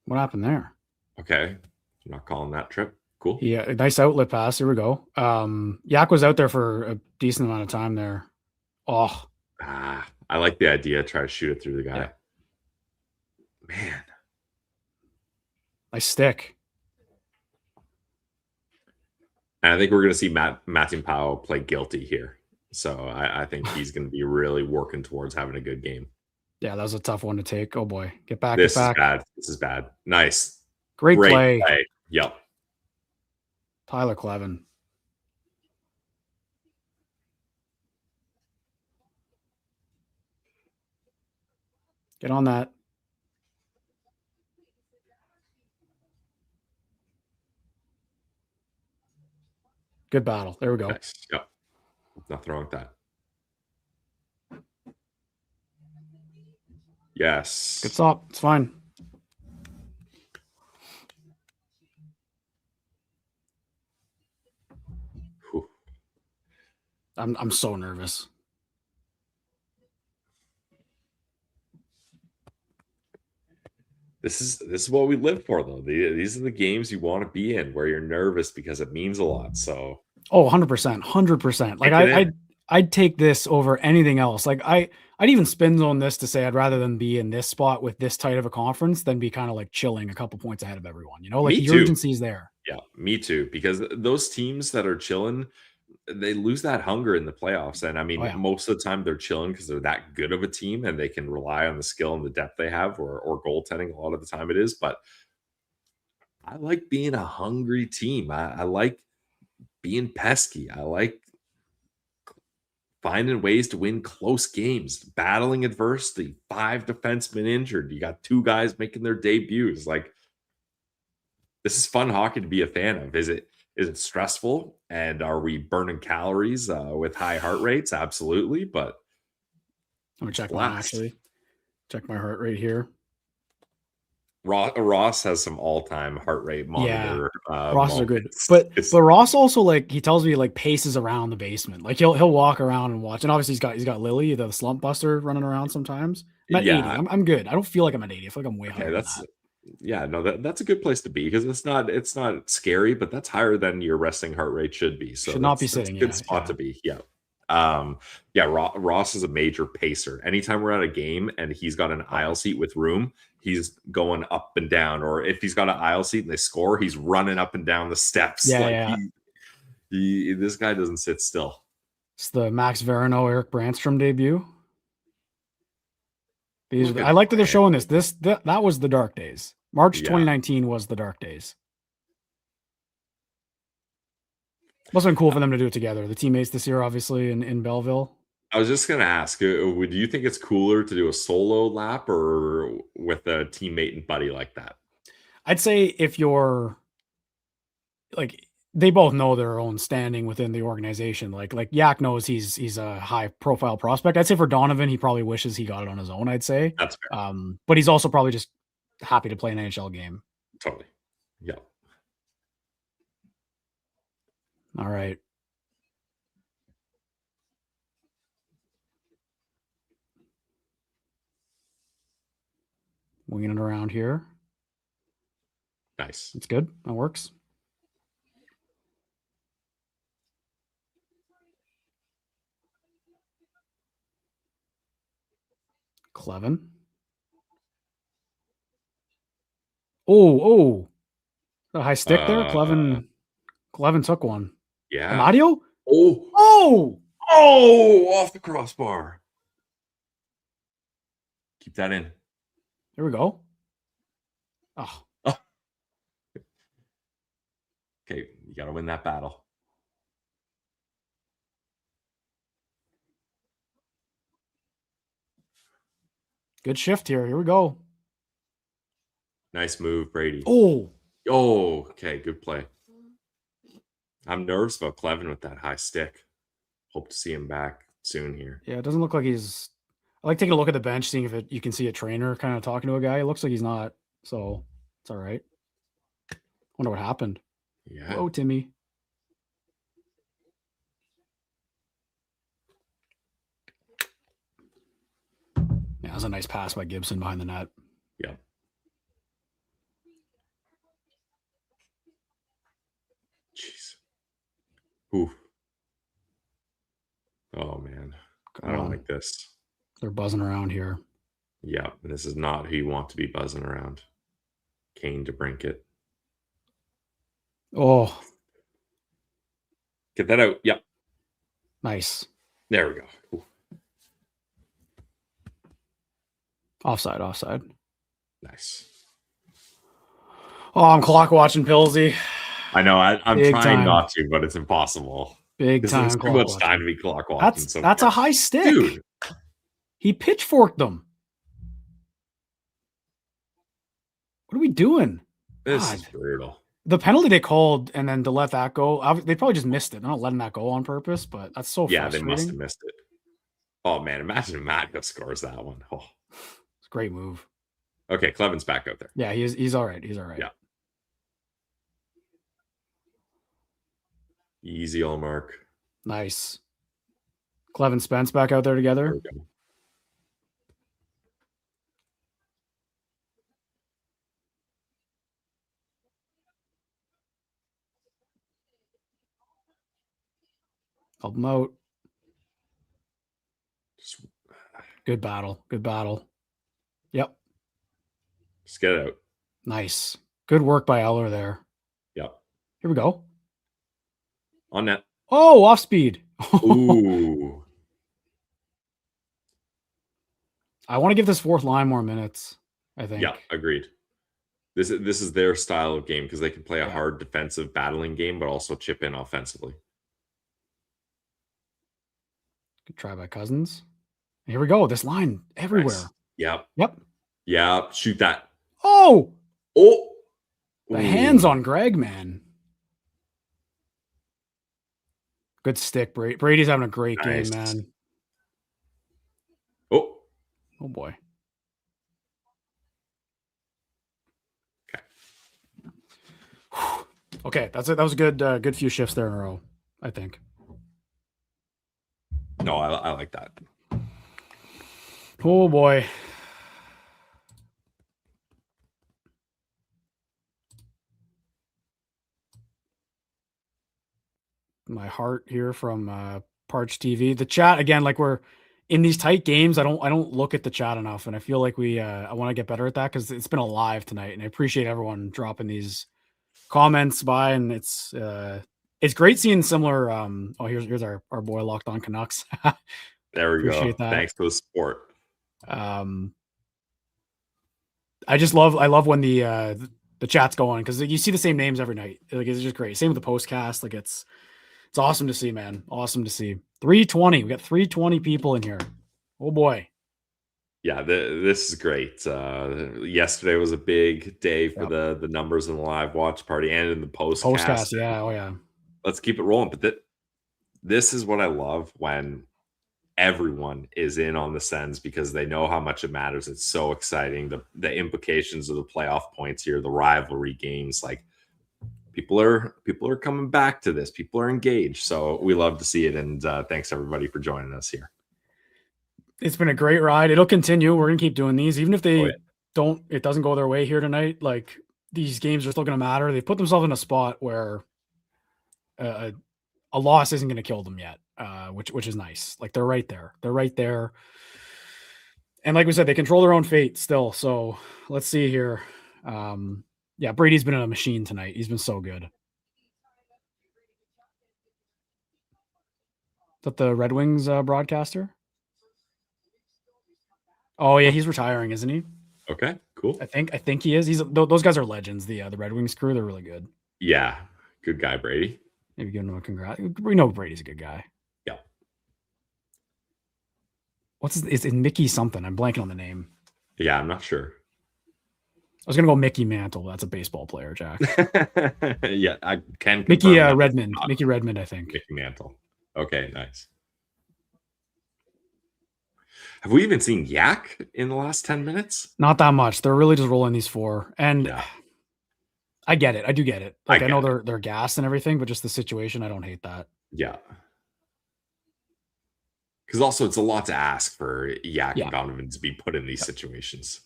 What happened there? Okay. I'm not calling that trip. Cool. Yeah, nice outlet pass. Here we go. Yak was out there for a decent amount of time there. Oh. I like the idea. Try to shoot it through the guy. Yeah. Man. Nice stick. And I think we're going to see Matthew Powell play guilty here. So I think he's going to be really working towards having a good game. Yeah, that was a tough one to take. Oh, boy. Get back, This get back. is bad. This is bad. Nice. Great play. Yep. Tyler Clevin. Get on that. Good battle. There we go. Nice. Yep. Nothing wrong with that. Yes. Good stop. It's fine. Whew. I'm so nervous. This is what we live for, though. These are the games you want to be in where you're nervous because it means a lot. So 100%. 100%. Like I'd take this over anything else. Like I'd even spin zone this to say I'd rather than be in this spot with this tight of a conference than be kind of like chilling a couple points ahead of everyone. Like the urgency's there. Yeah, me too. Because those teams that are chilling, they lose that hunger in the playoffs. And I mean, most of the time they're chilling because they're that good of a team and they can rely on the skill and the depth they have or goaltending. A lot of the time it is. But I like being a hungry team. I like being pesky. I like finding ways to win close games, battling adversity, 5 defensemen injured. You got 2 guys making their debuts. Like, this is fun hockey to be a fan of. Is it stressful? And are we burning calories with high heart rates? Absolutely. But let me check mine, actually. Check my heart rate here. Ross has some all-time heart rate monitor. Yeah, Ross are good. But Ross also, like, he tells me, like, paces around the basement. Like, he'll walk around and watch. And obviously he's got Lily, the slump buster, running around sometimes. I'm at 80. I'm good. I don't feel like I'm at 80. I feel like I'm way higher than that. Yeah, no, that's a good place to be because it's not scary, but that's higher than your resting heart rate should be. So should not be sitting. That's a good spot to be. Yeah. Ross is a major pacer. Anytime we're at a game and he's got an aisle seat with room, he's going up and down. Or if he's got an aisle seat and they score, he's running up and down the steps. Yeah, This guy doesn't sit still. It's the Max Verino, Eric Brandstrom debut. I like that they're showing this. That was the dark days. March 2019 was the dark days. Must have been cool for them to do it together. The teammates this year, obviously, in Belleville. I was just gonna ask, would you think it's cooler to do a solo lap or with a teammate and buddy like that? I'd say if you're like, they both know their own standing within the organization. Like Yak knows he's a high profile prospect. I'd say for Donovan, he probably wishes he got it on his own. I'd say, That's fair. but he's also probably just happy to play an NHL game. Totally. Yeah. All right. Winging it around here. Nice. It's good. That works. Clevin. Oh. A high stick there. Clevin took one. Yeah. Amadio? Oh, off the crossbar. Keep that in. There we go. Oh. Okay, you got to win that battle. Good shift here. Here we go. Nice move, Brady. Oh, okay, good play. I'm nervous about Clevin with that high stick. Hope to see him back soon here. yeah. It doesn't look like he's. I like taking a look at the bench, seeing if you can see a trainer kind of talking to a guy. It looks like he's not, so it's all right. Wonder what happened. Yeah. Whoa, Timmy. Yeah, that was a nice pass by Gibson behind the net. Yeah. Jeez. Oof. Oh, man. I don't like this. They're buzzing around here. Yeah, this is not who you want to be buzzing around. Kane to brink it. Oh. Get that out. Yep. Nice. There we go. Ooh. Offside. Nice. Oh, I'm clock watching Pilsy. I know. I'm Big trying time. not to, but it's impossible. Big time. There's too much time to be clock watching. That's a high stick. Dude. He pitchforked them. What are we doing? This is brutal. The penalty they called and then to let that go, they probably just missed it. They're not letting that go on purpose, but that's so frustrating. They must have missed it. Oh, man. Imagine if Matko scores that one. Oh. It's a great move. Okay, Clevin's back out there. Yeah, he's all right. He's all right. Yeah. Easy all mark. Nice. Clevin Spence back out there together. There we go. Help him out. Good battle. Yep. Just get it out. Nice. Good work by Eller there. Yep. Here we go. On net. Oh, off speed. Ooh. I want to give this fourth line more minutes, I think. Yeah, agreed. This is their style of game because they can play a hard defensive battling game, but also chip in offensively. Good try by Cousins. Here we go. This line everywhere. Nice. Yep. Yeah. Shoot that. Oh. Oh. The hands on Greg, man. Good stick, Brady. Brady's having a great game, man. Oh. Oh boy. Okay, that's it. That was a good few shifts there in a row, I think. No, I like that. Oh boy. My heart here from Parch TV. The chat again, like we're in these tight games. I don't look at the chat enough, and I feel like I want to get better at that because it's been alive tonight, and I appreciate everyone dropping these comments by, and it's great seeing similar. Here's our boy Locked On Canucks. There we appreciate go. That. Thanks for the support. I love when the chat's going because you see the same names every night. Like it's just great. Same with the postcast. Like it's It's awesome to see, man. Awesome to see. 320. We got 320 people in here. Oh boy. Yeah, this is great. Yesterday was a big day for Yep. the numbers in the live watch party and in the Postcast, postcast. yeah. Oh yeah. Let's keep it rolling. But this is what I love when everyone is in on the Sens because they know how much it matters. It's so exciting. The implications of the playoff points here, the rivalry games, like people are coming back to this. People are engaged. So we love to see it. And thanks everybody for joining us here. It's been a great ride. It'll continue. We're gonna keep doing these, even if they it doesn't go their way here tonight. Like these games are still gonna matter. They put themselves in a spot where a loss isn't gonna kill them yet, which is nice. Like they're right there. They're right there. And like we said, they control their own fate still. So let's see here. Yeah, Brady's been in a machine tonight. He's been so good. Is that the Red Wings broadcaster? Oh yeah, he's retiring, isn't he? Okay, cool. I think he is. Those guys are legends. The Red Wings crew, they're really good. Yeah, good guy, Brady. Maybe give him a congrats. We know Brady's a good guy. Yeah. It's Mickey something. I'm blanking on the name. Yeah, I'm not sure. I was gonna go Mickey Mantle. That's a baseball player, Jack. Yeah, I can. Mickey Redmond. Mickey Redmond, I think. Mickey Mantle. Okay, nice. Have we even seen Yak in the last 10 minutes? Not that much. They're really just rolling these four. And yeah. I get it. I do get it. Like I know they're gassed and everything, but just the situation, I don't hate that. Yeah. Because also it's a lot to ask for Yak and Donovan to be put in these situations.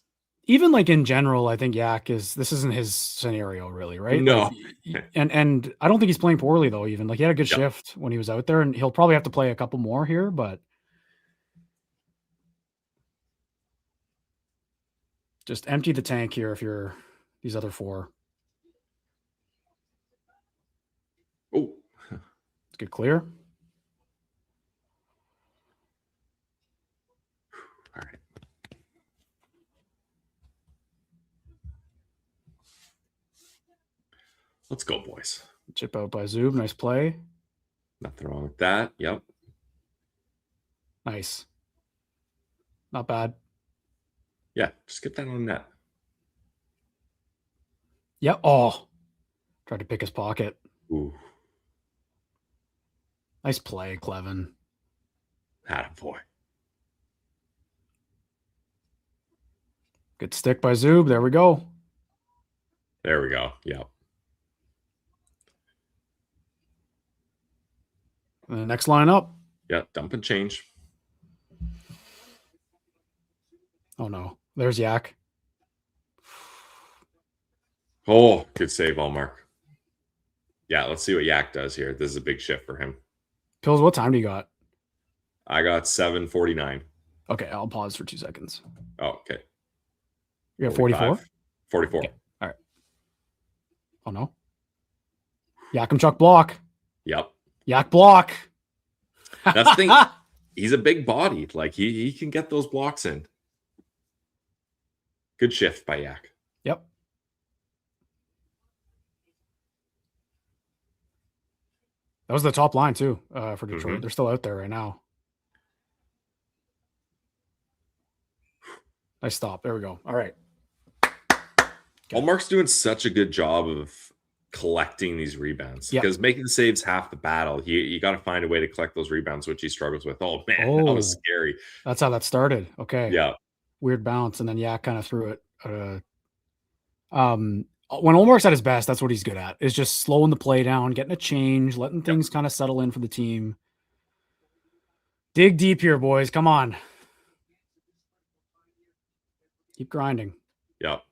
Even like in general, I think Yak this isn't his scenario really, right? No. Like, and I don't think he's playing poorly though, even. Like he had a good shift when he was out there, and he'll probably have to play a couple more here, but just empty the tank here if you're these other four. Oh. Let's get clear. All right. Let's go, boys. Chip out by Zub. Nice play. Nothing wrong with that. Yep. Nice. Not bad. Yeah, just get that on net. Yeah. Oh. Tried to pick his pocket. Ooh. Nice play, Clevin. Attaboy. Good stick by Zub. There we go. There we go. Yep. And the next line up. Yeah, dump and change. Oh, no. There's Yak. Oh, good save, Allmark. Yeah, let's see what Yak does here. This is a big shift for him. Pills, what time do you got? I got 7:49. Okay, I'll pause for 2 seconds. Oh, okay. You got 44? 44. Okay. All right. Oh, no. Yakamchuk block. Yep. Yak block. That's the thing. He's a big body. Like, he can get those blocks in. Good shift by Yak. Yep. That was the top line, too, for Detroit. Mm-hmm. They're still out there right now. Nice stop. There we go. All right. Allmark's doing such a good job of collecting these rebounds because making saves half the battle. You got to find a way to collect those rebounds, which he struggles with. Oh, man, that was scary. That's how that started. Okay. Yeah. Weird bounce, and then Yak kind of threw it. When Olmark's at his best, that's what he's good at, is just slowing the play down, getting a change, letting things kind of settle in for the team. Dig deep here, boys. Come on. Keep grinding. Yep.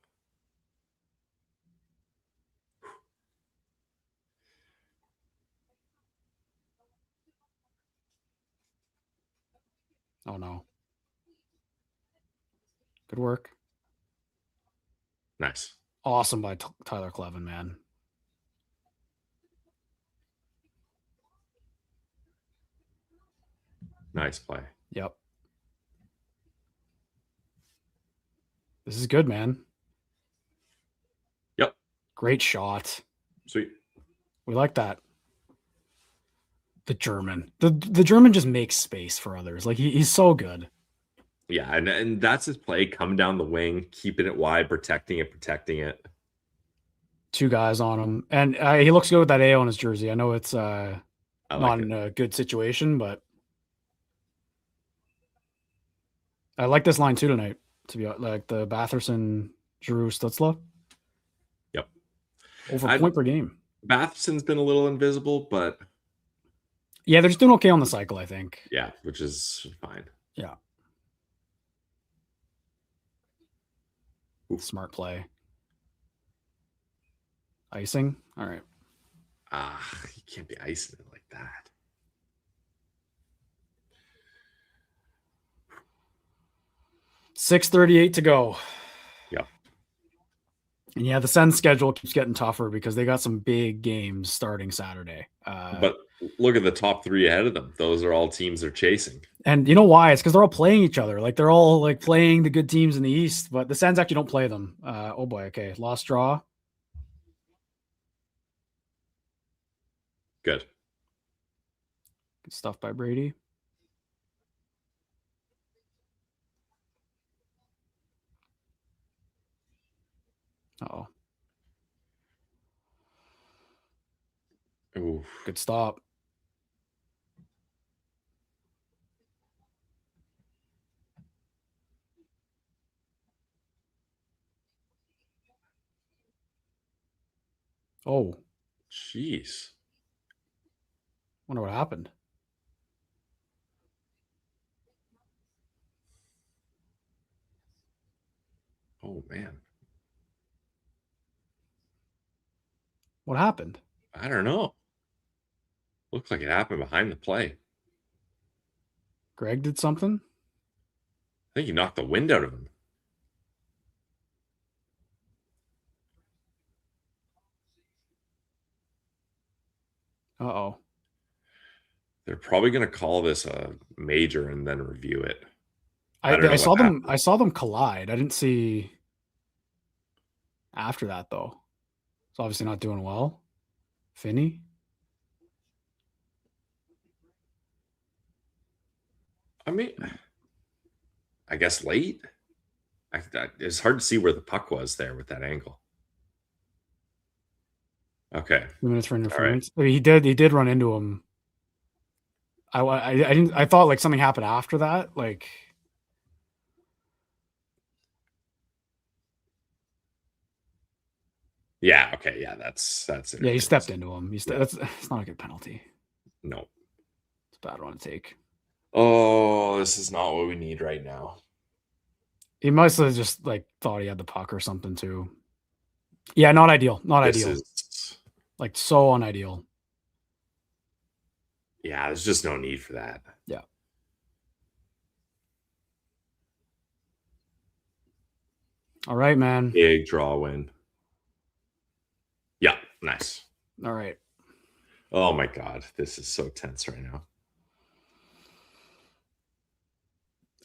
Oh, no. Good work. Nice. Awesome by Tyler Clevin, man. Nice play. Yep. This is good, man. Yep. Great shot. Sweet. We like that. The German. The German just makes space for others. Like he's so good. Yeah, and that's his play. Coming down the wing, keeping it wide, protecting it. 2 guys on him. And he looks good with that A on his jersey. I know it's not in a good situation, but I like this line too tonight, to be like the Batherson, Giroux, Stutzla. Yep. Over point per game. Batherson's been a little invisible, but yeah, they're just doing okay on the cycle, I think. Yeah, which is fine. Yeah. Oof. Smart play. Icing? All right. You can't be icing it like that. $6:38 to go. Yep. And yeah, the Sens schedule keeps getting tougher because they got some big games starting Saturday. But look at the top 3 ahead of them. Those are all teams they're chasing. And you know why? It's because they're all playing each other. Like they're all like playing the good teams in the East, but the Sens actually don't play them. Oh boy. Okay. Lost draw. Good. Good stuff by Brady. Uh-oh. Oof. Good stop. Oh. Jeez. Wonder what happened. Oh, man. What happened? I don't know. Looks like it happened behind the play. Greg did something? I think he knocked the wind out of him. Uh-oh. They're probably going to call this a major and then review it. I saw them collide. I didn't see after that though. It's obviously not doing well. Finney. I mean, I guess late. It's hard to see where the puck was there with that angle. Okay. 2 minutes for interference. Right. He did run into him. I thought like something happened after that. Like, yeah. Okay. Yeah. That's yeah. He stepped into him. That's not a good penalty. No. It's a bad one to take. Oh, this is not what we need right now. He must have just like thought he had the puck or something too. Yeah, not ideal. Not ideal. Like so unideal. Yeah, there's just no need for that. Yeah. All right, man. Big draw win. Yeah, nice. All right. Oh my God, this is so tense right now.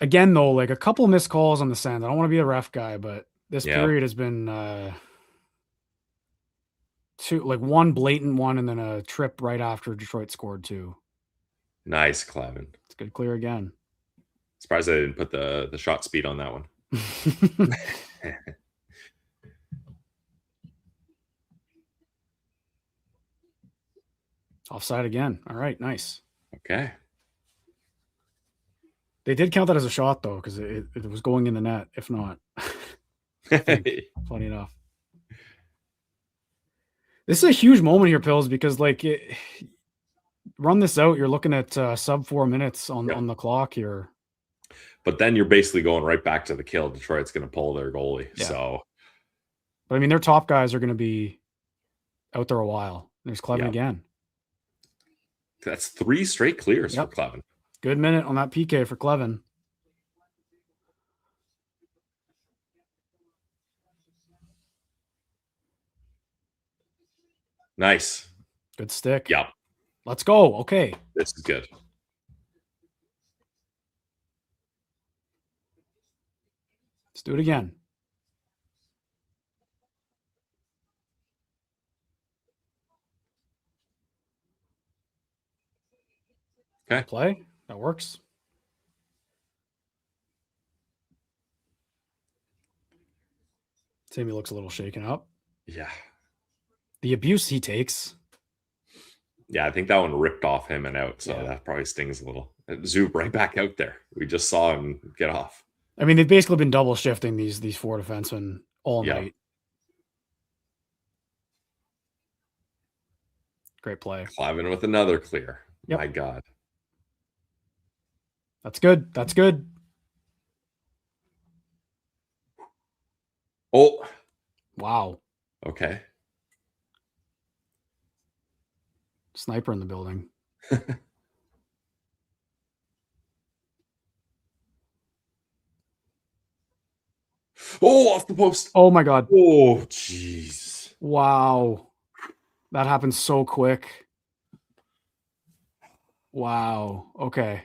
Again, though, like a couple missed calls on the Sens. I don't want to be a ref guy, but this period has been one blatant one and then a trip right after Detroit scored 2. Nice, Clevin. It's good clear again. Surprised I didn't put the shot speed on that one. Offside again. All right, nice. Okay. They did count that as a shot, though, because it was going in the net, if not. Funny enough. This is a huge moment here, Pills, because run this out, you're looking at sub 4 minutes on the clock here. But then you're basically going right back to the kill. Detroit's going to pull their goalie. Yeah. So, but I mean, their top guys are going to be out there a while. There's Clevin again. That's 3 straight clears for Clevin. Good minute on that PK for Clevin. Nice. Good stick. Yep. Let's go. Okay. This is good. Let's do it again. Okay. Play. That works. Timmy looks a little shaken up. Yeah. The abuse he takes. Yeah, I think that one ripped off him and out, so that probably stings a little. Zub right back out there. We just saw him get off. I mean, they've basically been double shifting these 4 defensemen all night. Great play. Clavin with another clear. Yep. My God. That's good. That's good. Oh. Wow. Okay. Sniper in the building. Oh, off the post. Oh my God. Oh, jeez. Wow. That happened so quick. Wow. Okay.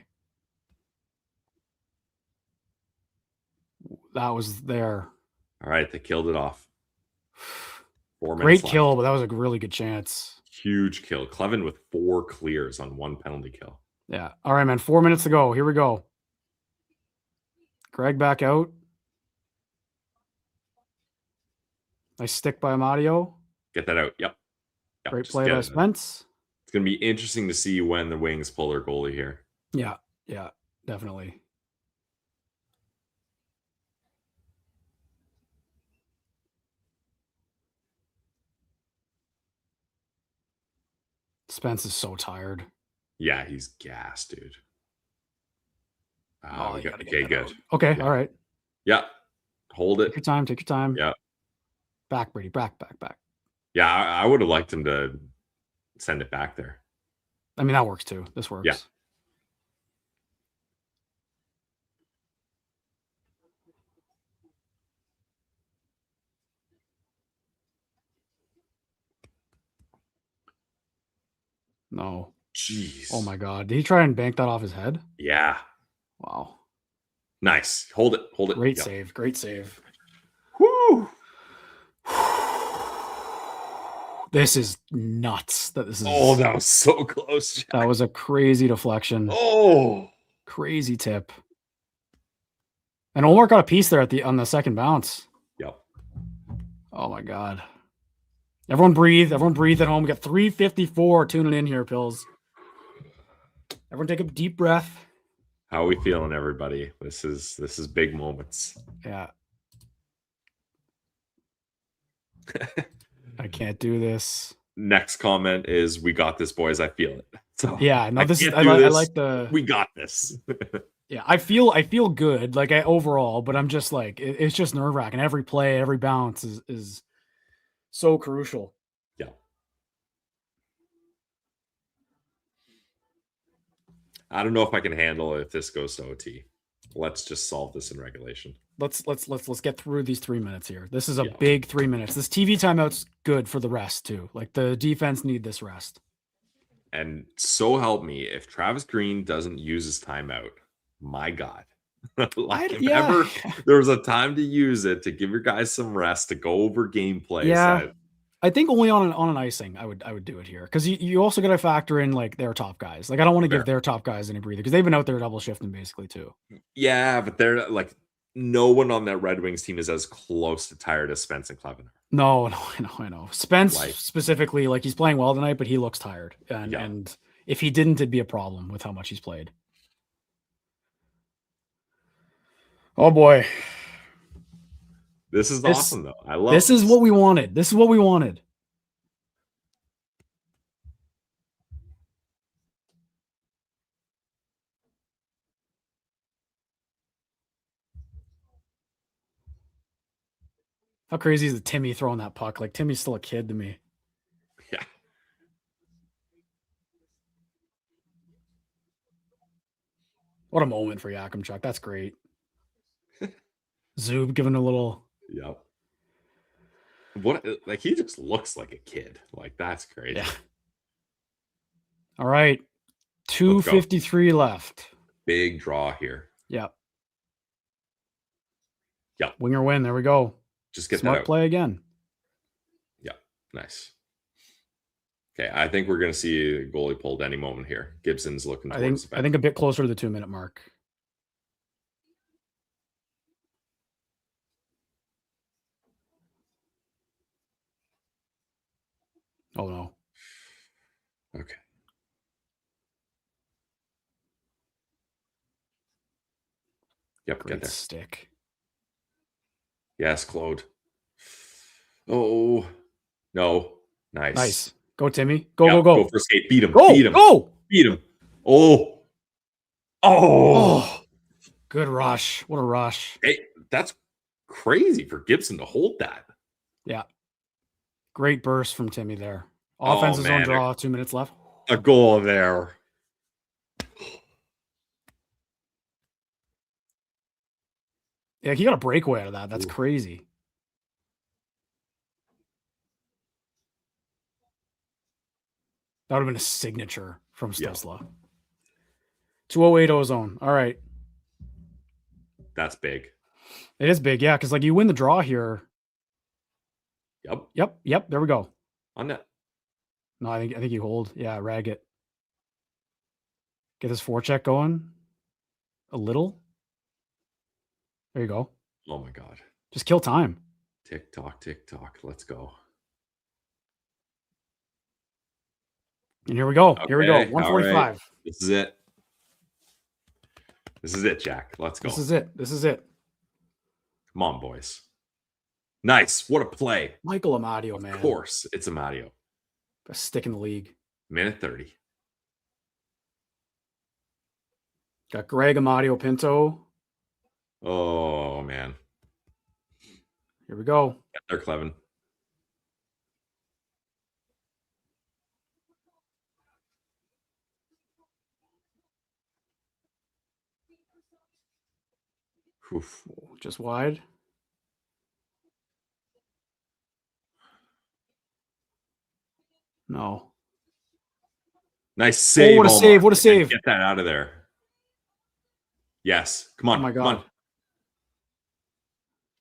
That was there. All right, they killed it off. 4 minutes Great left. kill, but that was a really good chance. Huge kill. Clevin with 4 clears on 1 penalty kill. Yeah. All right, man. 4 minutes to go. Here we go. Greg back out. Nice stick by Amadio. Get that out. Yep. Great just play get by it. Spence. It's going to be interesting to see when the Wings pull their goalie here. Yeah. Yeah. Definitely. Spence is so tired. Yeah, he's gassed, dude. You gotta get Okay, that good. out. Okay, Yeah. all right. Yeah. Hold Take it. your time. Take your time. Yeah. Back, Brady. Back. Yeah, I would have liked him to send it back there. I mean, that works too. This works. Yeah. No. Jeez. Oh my God. Did he try and bank that off his head? Yeah. Wow. Nice. Hold it. Hold it. Great Yep. save. Great save. Woo. This is nuts. That this is. Oh, that was so close. Jack. That was a crazy deflection. Oh. Crazy tip. And Omar got a piece there on the second bounce. Yep. Oh my God. Everyone breathe. Everyone breathe at home. We got 3:54 tuning in here, Pills. Everyone take a deep breath. How are we feeling, everybody? This is big moments. Yeah. I can't do this. Next comment is, "We got this, boys. I feel it." So Yeah, no, this is can't I do this. like the We got this. yeah, I feel good, like overall, but I'm just like it's just nerve-wracking. Every play, every bounce is so crucial. Yeah. I don't know if I can handle it if this goes to OT. Let's just solve this in regulation. Let's get through these 3 minutes here. This is a Yeah. big 3 minutes. This TV timeout's good for the rest too. Like the defense need this rest. And so help me, if Travis Green doesn't use his timeout, my God. Like if yeah. ever there was a time to use it to give your guys some rest, to go over gameplay. Yeah. I think only on an icing I would do it here, because you also got to factor in like their top guys. Like I don't want to give their top guys any breather because they've been out there double shifting basically too. Yeah, but they're like, no one on that Red Wings team is as close to tired as Spence and Clevin. No, I know. Spence Like- specifically, like he's playing well tonight, but he looks tired, and Yeah. and if he didn't, it'd be a problem with how much he's played. Oh boy, This is awesome though. I love this is what we wanted. This is what we wanted. How crazy is the Timmy throwing that puck? Like Timmy's still a kid to me. Yeah. What a moment for Yakamchuk. That's great. Zub giving a little. Yep. What, like, he just looks like a kid. Like, that's crazy. Yeah. All right. 2:53 left. Big draw here. Yep. Yep. Winger win. There we go. Just get that Smart out. play again. Yeah. Nice. Okay, I think we're going to see a goalie pulled any moment here. Gibson's looking towards the bench. I think a bit closer to the 2-minute mark. Oh no. Okay. Yep, Great get there. stick. Yes, Claude. Oh, no. Nice. Nice. Go, Timmy. Go, Yep, go, go. Go for skate. Beat him. Go, Beat him. go. Beat him. Oh. Oh. Good rush. What a rush. Hey, that's crazy for Gibson to hold that. Yeah. Great burst from Timmy there. Offensive zone draw, 2 minutes left. A goal there. Yeah, he got a breakaway out of that. That's crazy. That would have been a signature from Stützle. 208 zone. All right. That's big. It is big, yeah, because like you win the draw here. Yep. There we go. On net. No, I think you hold. Yeah, rag it. Get this forecheck going. A little. There you go. Oh my God. Just kill time. Tick tock, tick tock. Let's go. And here we go. Okay, Here we go. 145. right. This is it. This is it, Jack. Let's go. This is it. Come on, boys. Nice. What a play. Michael Amadio, man. Of course, it's Amadio. Best stick in the league. Minute 30. Got Greg Amadio Pinto. Oh, man. Here we go. Get there, Clevin. Oof. Just wide. No. Nice save. Oh, what a save. What a save. Get that out of there. Yes. Come on. Oh, my God. Come on.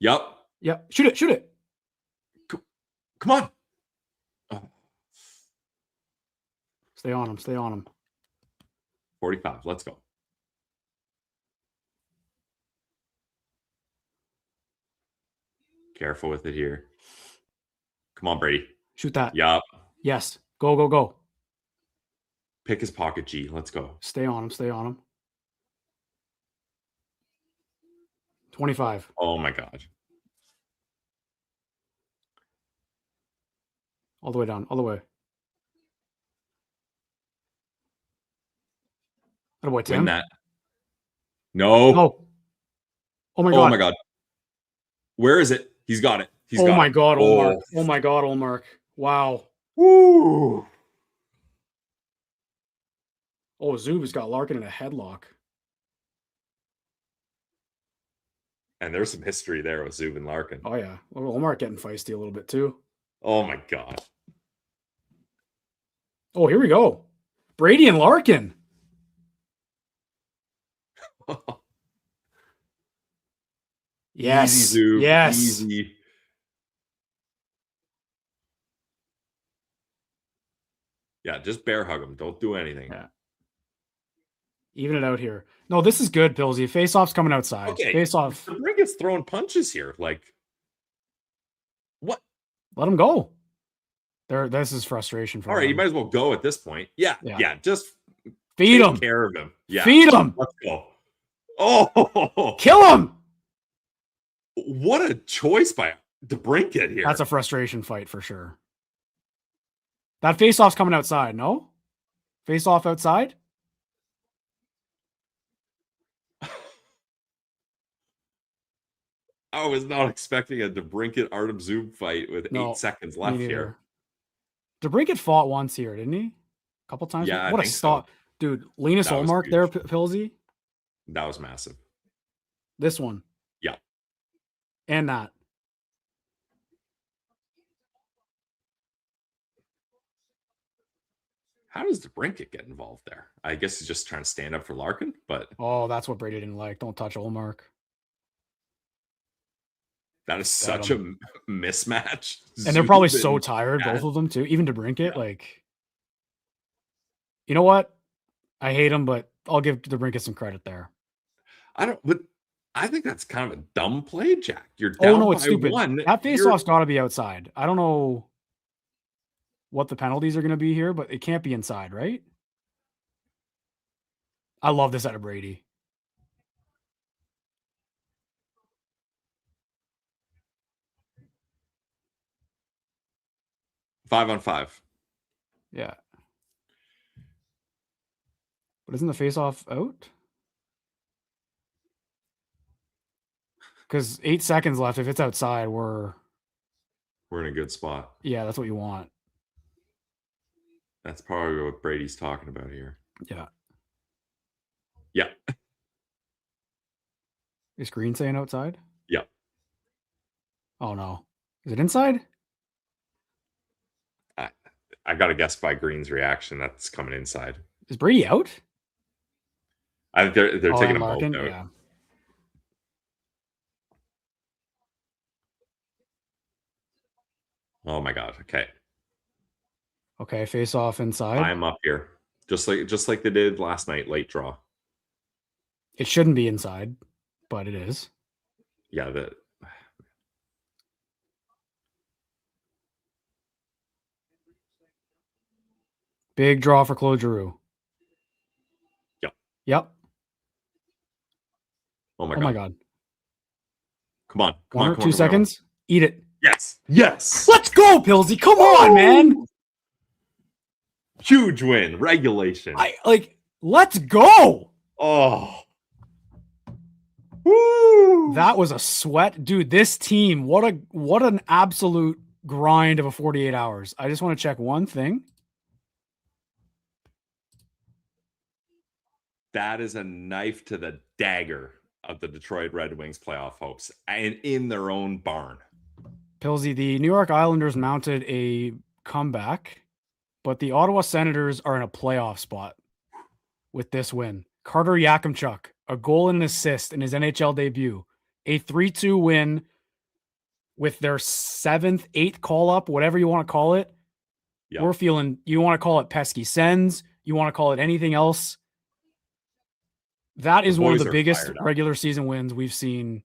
Yup. Yep. Shoot it. Shoot it. Come on. Oh. Stay on him. Stay on him. 45. Let's go. Careful with it here. Come on, Brady. Shoot that. Yup. Yes. Go, go, go. Pick his pocket, G. Let's go. Stay on him. Stay on him. 25. Oh, my God. All the way down. All the way. Attaboy, Tim. Win that. No. No. Oh, my God. Oh, my God. Where is it? He's got it. He's got it. Oh, my God, Olmark. Oh, my God, Olmark. Wow. Woo. Oh, Zub's got Larkin in a headlock. And there's some history there with Zub and Larkin. Oh, yeah. Well, Olmark getting feisty a little bit, too. Oh, my God. Oh, here we go. Brady and Larkin. Yes. Easy, Zub. Yes. Easy. Yeah, just bear hug him. Don't do anything. Yeah. Even it out here. No, this is good, Pillsy. Face-off's coming outside. Okay. Face-off. The ring is throwing punches here. Like, what? Let him go. This is frustration for All right, them. you might as well go at this point. Yeah. Just feed take him. care of him. Yeah. Feed him. Let's go. Oh, Kill him. What a choice by DeBrincat here. That's a frustration fight for sure. That face-off's coming outside, no? Face-off outside? I was not expecting a DeBrincat Artem Zub fight with 8 seconds left here. DeBrincat fought once here, didn't he? A couple times? Yeah, what a stop. So. Dude, Linus Olmark there, Pillsy. That was massive. This one. Yeah. And that. How does DeBrincat get involved there? I guess he's just trying to stand up for Larkin, but... Oh, that's what Brady didn't like. Don't touch Olmark. That is such a mismatch. And they're probably so tired, both of them, too. Even DeBrincat, like... You know what? I hate him, but I'll give DeBrincat some credit there. I think that's kind of a dumb play, Jack. You're Oh, down no, by it's stupid. one. That faceoff's got to be outside. I don't know what the penalties are going to be here, but it can't be inside, right? I love this out of Brady. Five on five. Yeah. But isn't the faceoff out? Because 8 seconds left. If it's outside, we're in a good spot. Yeah, that's what you want. That's probably what Brady's talking about here. Yeah. Yeah. Is Green saying outside? Yeah. Oh, no. Is it inside? I got to guess by Green's reaction that's coming inside. Is Brady out? I think they're taking them both Larkin? out. Yeah. Oh my God. Okay. Okay, face off inside. I'm up here. Just like they did last night, late draw. It shouldn't be inside, but it is. Yeah, Big draw for Claude Giroux. Yep. Oh my God. Come on. Come on. 2 seconds. Eat it. Yes. Let's go, Pillsy. Come on, man. Huge win. Regulation. Let's go. Oh. Woo. That was a sweat. Dude, this team, what an absolute grind of a 48 hours. I just want to check one thing. That is a knife to the dagger of the Detroit Red Wings playoff hopes, and in their own barn. Pillsy, the New York Islanders mounted a comeback, but the Ottawa Senators are in a playoff spot with this win. Carter Yakamchuk, a goal and an assist in his NHL debut, a 3-2 win with their 7th, 8th call-up, whatever you want to call it. Yep. We're feeling, you want to call it pesky Sens, you want to call it anything else. That is one of the biggest regular season wins we've seen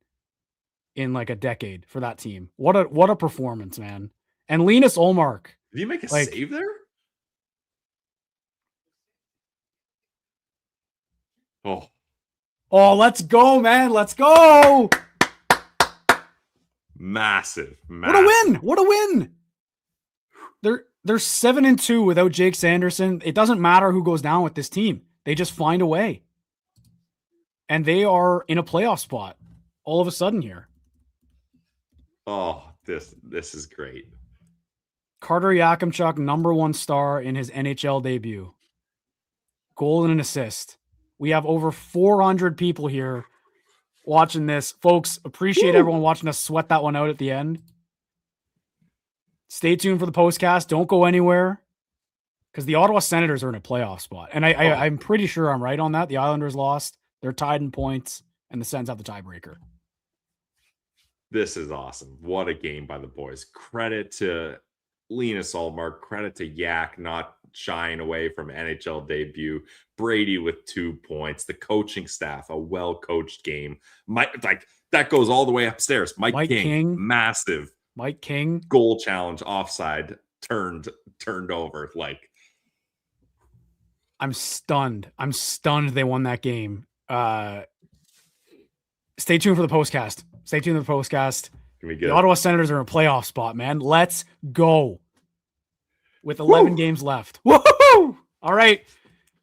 in like a decade for that team. What a performance, man. And Linus Ullmark. Did you make a save there? Oh, let's go, man. Let's go. Massive. What a win. They're 7-2 without Jake Sanderson. It doesn't matter who goes down with this team. They just find a way. And they are in a playoff spot all of a sudden here. Oh, this is great. Carter Yakamchuk, #1 star in his NHL debut. Goal and an assist. We have over 400 people here watching this. Folks, appreciate everyone watching us sweat that one out at the end. Stay tuned for the postcast. Don't go anywhere because the Ottawa Senators are in a playoff spot. And I'm pretty sure I'm right on that. The Islanders lost. They're tied in points, and the Sens have the tiebreaker. This is awesome. What a game by the boys. Credit to Linus Ullmark. Credit to Yak not shying away from NHL debut. Brady with 2 points. The coaching staff, a well-coached game. That goes all the way upstairs. Mike King, massive. Mike King. Goal challenge, offside, turned over. I'm stunned. They won that game. Stay tuned for the postcast. The Ottawa Senators are in a playoff spot, man. Let's go. With 11 games left. Woohoo! All right.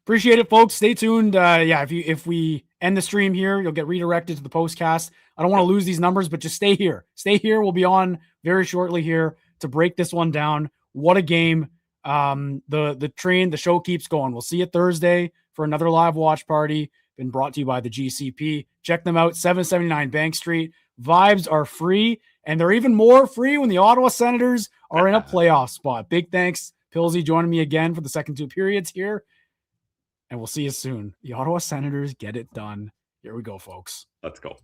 Appreciate it, folks. Stay tuned. If we end the stream here, you'll get redirected to the postcast. I don't want to lose these numbers, but just stay here. We'll be on very shortly here to break this one down. What a game. The show keeps going. We'll see you Thursday for another live watch party. Been brought to you by the GCP. Check them out, 779 Bank Street. Vibes are free, and they're even more free when the Ottawa Senators are in a playoff spot. Big thanks, Pillsy, joining me again for the second 2 periods here, and we'll see you soon. The Ottawa Senators get it done. Here we go, folks. Let's go.